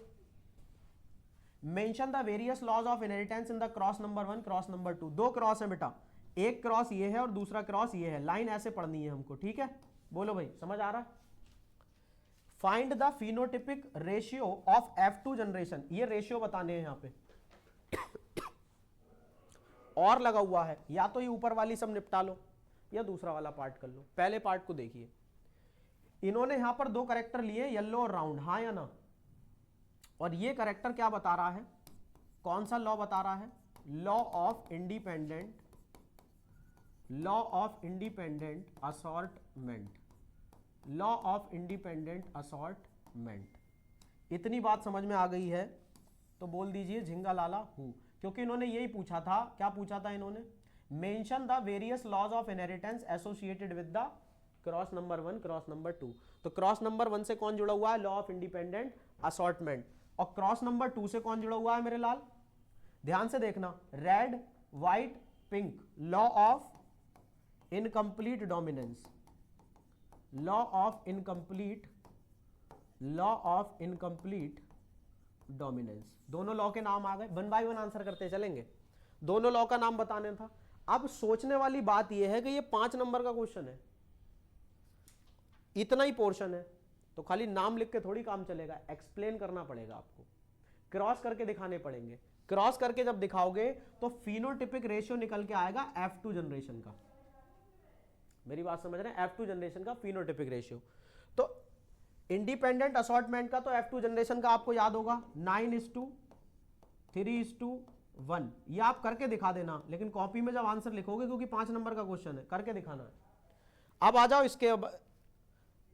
Mention the various laws of inheritance in the cross number 1 cross number 2। 2 cross है बेटा, एक cross ये है और दूसरा क्रॉस ये है, लाइन ऐसे पढ़नी है हमको, ठीक है। बोलो भाई समझ आ रहा है। Find the phenotypic ratio of F2 generation, ये रेशियो बताने हैं यहां पे और लगा हुआ है, या तो ये ऊपर वाली सब निपटा लो या दूसरा वाला पार्ट कर लो। पहले पार्ट को देखिए, इन्होंने यहां पर 2 कैरेक्टर लिए, येलो और राउंड, हाँ या ना, और ये कैरेक्टर क्या बता रहा है, कौन सा लॉ बता रहा है, law of independent assortment, law of independent assortment. इतनी बात समझ में आ गई है तो बोल दीजिए झिंगा लाला हूं, क्योंकि इन्होंने यही पूछा था। क्या पूछा था इन्होंने, mention the various laws of inheritance associated with the cross number 1 cross number 2। तो क्रॉस नंबर 1 से कौन जुड़ा हुआ है, लॉ ऑफ इंडिपेंडेंट असॉर्टमेंट, और क्रॉस नंबर 2 से कौन जुड़ा हुआ है मेरे लाल, ध्यान से देखना, red white pink, law of incomplete dominance, law of incomplete dominance. दोनों लॉ के नाम आ गए, 1 बाय 1 आंसर करते चलेंगे। दोनों लॉ का नाम बताने था। अब सोचने वाली बात यह है कि ये 5 नंबर का क्वेश्चन है, इतना ही पोर्शन है, तो खाली नाम लिख के थोड़ी काम चलेगा, एक्सप्लेन करना पड़ेगा आपको, क्रॉस करके दिखाने पड़ेंगे। क्रॉस करके जब दिखाओगे तो फिनोटिपिक रेशियो निकल के आएगा F2 जनरेशन का। मेरी बात समझ रहे हैं, F2 जनरेशन का फिनोटिपिक रेशियो। तो इंडिपेंडेंट असॉर्टमेंट का तो F2 जनरेशन का आपको याद होगा 9:3:1। ये आप करके दिखा देना, लेकिन कॉपी में जब आंसर लिखोगे, क्योंकि 5 नंबर का क्वेश्चन है, करके दिखाना है। अब आ जाओ इसके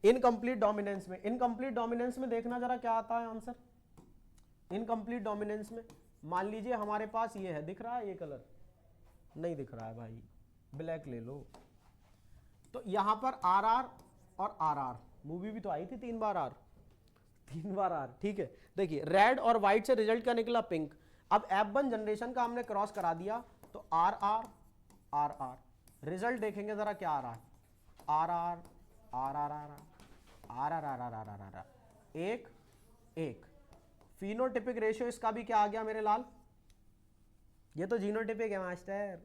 इनकम्प्लीट डोमिनेंस में। इनकम्प्लीट डोमिनेंस में देखना जरा क्या आता है आंसर। इनकम्प्लीट डोमिनेंस में मान लीजिए हमारे पास ये है, दिख रहा है ये कलर, नहीं दिख रहा है भाई, ब्लैक ले लो। तो यहां पर RR और RR, मूवी भी तो आई थी 3 बार R, ठीक है। देखिए रेड और व्हाइट से रिजल्ट क्या निकला, पिंक। अब F1 जनरेशन का हमने क्रॉस करा दिया तो RR RR, रिजल्ट देखेंगे जरा क्या आ रहा है, RR RR RR, एक एक। फिनोटिपिक रेशियो इसका भी क्या आ गया मेरे लाल, ये तो जीनोटिपिक है मास्टर।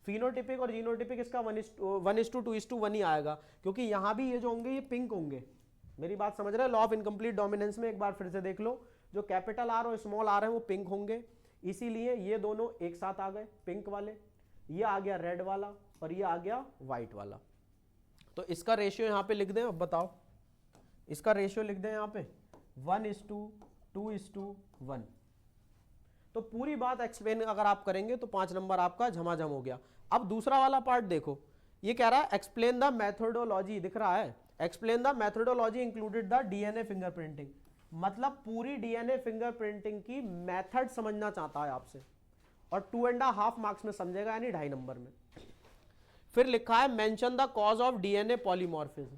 फिनोटिपिक और जीनोटिपिक इसका 1:2:1 ही आएगा, क्योंकि यहां भी ये जो होंगे ये पिंक होंगे। मेरी बात समझ रहे हैं। लॉ ऑफ इनकम्प्लीट डोमिनेंस में एक बार फिर से देख लो, जो कैपिटल R और स्मॉल r है वो पिंक होंगे, इसीलिए ये दोनों एक साथ आ गए पिंक वाले, ये आ गया रेड वाला और ये आ गया व्हाइट वाला। तो इसका रेशियो यहां पे लिख दें, अब बताओ इसका रेशियो लिख दें यहां पे 1:2:1। तो पूरी बात एक्सप्लेन अगर आप करेंगे तो 5 नंबर आपका झमाझम हो गया। अब दूसरा वाला पार्ट देखो, ये कह रहा है एक्सप्लेन द मेथोडोलॉजी, दिख रहा है, explain the methodology included the DNA fingerprinting, मतलब पूरी डीएनए फिंगरप्रिंटिंग की मेथड समझना चाहता है आपसे, और 2.5 मार्क्स में समझेगा, यानी 2.5 नंबर में। फिर लिखा है mention the cause of DNA polymorphism,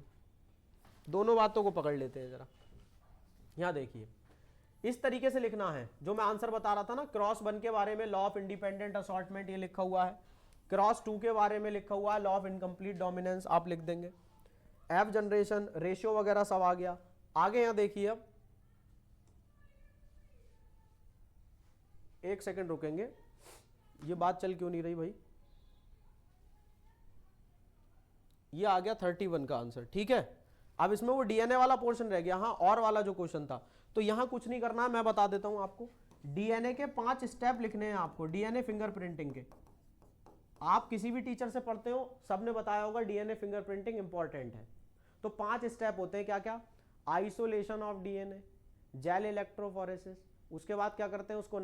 दोनों बातों को पकड़ लेते हैं जरा। यहां देखिए, इस तरीके से लिखना है जो मैं आंसर बता रहा था ना, क्रॉस 1 के बारे में लॉ ऑफ इंडिपेंडेंट असॉर्टमेंट ये लिखा हुआ है, क्रॉस 2 के बारे में लिखा हुआ है लॉ ऑफ इनकम्प्लीट डोमिनेंस, आप लिख देंगे, एफ जनरेशन, रेशियो वगैरह सब आ गया। आगे यहां देखिए, अब एक सेकंड रुकेंगे, ये बात चल क्यों नहीं रही भाई, ये आ गया 31 का आंसर, ठीक है। अब इसमें वो डीएनए वाला पोर्शन रह गया, हाँ और वाला जो क्वेश्चन था, तो यहां कुछ नहीं करना है, मैं बता देता हूं आपको। डीएनए के 5 स्टेप लिखने हैं आपको, डीएनए फिंगरप्रिंटिंग के। आप किसी भी टीचर से पढ़ते हो, सबने बताया होगा डीएनए फिंगरप्रिंटिंग इंपॉर्टेंट है। तो 5 स्टेप होते हैं, क्या क्या, isolation of DNA, gel electrophoresis, उसके बाद क्या करते हैं उसको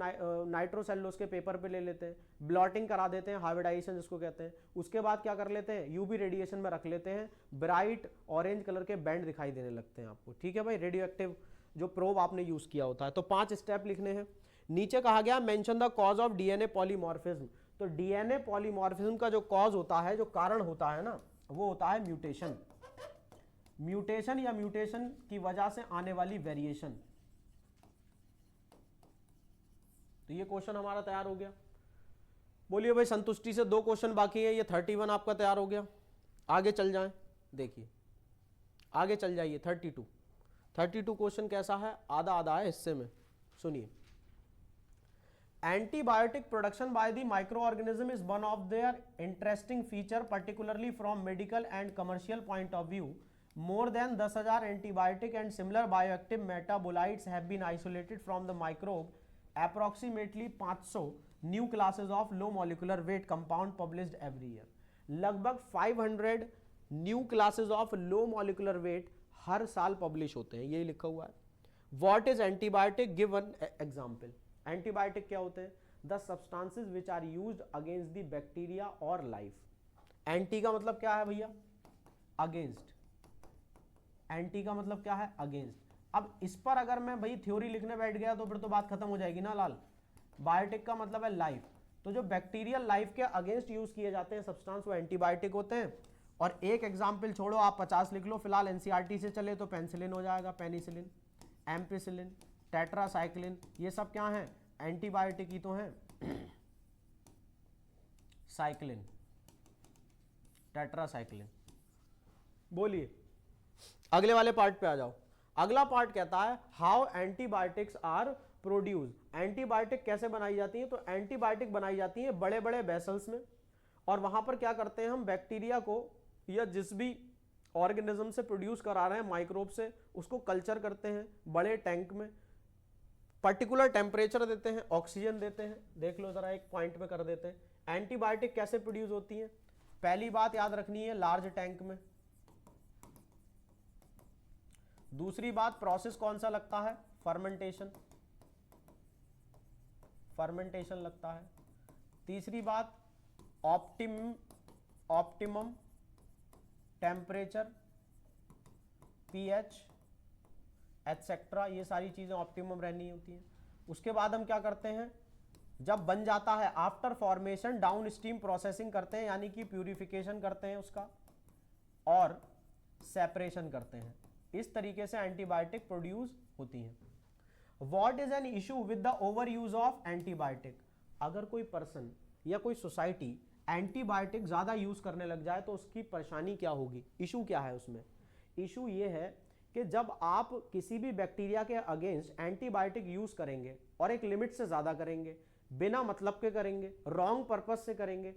नाइट्रोसेलुलोज के पेपर पे ले लेते हैं, ब्लॉटिंग करा देते हैं, हाइब्रिडाइजेशन जिसको कहते हैं। उसके बाद क्या कर लेते हैं, यूवी रेडिएशन में रख लेते हैं, ब्राइट ऑरेंज कलर के बैंड दिखाई देने लगते हैं आपको, ठीक है भाई, रेडियो एक्टिव जो प्रोब आपने यूज किया होता है। तो 5 स्टेप लिखने हैं। नीचे कहा गया mention the cause of DNA polymorphism, तो डीएनए पॉलीमॉर्फिज्म का जो कॉज होता है, जो कारण होता है ना, वो होता है म्यूटेशन, म्यूटेशन या म्यूटेशन की वजह से आने वाली वेरिएशन। तो ये क्वेश्चन हमारा तैयार हो गया। बोलिए भाई संतुष्टि से 2 क्वेश्चन बाकी है, ये 31 आपका तैयार हो गया। आगे चल जाएं, देखिए आगे चल जाइए, 32 क्वेश्चन कैसा है, आधा आधा है हिस्से में, सुनिए। Antibiotic production by the micro organism is one of their interesting feature, particularly from medical and commercial point of view. More than 10,000 antibiotic and similar bioactive metabolites have been isolated from the microbe. Approximately 500 new classes of low molecular weight compound published every year. लगभग 500 new classes of low molecular weight हर साल publish होते हैं, यही लिखा हुआ है। What is antibiotic? Give one example. Antibiotic क्या होते हैं? The substances which are used against the bacteria or life. Anti का मतलब क्या है भैया? Against. एंटी का मतलब क्या है, अगेंस्ट। अब इस पर अगर मैं भाई थ्योरी लिखने बैठ गया तो फिर तो बात खत्म हो जाएगी ना लाल। बायोटिक का मतलब है लाइफ, तो जो बैक्टीरियल लाइफ के अगेंस्ट यूज किए जाते हैं सब्सटेंस वो एंटीबायोटिक होते हैं। और एक एग्जांपल छोड़ो, आप 50 लिख लो, फिलहाल एनसीईआरटी से चले तो पेनिसिलिन हो जाएगा, पेनिसिलिन, एम्पिसिलिन, टेट्रासाइक्लिन, ये सब क्या है, एंटीबायोटिक ही तो हैं। Cyclin, tetracycline. बोलिए अगले वाले पार्ट पे आ जाओ। अगला पार्ट कहता है how antibiotics are produce. Antibiotic कैसे बनाई जाती है, तो एंटीबायोटिक बनाई जाती है बड़े बड़े वेसल्स में, और वहां पर क्या करते हैं हम, बैक्टीरिया को या जिस भी ऑर्गेनिज्म से प्रोड्यूस करा रहे हैं माइक्रोब से, उसको कल्चर करते हैं बड़े टैंक में, पर्टिकुलर टेम्परेचर देते हैं, ऑक्सीजन देते हैं। देख लो जरा, एक पॉइंट पे कर देते हैं एंटीबायोटिक कैसे प्रोड्यूस होती है। पहली बात याद रखनी है, लार्ज टैंक में। दूसरी बात, प्रोसेस कौन सा लगता है, फर्मेंटेशन, फर्मेंटेशन लगता है। तीसरी बात, ऑप्टिमम टेम्परेचर, पीएच एटसेट्रा, ये सारी चीजें ऑप्टिमम रहनी होती हैं। उसके बाद हम क्या करते हैं, जब बन जाता है after formation down stream processing करते हैं, यानी कि प्यूरिफिकेशन करते हैं उसका और सेपरेशन करते हैं। इस तरीके से एंटीबायोटिक प्रोड्यूस होती हैं। What is an issue with the over use of antibiotic. अगर कोई पर्सन या कोई सोसाइटी एंटीबायोटिक ज्यादा यूज करने लग जाए तो उसकी परेशानी क्या होगी, इशू क्या है उसमें। इशू ये है कि जब आप किसी भी बैक्टीरिया के अगेंस्ट एंटीबायोटिक यूज करेंगे और एक लिमिट से ज्यादा करेंगे, बिना मतलब के करेंगे, रॉन्ग पर्पस से करेंगे,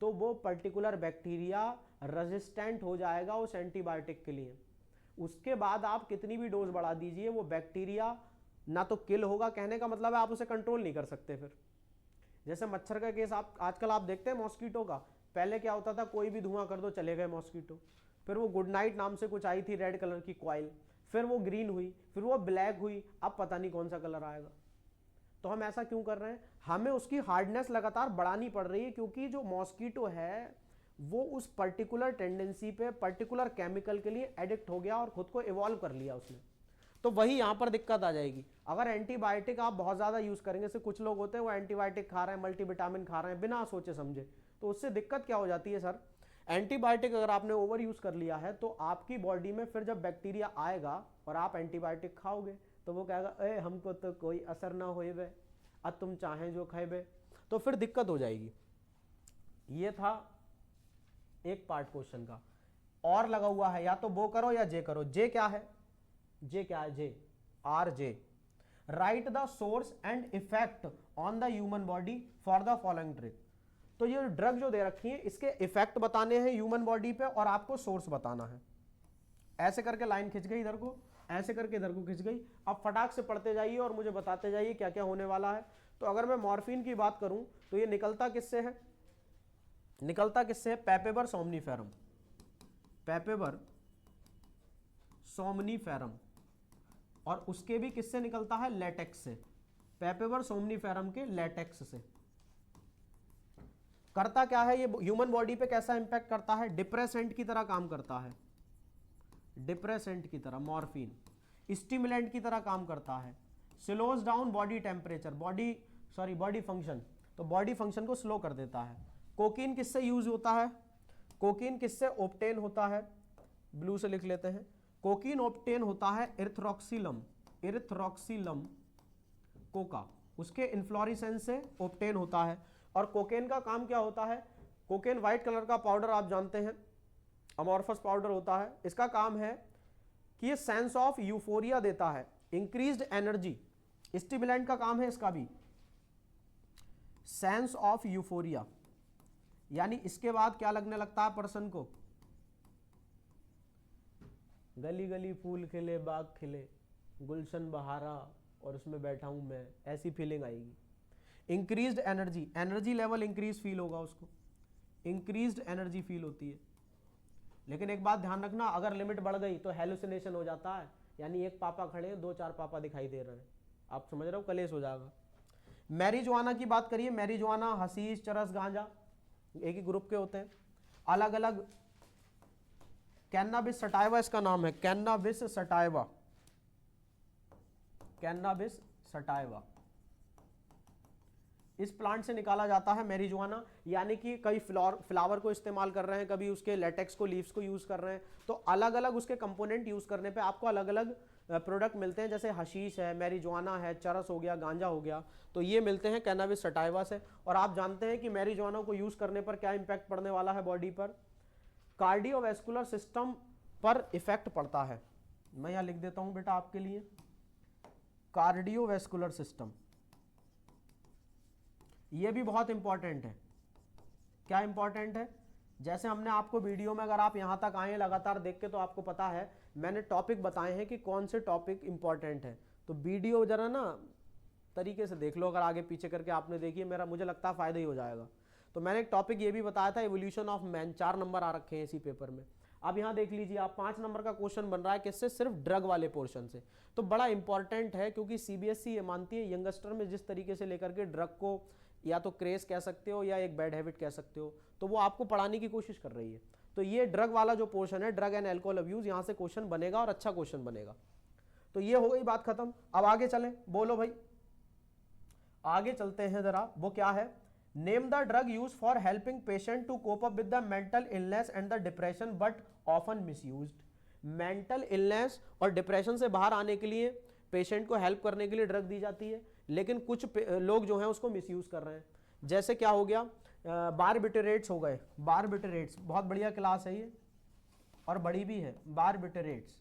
तो वो पर्टिकुलर बैक्टीरिया रेजिस्टेंट हो जाएगा उस एंटीबायोटिक के लिए। उसके बाद आप कितनी भी डोज बढ़ा दीजिए, वो बैक्टीरिया ना तो किल होगा, कहने का मतलब है आप उसे कंट्रोल नहीं कर सकते। फिर जैसे मच्छर का केस आप आजकल आप देखते हैं मॉस्किटो का, पहले क्या होता था, कोई भी धुआं कर दो चले गए मॉस्किटो। फिर वो गुड नाइट नाम से कुछ आई थी रेड कलर की कॉइल, फिर वो ग्रीन हुई, फिर वो ब्लैक हुई, अब पता नहीं कौन सा कलर आएगा। तो हम ऐसा क्यों कर रहे हैं, हमें उसकी हार्डनेस लगातार बढ़ानी पड़ रही है, क्योंकि जो मॉस्किटो है वो उस पर्टिकुलर टेंडेंसी पे, पर्टिकुलर केमिकल के लिए एडिक्ट हो गया और खुद को इवॉल्व कर लिया उसने। तो वही यहां पर दिक्कत आ जाएगी। अगर एंटीबायोटिक आप बहुत ज्यादा यूज करेंगे, जैसे कुछ लोग होते हैं वो एंटीबायोटिक खा रहे हैं, मल्टीविटामिन खा रहे हैं बिना सोचे समझे, तो उससे दिक्कत क्या हो जाती है सर, एंटीबायोटिक अगर आपने ओवर यूज कर लिया है तो आपकी बॉडी में फिर जब बैक्टीरिया आएगा और आप एंटीबायोटिक खाओगे तो वो कहेगा ए हमको तो कोई असर ना होए बे, अब तुम चाहें जो खाए, तो फिर दिक्कत हो जाएगी। ये था एक पार्ट क्वेश्चन का। और लगा हुआ है या तो वो करो या जे करो। जे क्या है? जे क्या है? जे R J right the source and effect on the human body for the following drug. तो ये ड्रग जो दे रखी है इसके इफेक्ट बताने हैं ह्यूमन बॉडी पे और आपको सोर्स बताना है। ऐसे करके लाइन खिंच गई इधर को, ऐसे करके इधर को खिंच गई। अब फटाक से पढ़ते जाइए और मुझे बताते जाइए क्या क्या होने वाला है। तो अगर मैं मॉर्फिन की बात करूं तो ये निकलता किससे है? निकलता किससे है? पैपेबर सोमनीफेरम, पैपेबर सोमनीफेरम। और उसके भी किससे निकलता है? लेटेक्स से, पैपेबर सोमनीफेरम के लेटेक्स से। करता क्या है ये? ह्यूमन बॉडी पे कैसा इंपैक्ट करता है? डिप्रेसेंट की तरह काम करता है, डिप्रेसेंट की तरह। मॉर्फिन स्टिमुलेंट की तरह काम करता है। Slows down body temperature, body function, तो बॉडी फंक्शन को स्लो कर देता है। कोकीन किससे यूज होता है? कोकीन किससे ऑब्टेन होता है? ब्लू से लिख लेते हैं। कोकीन ऑब्टेन होता है एरिथ्रोक्सिलम, एरिथ्रोक्सिलम कोका, उसके इन्फ्लोरेसेंस से ऑब्टेन होता है। और कोकेन का काम क्या होता है? कोकेन व्हाइट कलर का पाउडर आप जानते हैं, अमॉर्फस पाउडर होता है। इसका काम है कि ये सेंस ऑफ यूफोरिया देता है, इंक्रीज्ड एनर्जी। स्टिमुलेंट का काम है इसका भी, सेंस ऑफ यूफोरिया। यानी इसके बाद क्या लगने लगता है पर्सन को? गली गली फूल खिले, बाग खिले, गुलशन बहारा और उसमें बैठा हूं मैं, ऐसी फीलिंग आएगी। Increased energy, energy level increase feel होगा उसको, इंक्रीज्ड एनर्जी फील होती है। लेकिन एक बात ध्यान रखना, अगर लिमिट बढ़ गई तो हेलुसिनेशन हो जाता है, यानी एक पापा खड़े हैं, 2-4 पापा दिखाई दे रहे हैं, आप समझ रहे हो, कलेश हो जाएगा। मैरिजुआना की बात करिए, मैरिजुआना, हशीश, चरस, गांजा एक ही ग्रुप के होते हैं। अलग अलग कैन्नाबिस सटाइवा इसका नाम है, कैन्नाबिस सटाइवा, कैन्नाबिस सटाइवा। इस प्लांट से निकाला जाता है मैरिजुआना। यानी कि कई फ्लावर को इस्तेमाल कर रहे हैं, कभी उसके लेटेक्स को, लीव्स को यूज कर रहे हैं। तो अलग अलग उसके कंपोनेंट यूज करने पे आपको अलग अलग प्रोडक्ट मिलते हैं। जैसे हशीश है, मैरिजुआना है, चरस हो गया, गांजा हो गया, तो ये मिलते हैं कैन्नाबिस सटाइवा से। और आप जानते हैं कि मैरिजुआना को यूज करने पर क्या इंपैक्ट पड़ने वाला है बॉडी पर? कार्डियोवैस्कुलर सिस्टम पर इफेक्ट पड़ता है। मैं यहां लिख देता हूं बेटा आपके लिए, कार्डियोवैस्कुलर सिस्टम, ये भी बहुत इंपॉर्टेंट है। क्या इंपॉर्टेंट है? जैसे हमने आपको वीडियो में, अगर आप यहां तक आए लगातार देख के, तो आपको पता है मैंने टॉपिक बताए हैं कि कौन से टॉपिक इंपॉर्टेंट है। तो वीडियो जरा ना तरीके से देख लो, अगर आगे पीछे करके आपने देखी, मुझे लगता है फायदा ही हो जाएगा। तो मैंने एक टॉपिक ये भी बताया था, एवोल्यूशन ऑफ मैन, 4 नंबर आ रखे हैं इसी पेपर में। अब यहाँ देख लीजिए आप, 5 नंबर का क्वेश्चन बन रहा है किससे? सिर्फ ड्रग वाले पोर्शन से। तो बड़ा इंपॉर्टेंट है, क्योंकि सीबीएसई ये मानती है यंगस्टर में जिस तरीके से लेकर के ड्रग को या तो क्रेज कह सकते हो या एक बैड हैबिट कह सकते हो, तो वो आपको पढ़ाने की कोशिश कर रही है। तो ये ड्रग वाला जो पोर्शन है, ड्रग एंड अल्कोहल अब्यूज, यहाँ से क्वेश्चन बनेगा और अच्छा क्वेश्चन बनेगा। तो ये हो गई बात खत्म। अब आगे चलें, बोलो भाई, आगे चलते हैं जरा। वो क्या है? Name the drug use for helping patient to cope up with the mental illness and the depression but often misused. Mental illness और डिप्रेशन से बाहर आने के लिए पेशेंट को हेल्प करने के लिए ड्रग दी जाती है, लेकिन कुछ लोग जो हैं उसको मिसयूज कर रहे हैं। जैसे क्या हो गया? बारबिटरेट्स हो गए। बारबिटरेट्स बहुत बढ़िया क्लास है ये, और बड़ी भी है, बारबिटरेट्स।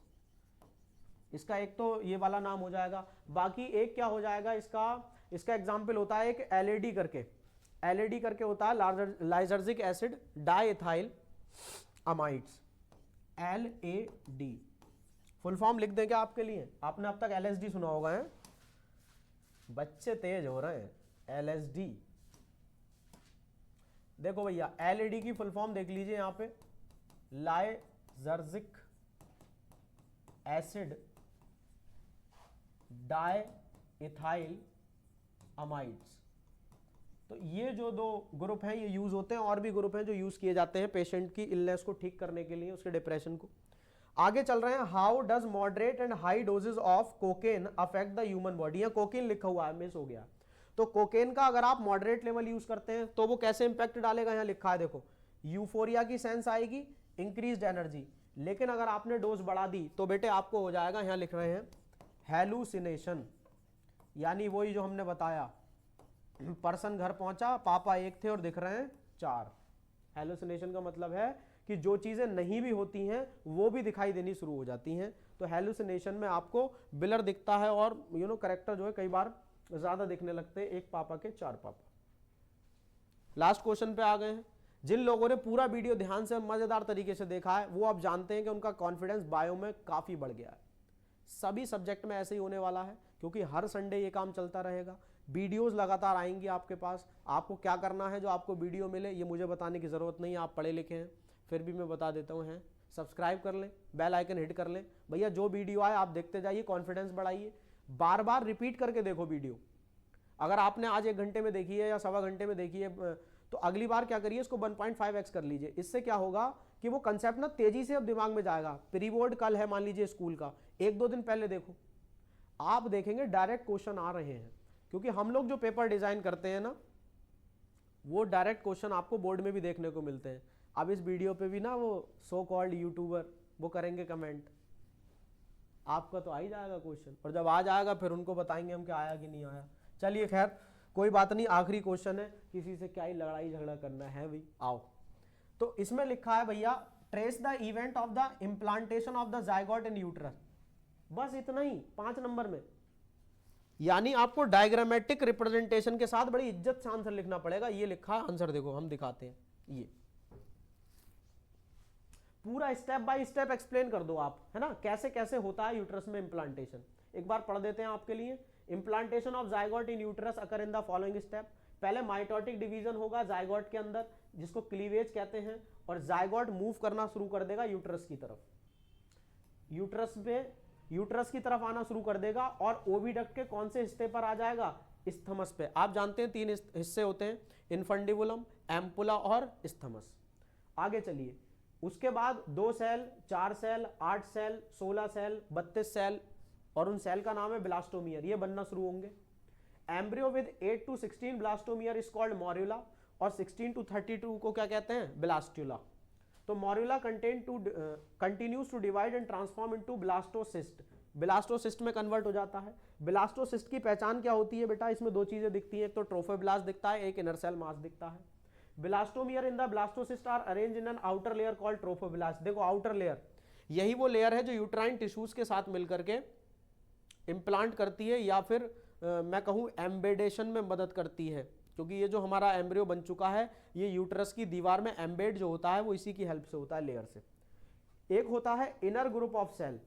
इसका एक तो ये वाला नाम हो जाएगा, बाकी एक क्या हो जाएगा इसका एग्जाम्पल होता है एक एलएडी करके होता है, lysergic acid diethyl amides, LAD। Full form लिख दें क्या आपके लिए? आपने अब तक LSD सुना होगा, है? बच्चे तेज हो रहे हैं। LSD, देखो भैया, LAD की फुल फॉर्म देख लीजिए यहाँ पे, लाइजर्जिक एसिड डाइएथाइल अमाइड्स। तो ये जो 2 ग्रुप हैं ये यूज होते हैं, और भी ग्रुप हैं जो यूज किए जाते हैं पेशेंट की इलनेस को ठीक करने के लिए, उसके डिप्रेशन को। आगे चल रहे हैं। How does moderate and high doses of cocaine affect the human body? या कोकेन लिखा हुआ है, मिस हो गया। तो कोकेन का अगर आप मॉडरेट लेवल यूज करते हैं तो वो कैसे इंपैक्ट डालेगा? यहाँ लिखा है देखो, यूफोरिया की सेंस आएगी, इंक्रीज्ड एनर्जी। लेकिन अगर आपने डोज बढ़ा दी तो बेटे आपको हो जाएगा, यहां लिख रहे हैं हैलुसिनेशन, यानी वही जो हमने बताया, पर्सन घर पहुंचा, पापा एक थे और दिख रहे हैं 4। हैलुसिनेशन का मतलब है कि जो चीजें नहीं भी होती हैं वो भी दिखाई देनी शुरू हो जाती हैं। तो हैलुसिनेशन में आपको बिलर दिखता है और कैरेक्टर जो है कई बार ज्यादा दिखने लगते हैं, एक पापा के 4 पापा। लास्ट क्वेश्चन पे आ गए हैं। जिन लोगों ने पूरा वीडियो ध्यान से मजेदार तरीके से देखा है वो अब जानते हैं कि उनका कॉन्फिडेंस बायो में काफी बढ़ गया है। सभी सब्जेक्ट में ऐसे ही होने वाला है, क्योंकि हर संडे ये काम चलता रहेगा, वीडियोस लगातार आएंगी आपके पास। आपको क्या करना है, जो आपको वीडियो मिले ये मुझे बताने की जरूरत नहीं है, आप पढ़े लिखे हैं, फिर भी मैं बता देता हूँ, हैं सब्सक्राइब कर लें, बेल आइकन हिट कर लें। भैया जो वीडियो आए आप देखते जाइए, कॉन्फिडेंस बढ़ाइए, बार बार रिपीट करके देखो वीडियो। अगर आपने आज 1 घंटे में देखी है या सवा घंटे में देखी है, तो अगली बार क्या करिए, इसको 1.5x कर लीजिए। इससे क्या होगा कि वो कंसेप्ट ना तेजी से अब दिमाग में जाएगा। प्री बोर्ड कल है मान लीजिए स्कूल का, 1-2 दिन पहले देखो, आप देखेंगे डायरेक्ट क्वेश्चन आ रहे हैं। क्योंकि हम लोग जो पेपर डिजाइन करते हैं ना, वो डायरेक्ट क्वेश्चन आपको बोर्ड में भी देखने को मिलते हैं। अब इस वीडियो पे भी ना वो सो कॉल्ड यूट्यूबर वो करेंगे कमेंट, आपका तो आ ही जाएगा क्वेश्चन, और जब आ जाएगा फिर उनको बताएंगे हम कि आया कि नहीं आया। चलिए खैर कोई बात नहीं, आखिरी क्वेश्चन है, किसी से क्या ही लड़ाई झगड़ा करना है भाई, आओ। तो इसमें लिखा है भैया, trace the event of the implantation of the zygote in uterus. बस इतना ही 5 नंबर में, यानी आपको डायग्रामेटिक रिप्रेजेंटेशन के साथ बड़ी इज्जत से आंसर लिखना पड़ेगा। ये लिखा आंसर, देखो हम दिखाते हैं, ये पूरा स्टेप बाय स्टेप एक्सप्लेन कर दो आप, है ना, कैसे कैसे होता है यूट्रस में इम्प्लांटेशन। एक बार पढ़ देते हैं आपके लिए। Implantation of zygote in uterus occur in the following step. पहले माइटोटिक डिवीजन होगा जायगोट के अंदर, जिसको क्लीवेज कहते हैं, और जायगोट मूव करना शुरू कर देगा यूट्रस की तरफ, यूट्रस की तरफ आना शुरू कर देगा, और ओविडक्ट के कौन से हिस्से पर आ जाएगा, स्थमस पे। आप जानते हैं 3 हिस्से होते हैं, इन्फंडिबुलम, एम्पुला और स्थमस। आगे चलिए, उसके बाद 2 cell, 4 cell, 8 cell, 16 cell, 32 cell, और उन सेल का नाम है ब्लास्टोमियर, ये बनना शुरू होंगे। Embryo with 8 to 16 blastomere is called morula, और 16 to 32 को क्या कहते हैं, ब्लास्ट्यूला। तो morula continues to divide and transform into blastocyst, blastocyst में कन्वर्ट हो जाता है। ब्लास्टोसिस्ट की पहचान क्या होती है बेटा, इसमें 2 चीजें दिखती हैं, एक तो ट्रोफोब्लास्ट दिखता है, एक इनर सेल मास दिखता है। Blastomere in the blastocyst are arrange in an outer layer called trophoblast. देखो आउटर लेयर, यही वो लेयर है जो यूट्राइन टिश्यूज के साथ मिलकर के इम्प्लांट करती है, या फिर मैं कहूं एम्बेडेशन में मदद करती है, क्योंकि ये जो हमारा एम्ब्रियो बन चुका है ये यूट्रस की दीवार में एम्बेड जो होता है वो इसी की हेल्प से होता है, लेयर से। एक होता है inner group of cell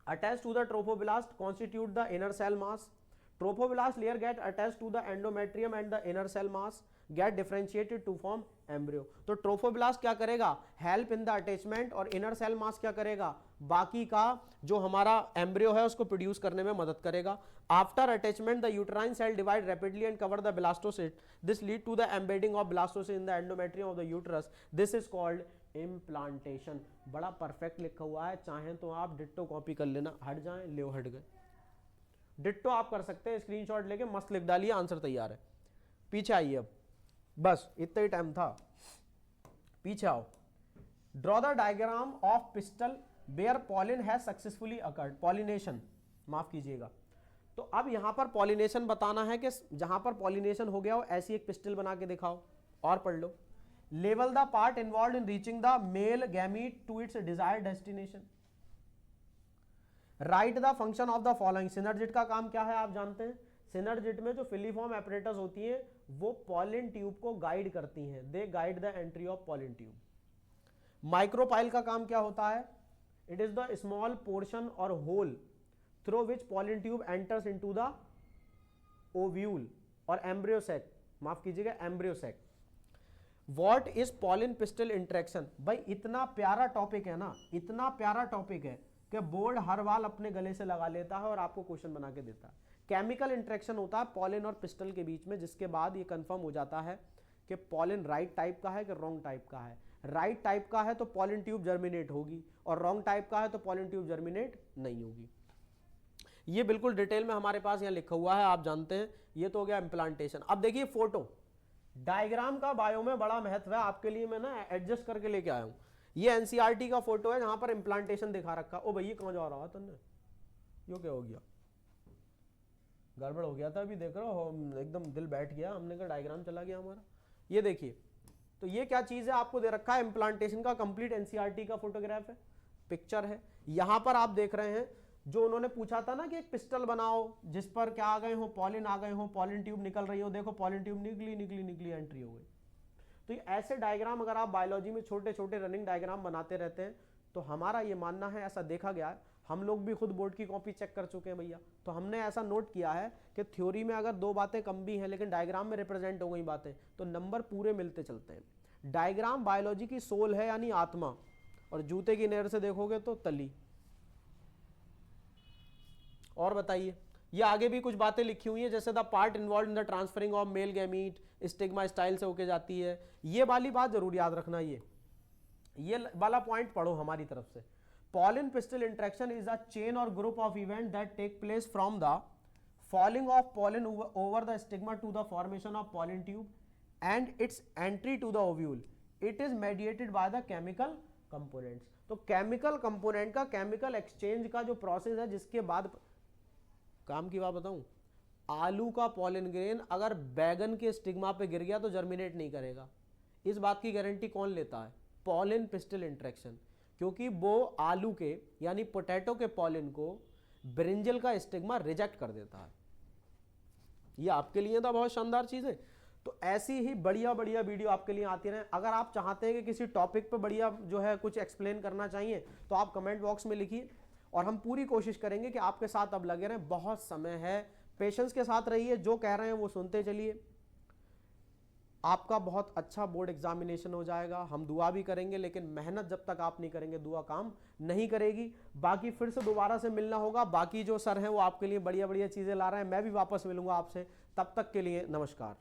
attach to the trophoblast constitute the inner cell mass. Trophoblast layer get attach to the endometrium and the inner cell mass get differentiated to form embryo. तो trophoblast क्या करेगा, help in the attachment, और inner cell mass क्या करेगा, बाकी का जो हमारा एम्ब्रियो है उसको प्रोड्यूस करने में मदद करेगा। After attachment the uterine cell divide rapidly and cover the blastocyst, this lead to the embedding of blastocyst in the endometrium of the uterus, this is called implantation. बड़ा परफेक्ट लिखा हुआ है, चाहें तो आप डिट्टो कॉपी कर लेना, हट जाएं, ले हट गए, डिट्टो आप कर सकते हैं, स्क्रीनशॉट लेके मस्त लिख डालिए, आंसर तैयार है। पीछे आइए, अब बस इतना ही टाइम था, पीछे आओ। Draw the diagram of pistil where pollen has successfully occurred, pollination, माफ कीजिएगा। तो अब यहां पर पॉलिनेशन बताना है कि जहां पर पॉलिनेशन हो गया हो ऐसी एक पिस्टल बना के दिखाओ, और पढ़ लो। लेवल the part involve in reaching the male gamete to its desired destination. Write the function of the following. Synergid का काम क्या है आप जानते हैं, सिनर्जिट में जो फिलीफॉर्म एपरेटस होती है वो पॉलिन ट्यूब को गाइड करती हैं, they guide the entry of pollen tube. Micropyle का काम क्या होता है, it is the small portion और hole through which pollen tube enters into the ovule और एम्ब्रियोसेक, माफ कीजिएगा embryo sac. What is pollen pistil interaction. भाई इतना प्यारा टॉपिक है ना, इतना प्यारा टॉपिक है कि बोर्ड हर बार अपने गले से लगा लेता है और आपको क्वेश्चन बना के देता है। केमिकल इंटरेक्शन होता है पॉलिन और पिस्टल के बीच में, जिसके बाद ये कंफर्म हो जाता है कि पॉलिन राइट टाइप का है कि रॉन्ग टाइप का है। राइट टाइप का है तो पॉलिन ट्यूब जर्मिनेट होगी, और रॉन्ग टाइप का है तो पॉलिन ट्यूब जर्मिनेट नहीं होगी। ये बिल्कुल डिटेल में हमारे पास यहाँ लिखा हुआ है, आप जानते हैं। ये तो हो गया इम्प्लांटेशन। अब देखिए फोटो, डायग्राम का बायो में बड़ा महत्व है, आपके लिए मैं ना एडजस्ट करके लेके आया हूं। ये एनसीईआरटी का फोटो है जहां पर इम्प्लांटेशन दिखा रखा। ओ भैया कहां जा रहा है तुमने, यो क्या हो गया, गड़बड़ हो गया था अभी, देख रहे हो एकदम दिल बैठ गया, हमने कहा डायग्राम चला गया हमारा। ये देखिए, तो ये क्या चीज है आपको दे रखा है, इम्प्लांटेशन का कंप्लीट एनसीईआरटी का फोटोग्राफ है, पिक्चर है। यहां पर आप देख रहे हैं जो उन्होंने पूछा था ना कि एक पिस्टल बनाओ जिस पर क्या आ गए हो, पॉलिन आ गए हो, पॉलिन ट्यूब निकल रही हो, देखो पॉलिन ट्यूब निकली निकली निकली, एंट्री हो गई। तो ये ऐसे डायग्राम अगर आप बायोलॉजी में छोटे छोटे रनिंग डायग्राम बनाते रहते हैं तो हमारा ये मानना है, ऐसा देखा गया है, हम लोग भी खुद बोर्ड की कॉपी चेक कर चुके हैं भैया, तो हमने ऐसा नोट किया है कि थ्योरी में अगर 2 बातें कम भी हैं लेकिन डायग्राम में रिप्रेजेंट हो गई बातें तो नंबर पूरे मिलते चलते हैं। डायग्राम बायोलॉजी की सोल है यानी आत्मा, और जूते की नहर से देखोगे तो तली। और बताइए, ये आगे भी कुछ बातें लिखी हुई हैं, जैसे the part involve in the transferring of male gamete stigma style से होके जाती है। ये वाली बात जरूर याद रखना, ये वाला पॉइंट पढ़ो हमारी तरफ से। Pollen pistil interaction is a chain और group of event that take place from the falling of pollen over the stigma to the formation of pollen tube and its entry to the ovule. It is mediated by the chemical components. तो chemical component का chemical exchange का जो process है, जिसके बाद काम की बात बताऊं, आलू का पॉलिन ग्रेन अगर बैगन के स्टिग्मा पे गिर गया तो जर्मिनेट नहीं करेगा। इस बात की गारंटी कौन लेता है? पॉलिन पिस्टल इंटरेक्शन, क्योंकि वो आलू के यानी पोटैटो के पॉलिन को ब्रिंजल का स्टिग्मा रिजेक्ट कर देता है। ये आपके लिए तो बहुत शानदार चीज है। तो ऐसी ही बढ़िया बढ़िया वीडियो आपके लिए आती रहे। अगर आप चाहते हैं कि किसी टॉपिक पे बढ़िया जो है कुछ एक्सप्लेन करना चाहिए तो आप कमेंट बॉक्स में लिखिए, और हम पूरी कोशिश करेंगे कि आपके साथ अब लगे रहें। बहुत समय है, पेशेंस के साथ रहिए, जो कह रहे हैं वो सुनते चलिए। आपका बहुत अच्छा बोर्ड एग्जामिनेशन हो जाएगा। हम दुआ भी करेंगे, लेकिन मेहनत जब तक आप नहीं करेंगे दुआ काम नहीं करेगी। बाकी फिर से दोबारा से मिलना होगा, बाकी जो सर हैं वो आपके लिए बढ़िया बढ़िया चीज़ें ला रहे हैं, मैं भी वापस मिलूंगा आपसे। तब तक के लिए नमस्कार।